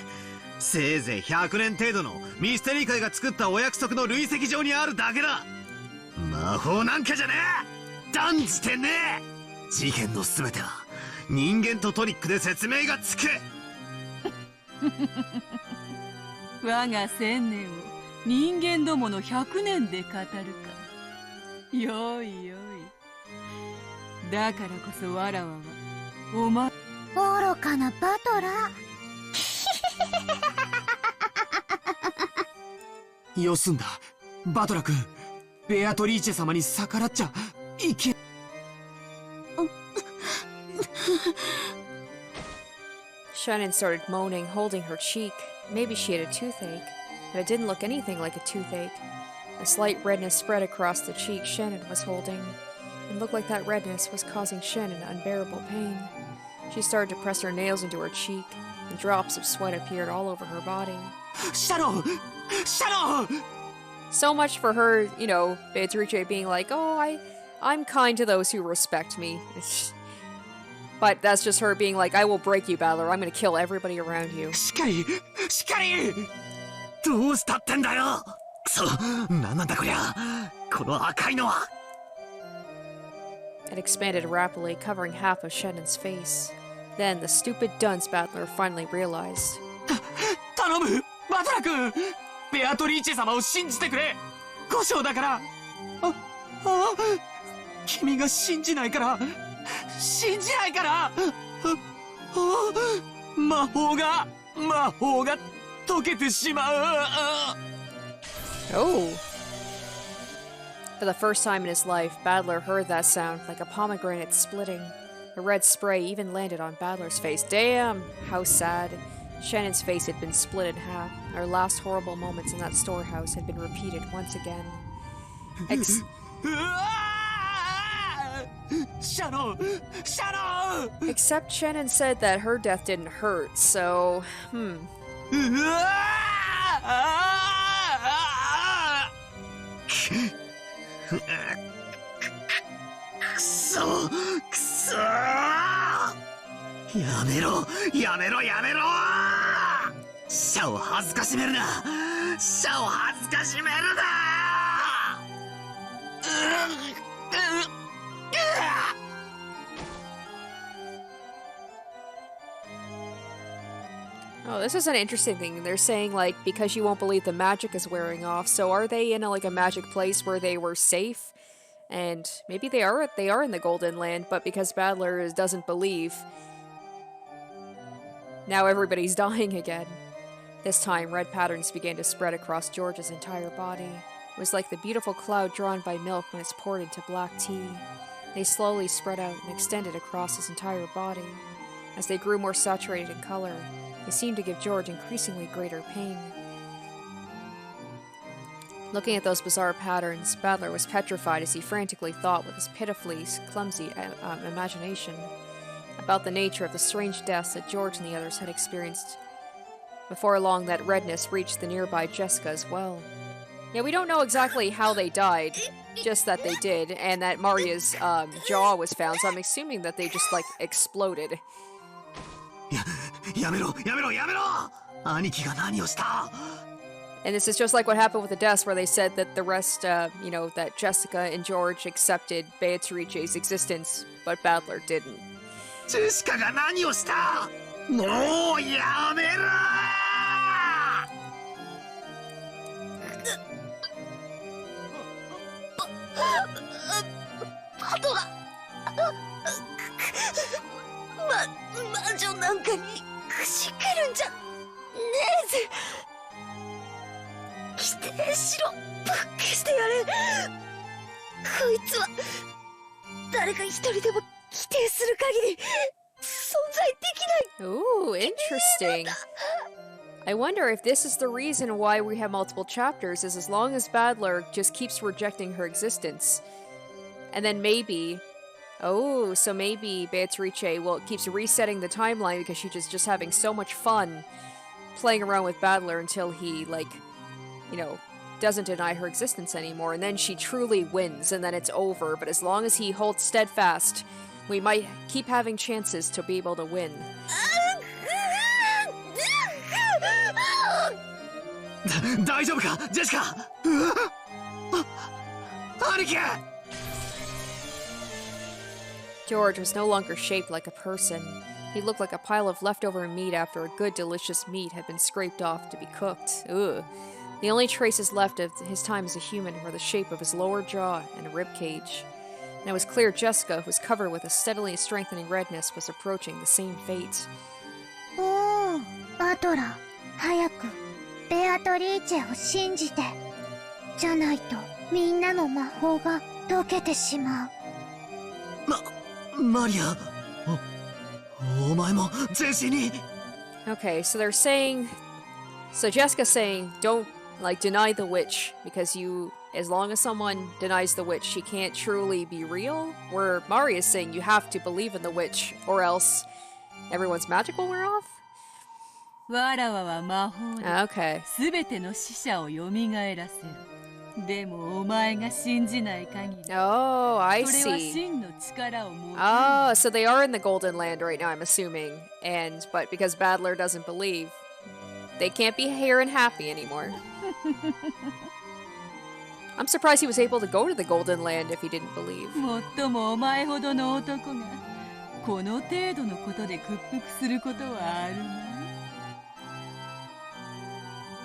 せいぜい100年程度のミステリー界が作ったお約束の累積上にあるだけだ。魔法なんかじゃねえ。断じてねえ。事件の全ては人間とトリックで説明がつく。我が1000年を人間どもの100年で語るか。よいよい。だからこそわらわはお前愚かなバトラー。よすんだバトラ君。ベアトリーチェ様に逆らっちゃいけ。Shannon started moaning, holding her cheek. Maybe she had a toothache, but it didn't look anything like a toothache. A slight redness spread across the cheek Shannon was holding. It looked like that redness was causing Shannon unbearable pain. She started to press her nails into her cheek, and drops of sweat appeared all over her body. Shadow! Shadow! So much for her, you know, Beatrice being like, oh, I'm kind to those who respect me. But that's just her being like, I will break you, Battler. I'm gonna kill everybody around you. しっかりどうしたってんだよ。なんなんだこりゃ。この赤いのは。It expanded rapidly, covering half of Shannon's face. Then the stupid dunce Battler finally realized. 頼むバトラ君、ベアトリーチェ様を信じてくれ。五章だから。君が信じないから。魔法が解けてしまう。Oh. For the first time in his life, Battler heard that sound like a pomegranate splitting. A red spray even landed on Battler's face. Damn! How sad. Shannon's face had been split in half. Our last horrible moments in that storehouse had been repeated once again. Except Shannon said that her death didn't hurt, so...くそやめろシャを恥ずかしめるな。Oh, this is an interesting thing. They're saying, like, because you won't believe the magic is wearing off. So are they in a magic place where they were safe? And maybe they are in the Golden Land, but because Battler doesn't believe, now everybody's dying again. This time, red patterns began to spread across George's entire body. It was like the beautiful cloud drawn by milk when it's poured into black tea. They slowly spread out and extended across his entire body. As they grew more saturated in color, they seemed to give George increasingly greater pain. Looking at those bizarre patterns, Battler was petrified as he frantically thought with his pitifully clumsy imagination about the nature of the strange deaths that George and the others had experienced. Before long, that redness reached the nearby Jessica as well. Yeah, we don't know exactly how they died, just that they did, and that Maria's jaw was found, so I'm assuming that they just, exploded. やめろ兄貴が何をした。 And this is just like what happened with the deaths, where they said that the rest, that Jessica and George accepted Beatrice's existence, but Battler didn't. ジェシカが何をした。もうやめろ。パトラ魔女なんかにくじけるんじゃねえぜ。否定しろ。ぶっ消してやれ。こいつは誰か一人でも否定する限り存在できない。 Ooh, interesting. I wonder if this is the reason why we have multiple chapters, is as long as Battler just keeps rejecting her existence. And then maybe... Oh, so maybe Beatrice, keeps resetting the timeline because she's just having so much fun playing around with Battler until he, doesn't deny her existence anymore. And then she truly wins, and then it's over. But as long as he holds steadfast, we might keep having chances to be able to win. 大丈夫かジェシカ。兄貴。 George was no longer shaped like a person. He looked like a pile of leftover meat after a good, delicious meat had been scraped off to be cooked. Ugh. The only traces left of his time as a human were the shape of his lower jaw and a rib cage. And it was clear Jessica, who was covered with a steadily strengthening redness, was approaching the same fate. おー、バトラ、早くベアトリーチェを信じて。じゃないとみんなの魔法が解けてしまう。マリア、お前も全身に。 Okay, so they're saying... So Jessica's saying, don't, like, deny the witch, because you... As long as someone denies the witch, she can't truly be real? Where Maria's saying you have to believe in the witch, or else everyone's magic will wear off? わらわは魔法で Okay. すべての死者を蘇らせる。でもお前が信じない限り、 Oh, I それは see. 真の力を持た Oh, ない。 so they are in the Golden Land right now, I'm assuming. But because Badler doesn't believe, they can't be here and happy anymore. I'm surprised he was able to go to the Golden Land if he didn't believe. もっともお前ほどの男がこの程度のことで屈服することはあるまい。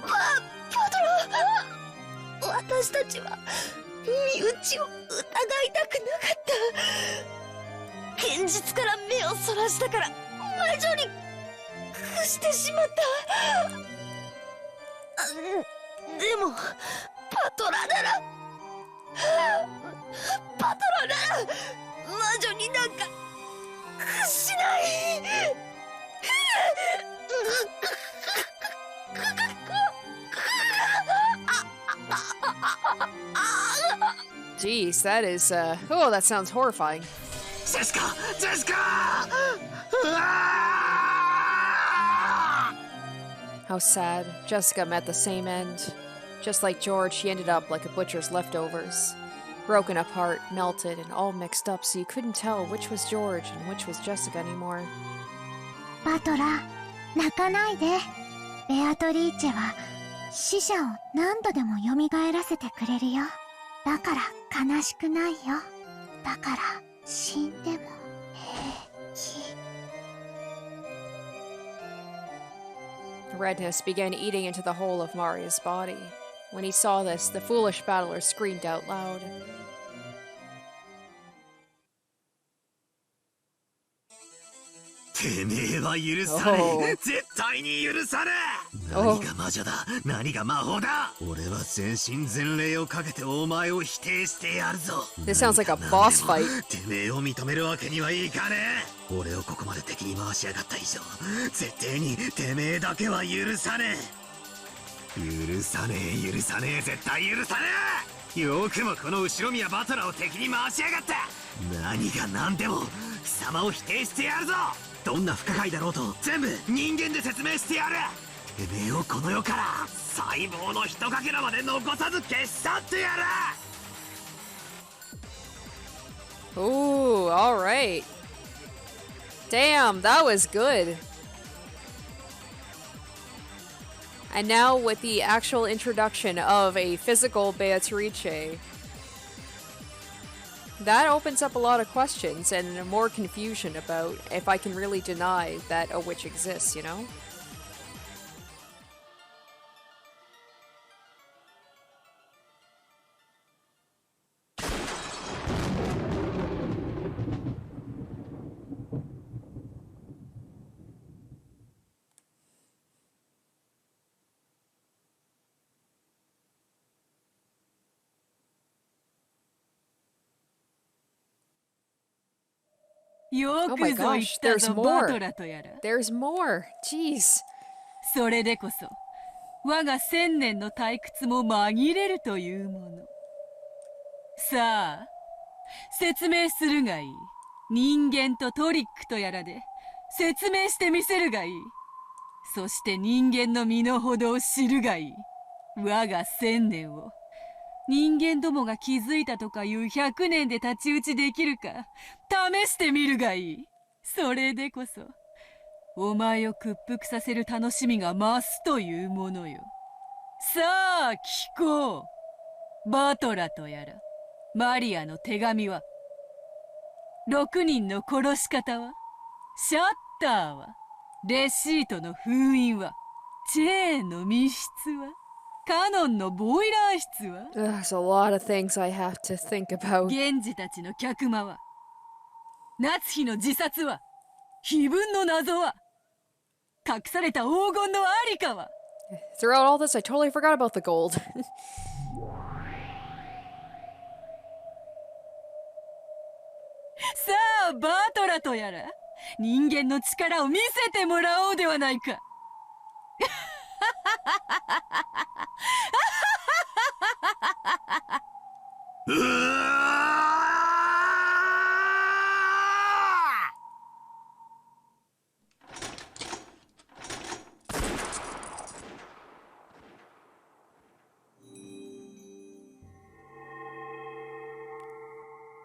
パトラ、私たちは身内を疑いたくなかった。現実から目をそらしたから魔女に屈してしまった。でもパトラなら魔女になんか屈しない。Jeez, that is, oh, that sounds horrifying. ジェシカ、ジェシカ。 How sad. Jessica met the same end. Just like George, she ended up like a butcher's leftovers. Broken apart, melted, and all mixed up so you couldn't tell which was George and which was Jessica anymore. バトラ、泣かないで。ベアトリーチェは死者を何度でも蘇らせてくれるよ。だから悲しくないよ。だから死んでも平気。 Redness began eating into the whole of Maria's body. When he saw this, the foolish battler screamed out loud. てめえは許さねえ。絶対に許さねえ。何が魔女だ、何が魔法だ。俺は全身全霊をかけてお前を否定してやるぞ。 This sounds like a boss fight. てめえを認めるわけにはいかねえ。俺をここまで敵に回しやがった以上、絶対にてめえだけは許さねえ。許さねえ、許さねえ、絶対許さねえ。よくもこの後ろ宮バトラーを敵に回しやがった。何が何でも貴様を否定してやるぞ。どんな不可解だろうと全部人間で説明してやる。てめえをこの世から細胞のひとかけらまで残さず消し去ってやる。 Ooh, alright. Damn, that was good. And now with the actual introduction of a physical Beatrice, that opens up a lot of questions and more confusion about if I can really deny that a witch exists, you know?よ Oh my くぞ言っ gosh, た there's ぞ more. バトラとやら。 There's more. Jeez. それでこそ我が千年の退屈も紛れるというもの。さあ説明するがいい。人間とトリックとやらで説明してみせるがいい。そして人間の身の程を知るがいい。我が千年を人間どもが気づいたとかいう100年で太刀打ちできるか試してみるがいい。それでこそお前を屈服させる楽しみが増すというものよ。さあ聞こう。バトラとやらマリアの手紙は、6人の殺し方は、シャッターは、レシートの封印は、チェーンの密室は、カノンのボイラー室は、 There's a lot of things I have to think about. 源氏たちの客間は、夏日の自殺は、碑文の謎は、隠された黄金のありかは。 Throughout all this, I totally forgot about the gold. はバートラとやら人間の力を見せてもらおうではないか。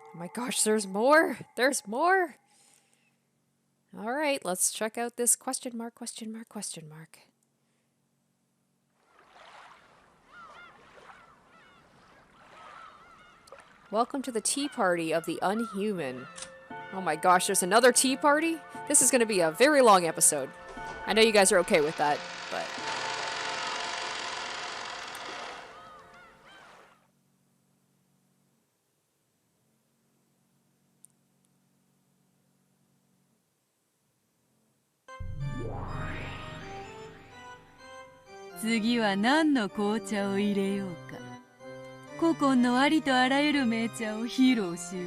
Oh my gosh, there's more. There's more. All right, let's check out this question mark, question mark, question mark. Welcome to the tea party of the unhuman. Oh my gosh, there's another tea party? This is going to be a very long episode. I know you guys are okay with that, but...次は何の紅茶を入れようか。古今のありとあらゆる名茶を披露しよう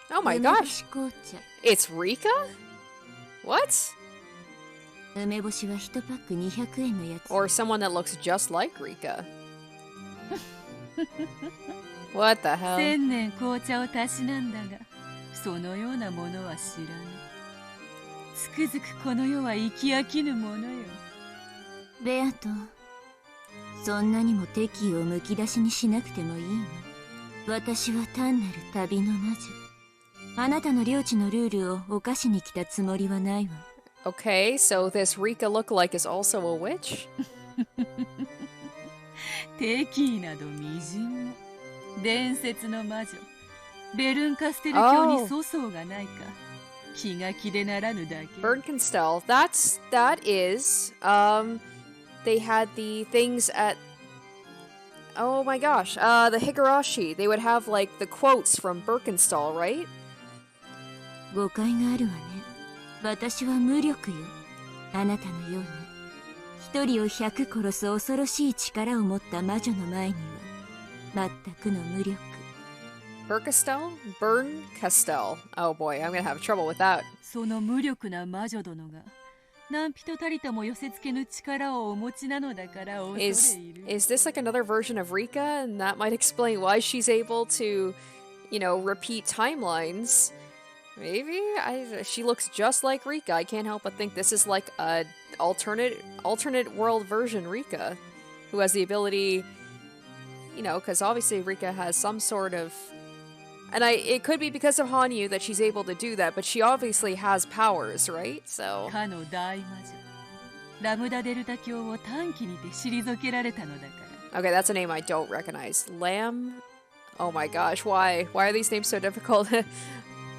ぞ。Oh my gosh! It's Rika? What? 梅干しは1パック200円のやつ。 Or someone that looks just like Rika. What the hell? 1000年紅茶をたしなんだが、そのようなものは知らぬ。つくづくこの世は生き飽きぬものよ。ベアト、そんなにも敵意をむき出しにしなくてもいいわ。私は単なる旅の魔女。あなたの領地のルールを犯しに来たつもりはないわ。Okay, so this Rika lookalike is also a witch? 敵意などみじんも。伝説の魔女、ベルンカステル教に粗相がないか。気が気でならぬだけ。Bernkastel. That is, they had the things at, oh my gosh, the Higurashi. They would have like the quotes from Bernkastel, right? 誤解があるわね。私は無力よ。あなたのような一人を100殺す恐ろしい力を持った魔女の前には全くの無力。Bernkastel? Bernkastel. Oh boy, I'm gonna have trouble with that. その無力な魔女殿が何人たりとも寄せ付けぬ力をお持ちなのだから恐れ入る。Is this like another version of Rika? And that might explain why she's able to, you know, repeat timelines. Maybe? She looks just like Rika. I can't help but think this is like a alternate world version Rika, who has the ability, you know, because obviously Rika has some sort of, and it could be because of Hanyu that she's able to do that, but she obviously has powers, right? So. かの大魔女、ラムダデルタ教を短期にて退けられたのだから。Okay, that's a name I don't recognize. Lamb. Oh my gosh, why? Why are these names so difficult?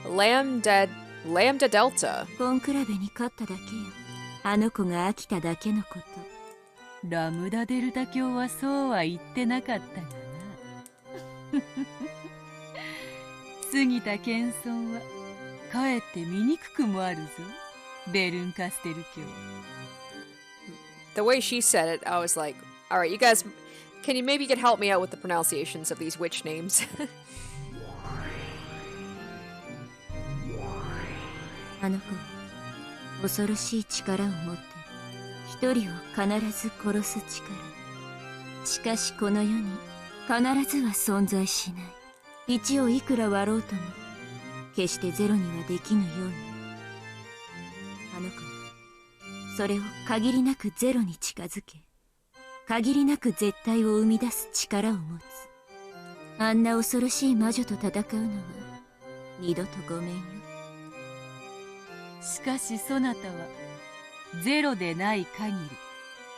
Lambda Delta. コンクラベに勝っただけよ。あの子が飽きただけのこと。ラムダデルタ教はそうは言ってなかったがな。過ぎた謙遜はかえって醜くもあるぞ、ベルンカステル教。The way she said it, I was like, all right, you guys, can you maybe help me out with the pronunciations of these witch names? あの子は恐ろしい力を持って一人を必ず殺す力。しかしこの世に必ずは存在しない。1をいくら割ろうとも決してゼロにはできぬように。あの子はそれを限りなくゼロに近づけ、限りなく絶対を生み出す力を持つ。あんな恐ろしい魔女と戦うのは二度とごめんよ。しかしそなたはゼロでない限り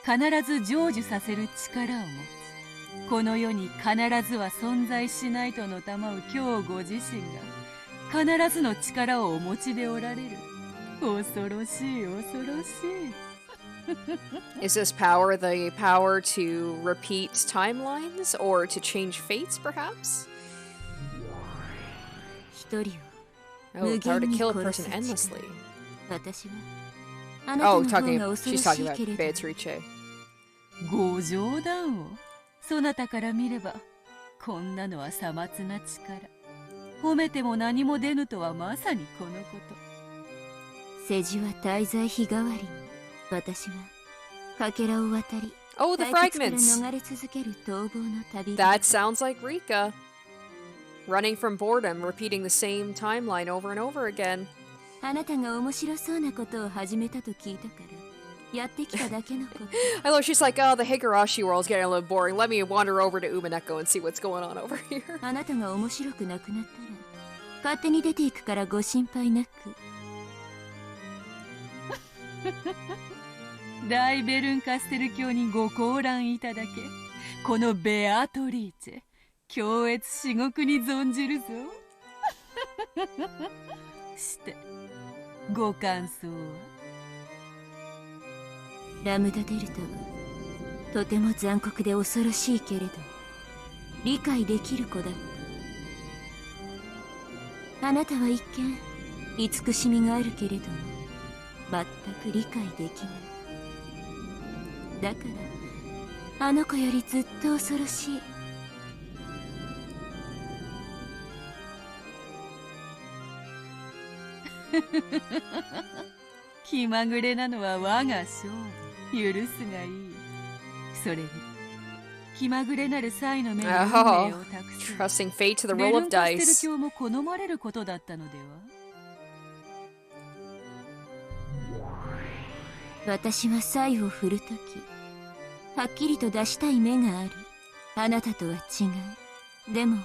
必ず成就させる力を持つ。この世に必ずは存在しないとのたまう今日ご自身が必ずの力をお持ちでおられる。恐ろしい恐ろしい。Is this power the power to repeat timelines or to change fates, perhaps? 一人を Oh, 無 power 限 to に kill a 殺 person す力。 endlessly. 私はあなた Oh, の方が恐ろ she's し talking い about けれど。 Beatrice. ご冗談を。そなたから見ればこんなのはさまつな力。褒めても何も出ぬとはまさにこのこと。世辞は滞在費代わりに、私はかけらを渡り、 Oh, the 対決から fragments. 逃れ続ける逃亡の旅。 That sounds like Rika. Running from boredom, repeating the same timeline over and over again. あなたが面白そうなことを始めたと聞いたから、やってきただけのこと。I love she's like, oh, the Higurashi world's getting a little boring. Let me wander over to Umineko and see what's going on over here. あなたが面白くなくなったら、勝手に出ていくからご心配なく。大ベルンカステル教にご降覧いただけ、このベアトリーチェ、強越至極に存じるぞ。してご感想は？ラムダデルタはとても残酷で恐ろしいけれど理解できる子だった。あなたは一見慈しみがあるけれども全く理解できない。だからあの子よりずっと恐ろしい。気まぐれなのは我が勝負、許すがいい。それに気まぐれなる際の目に運命を託す Trusting fate to the ベ roll ル of ンカステル dice. 教も好まれることだったのでは？私は才を振るときはっきりと出したい目がある。あなたとは違う。でも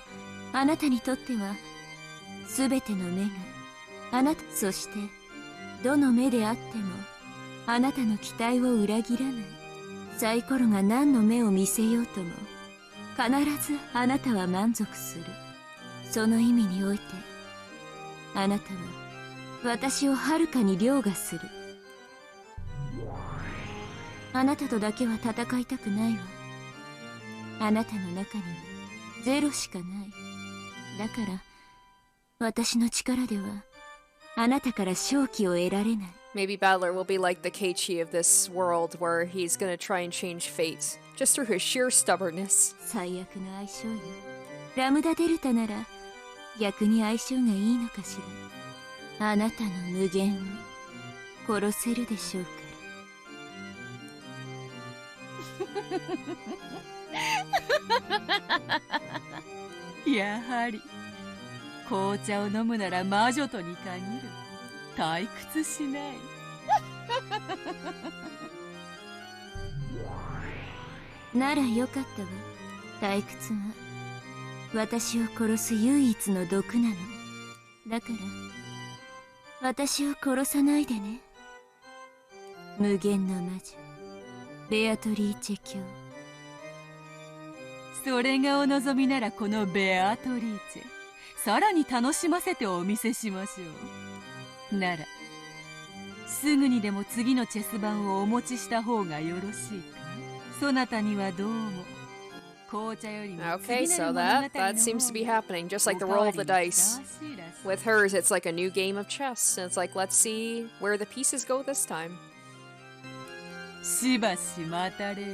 あなたにとっては全ての目があなた、そしてどの目であってもあなたの期待を裏切らない。サイコロが何の目を見せようとも必ずあなたは満足する。その意味においてあなたは私をはるかに凌駕する。あなたとだけは戦いたくないわ。あなたの中にはゼロしかない。だから私の力ではあなたから勝機を得られない。 Maybe Battler will be like the Keiichi of this world, where he's gonna try and change fate just through his sheer stubbornness. 最悪の相性よ。ラムダデルタなら逆に相性がいいのかしら。あなたの無限を殺せるでしょうから。やはり紅茶を飲むなら魔女とに限る。退屈しない。ならよかったわ。退屈は私を殺す唯一の毒なの。だから私を殺さないでね。無限の魔女ベアトリーチェ卿。それがお望みならこのベアトリーチェ、さらに楽しませてお見せしましょう。ならすぐにでも次のチェス盤をお持ちした方がよろしいか。そなたにはどうも紅茶よりも Okay, 次な so る物語の that 方 seems to be が happening, just like the おか roll わ of り the にふさ dice. わしいらしい。 With hers, it's like a new game of chess, and it's like, let's see where the pieces go this time. しばし待たれよ。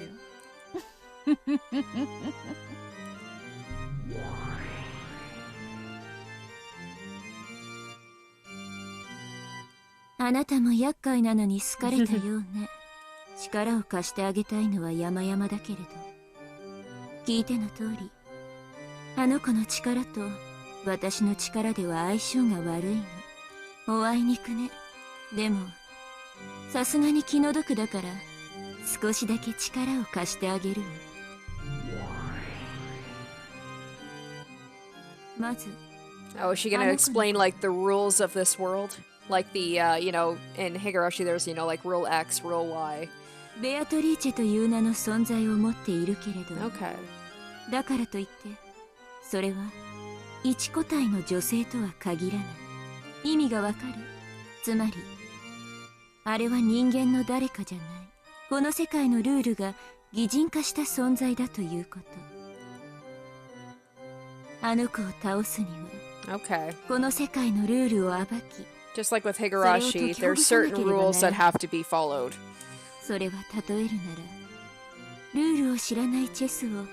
あなたも厄介なのに好かれたようね。力を貸してあげたいのは山々だけれど聞いての通りあの子の力と私の力では相性が悪いの。おあいにくね。でもさすがに気の毒だから少しだけ力を貸してあげるの。まず Oh, is she gonna explain like the rules of this world? Like the, in Higurashi there's, like rule X, rule Y. ベアトリーチェという名の存在を持っているけれど、Okay. だからといってそれは一個体の女性とは限らない。意味がわかる？つまりあれは人間の誰かじゃない。この世界のルールが擬人化した存在だということ。あの子を倒すには Okay. この世界のルールを暴き、 Just like with Higurashi, there's certain rules that have to be followed. それは例えるならルールを知らないチェスを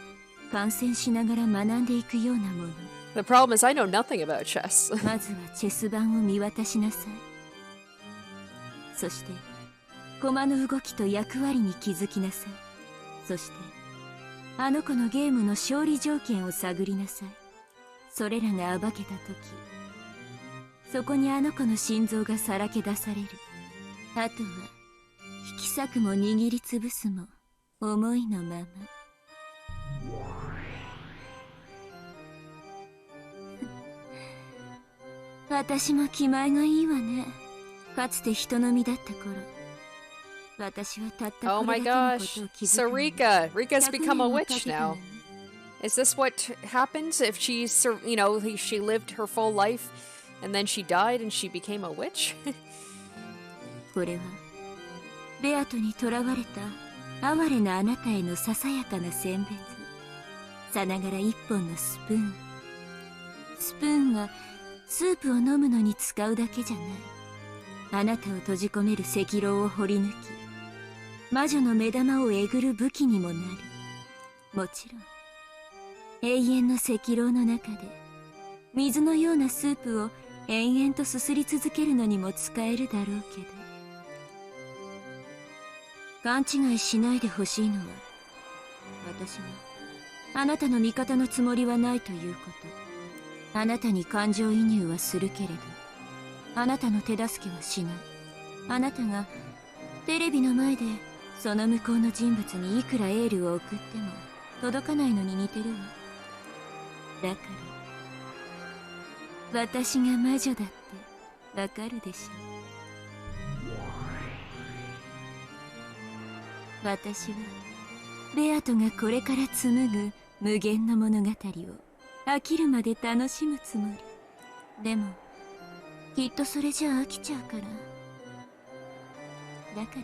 観戦しながら学んでいくようなもの。 The problem is I know nothing about chess. まずはチェス盤を見渡しなさい。そして駒の動きと役割に気づきなさい。そしてあの子のゲームの勝利条件を探りなさい。それらが暴けた時、そこにあの子の心臓がさらけ出される。あとは引き裂くも握りつぶすも思いのまま。私も気前がいいわね。かつて人の身だった頃、私はたったこれだけのことを気づくのに。 So Rika's become a witch now. Is this what happens if she's, you know, she lived her full life and then she died and she became a witch? これはベアトに囚われた哀れなあなたへのささやかな選別。さながら一本のスプーン。スプーンはスープを飲むのに使うだけじゃない。あなたを閉じ込める赤狼を掘り抜き、魔女の目玉をえぐる武器にもなる。もちろん永遠の赤狼の中で水のようなスープを延々とすすり続けるのにも使えるだろうけど、勘違いしないでほしいのは、私はあなたの味方のつもりはないということ。あなたに感情移入はするけれど、あなたの手助けはしない。あなたがテレビの前でその向こうの人物にいくらエールを送っても届かないのに似てるわ。だから私が魔女だってわかるでしょ。私はベアトがこれから紡ぐ無限の物語を飽きるまで楽しむつもり。でもきっとそれじゃ飽きちゃうから。だか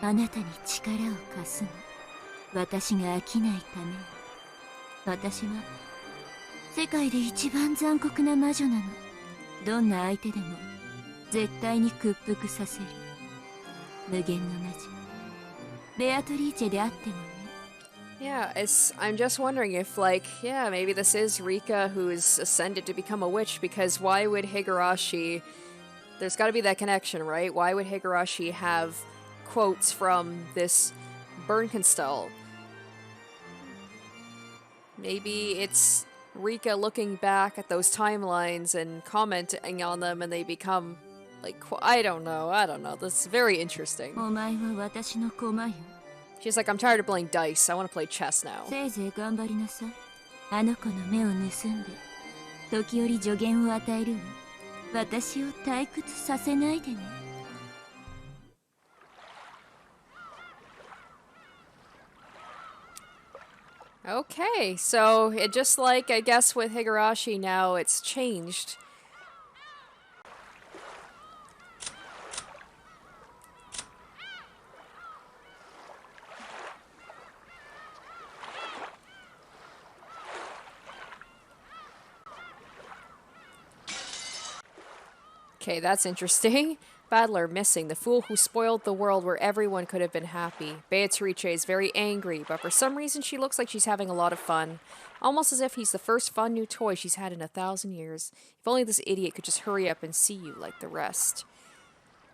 らあなたに力を貸すの。私が飽きないために。私は世界で一番残酷な魔女なの。どんな相手でも絶対に屈服させる無限の魔女ベアトリーチェであってもね。Yeah, I'm just wondering if, like, yeah, maybe this is Rika who's ascended to become a witch, because why would Higurashi... There's got to be that connection, right? Why would Higurashi have quotes from this Bernkastel? Maybe it's Rika looking back at those timelines and commenting on them, and they become, like, I don't know. This is very interesting. お前は私の駒よ。 She's like, I'm tired of playing dice. I want to play chess now. せいぜい頑張りなさい。あの子の目を盗んで時折助言を与えるわ。私を退屈させないでね。 Okay, so it just like, I guess with Higurashi now, it's changed. Okay, that's interesting. Battler missing, the fool who spoiled the world where everyone could have been happy. Beatrice is very angry, but for some reason she looks like she's having a lot of fun. Almost as if he's the first fun new toy she's had in 1,000 years. If only this idiot could just hurry up and see you like the rest.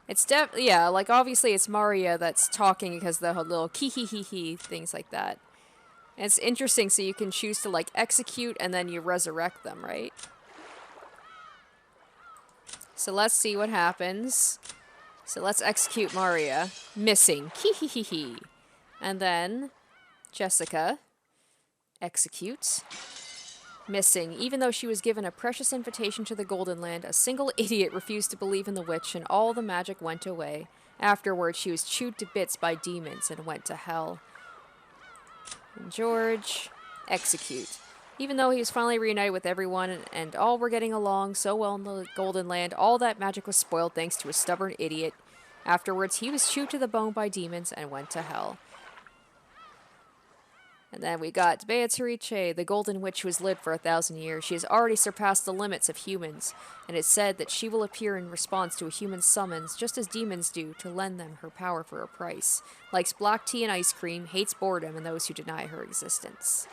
It's yeah, like obviously it's Maria that's talking because the little kee-hee-hee-hee, things like that. And it's interesting, so you can choose to like execute and then you resurrect them, right? So let's see what happens. So let's execute Maria. Missing. Hee. And then Jessica executes. Missing. Even though she was given a precious invitation to the Golden Land, a single idiot refused to believe in the witch and all the magic went away. Afterwards, she was chewed to bits by demons and went to hell. And George, execute. Even though he was finally reunited with everyone and all were getting along so well in the Golden Land, all that magic was spoiled thanks to a stubborn idiot. Afterwards, he was chewed to the bone by demons and went to hell. And then we got Beatrice, the Golden Witch who has lived for 1,000 years. She has already surpassed the limits of humans, and it's said that she will appear in response to a human's summons, just as demons do, to lend them her power for a price. Likes black tea and ice cream, hates boredom and those who deny her existence.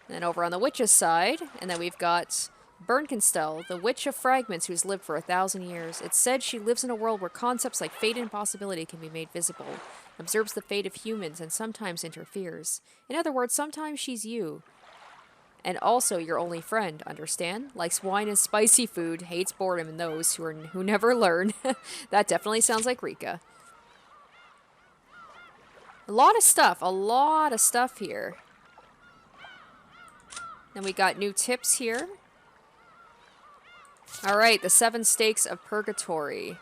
And then over on the witch's side, and then we've got Bernkenstel, the Witch of Fragments who's lived for 1,000 years. It's said she lives in a world where concepts like fate and possibility can be made visible, observes the fate of humans, and sometimes interferes. In other words, sometimes she's you. And also your only friend, understand? Likes wine and spicy food, hates boredom and those who never learn. That definitely sounds like Rika. A lot of stuff here. Then we got new tips here. Alright, the 7 stakes of purgatory.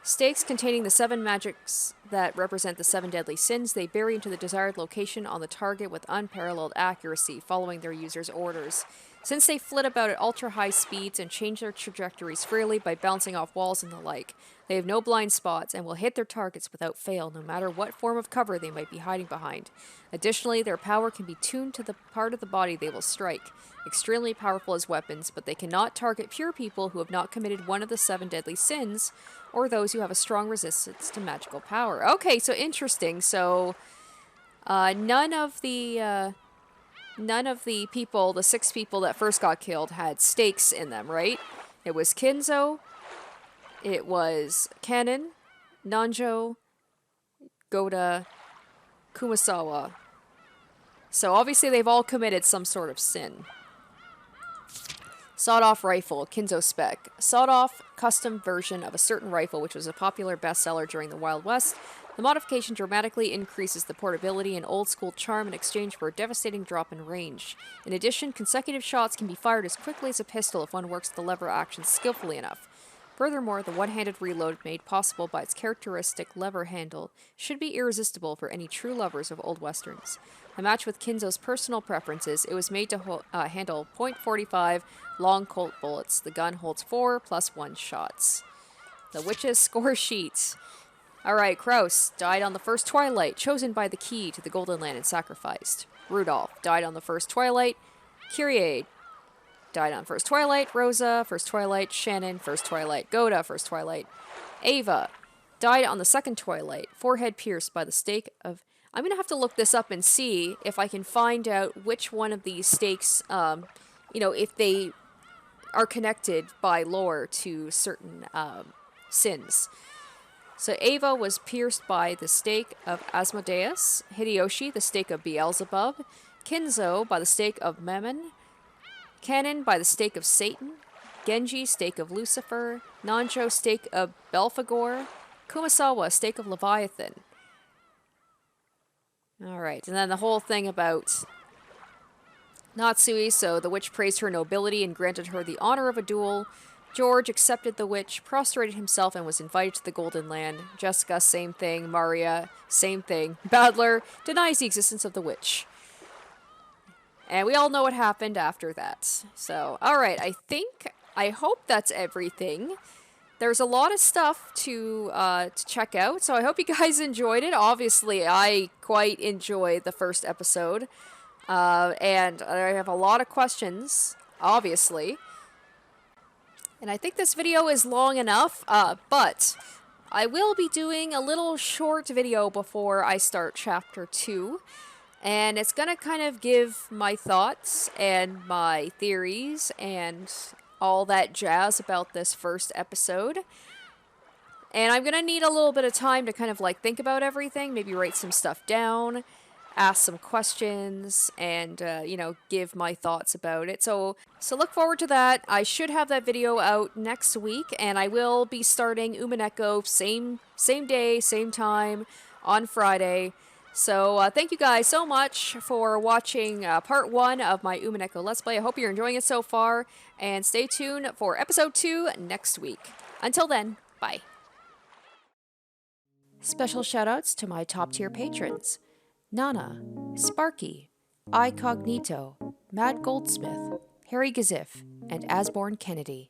Stakes containing the 7 magics that represent the 7 deadly sins. They bury into the desired location on the target with unparalleled accuracy, following their user's orders. Since they flit about at ultra-high speeds and change their trajectories freely by bouncing off walls and the like, they have no blind spots and will hit their targets without fail, no matter what form of cover they might be hiding behind. Additionally, their power can be tuned to the part of the body they will strike. Extremely powerful as weapons, but they cannot target pure people who have not committed one of the 7 deadly sins, or those who have a strong resistance to magical power. Okay, so interesting. So, none of the people, the 6 people that first got killed, had stakes in them, right? It was Kinzo, it was Kanon, Nanjo, Goda, Kumasawa. So obviously they've all committed some sort of sin. Sawed-off rifle, Kinzo spec. Sawed-off custom version of a certain rifle which was a popular bestseller during the Wild West. The modification dramatically increases the portability and old-school charm in exchange for a devastating drop in range. In addition, consecutive shots can be fired as quickly as a pistol if one works the lever action skillfully enough. Furthermore, the one-handed reload made possible by its characteristic lever handle should be irresistible for any true lovers of old westerns. A match with Kinzo's personal preferences, it was made to handle .45 long Colt bullets. The gun holds 4 + 1 shots. The Witch's score sheet. Alright, Kraus died on the first twilight, chosen by the key to the Golden Land and sacrificed. Rudolph died on the first twilight. Kyrie died on first twilight. Rosa, first twilight. Shannon, first twilight. Goda, first twilight. Ava died on the second twilight. Forehead pierced by the stake of... I'm going to have to look this up and see if I can find out which one of these stakes, if they are connected by lore to certain sins. So Ava was pierced by the stake of Asmodeus, Hideyoshi, the stake of Beelzebub, Kinzo by the stake of Mammon, Kanon by the stake of Satan, Genji, stake of Lucifer, Nanjo, stake of Belphegor, Kumasawa, stake of Leviathan. Alright, and then the whole thing about Natsuhi, so the witch praised her nobility and granted her the honor of a duel. George accepted the witch, prostrated himself, and was invited to the Golden Land. Jessica, same thing. Maria, same thing. Badler denies the existence of the witch. And we all know what happened after that. So, alright, I hope that's everything. There's a lot of stuff to check out, so I hope you guys enjoyed it. Obviously, I quite enjoyed the first episode. And I have a lot of questions, obviously. And I think this video is long enough, but I will be doing a little short video before I start Chapter 2. And it's going to kind of give my thoughts and my theories and all that jazz about this first episode. And I'm going to need a little bit of time to kind of think about everything, maybe write some stuff down, ask some questions, and, give my thoughts about it. So look forward to that. I should have that video out next week, and I will be starting Umineko same day, same time, on Friday. So thank you guys so much for watching part 1 of my Umineko Let's Play. I hope you're enjoying it so far, and stay tuned for episode 2 next week. Until then, bye. Special shoutouts to my top tier patrons: Nana, Sparky, iCognito, Matt Goldsmith, Harry Gazif, and Asborn Kennedy.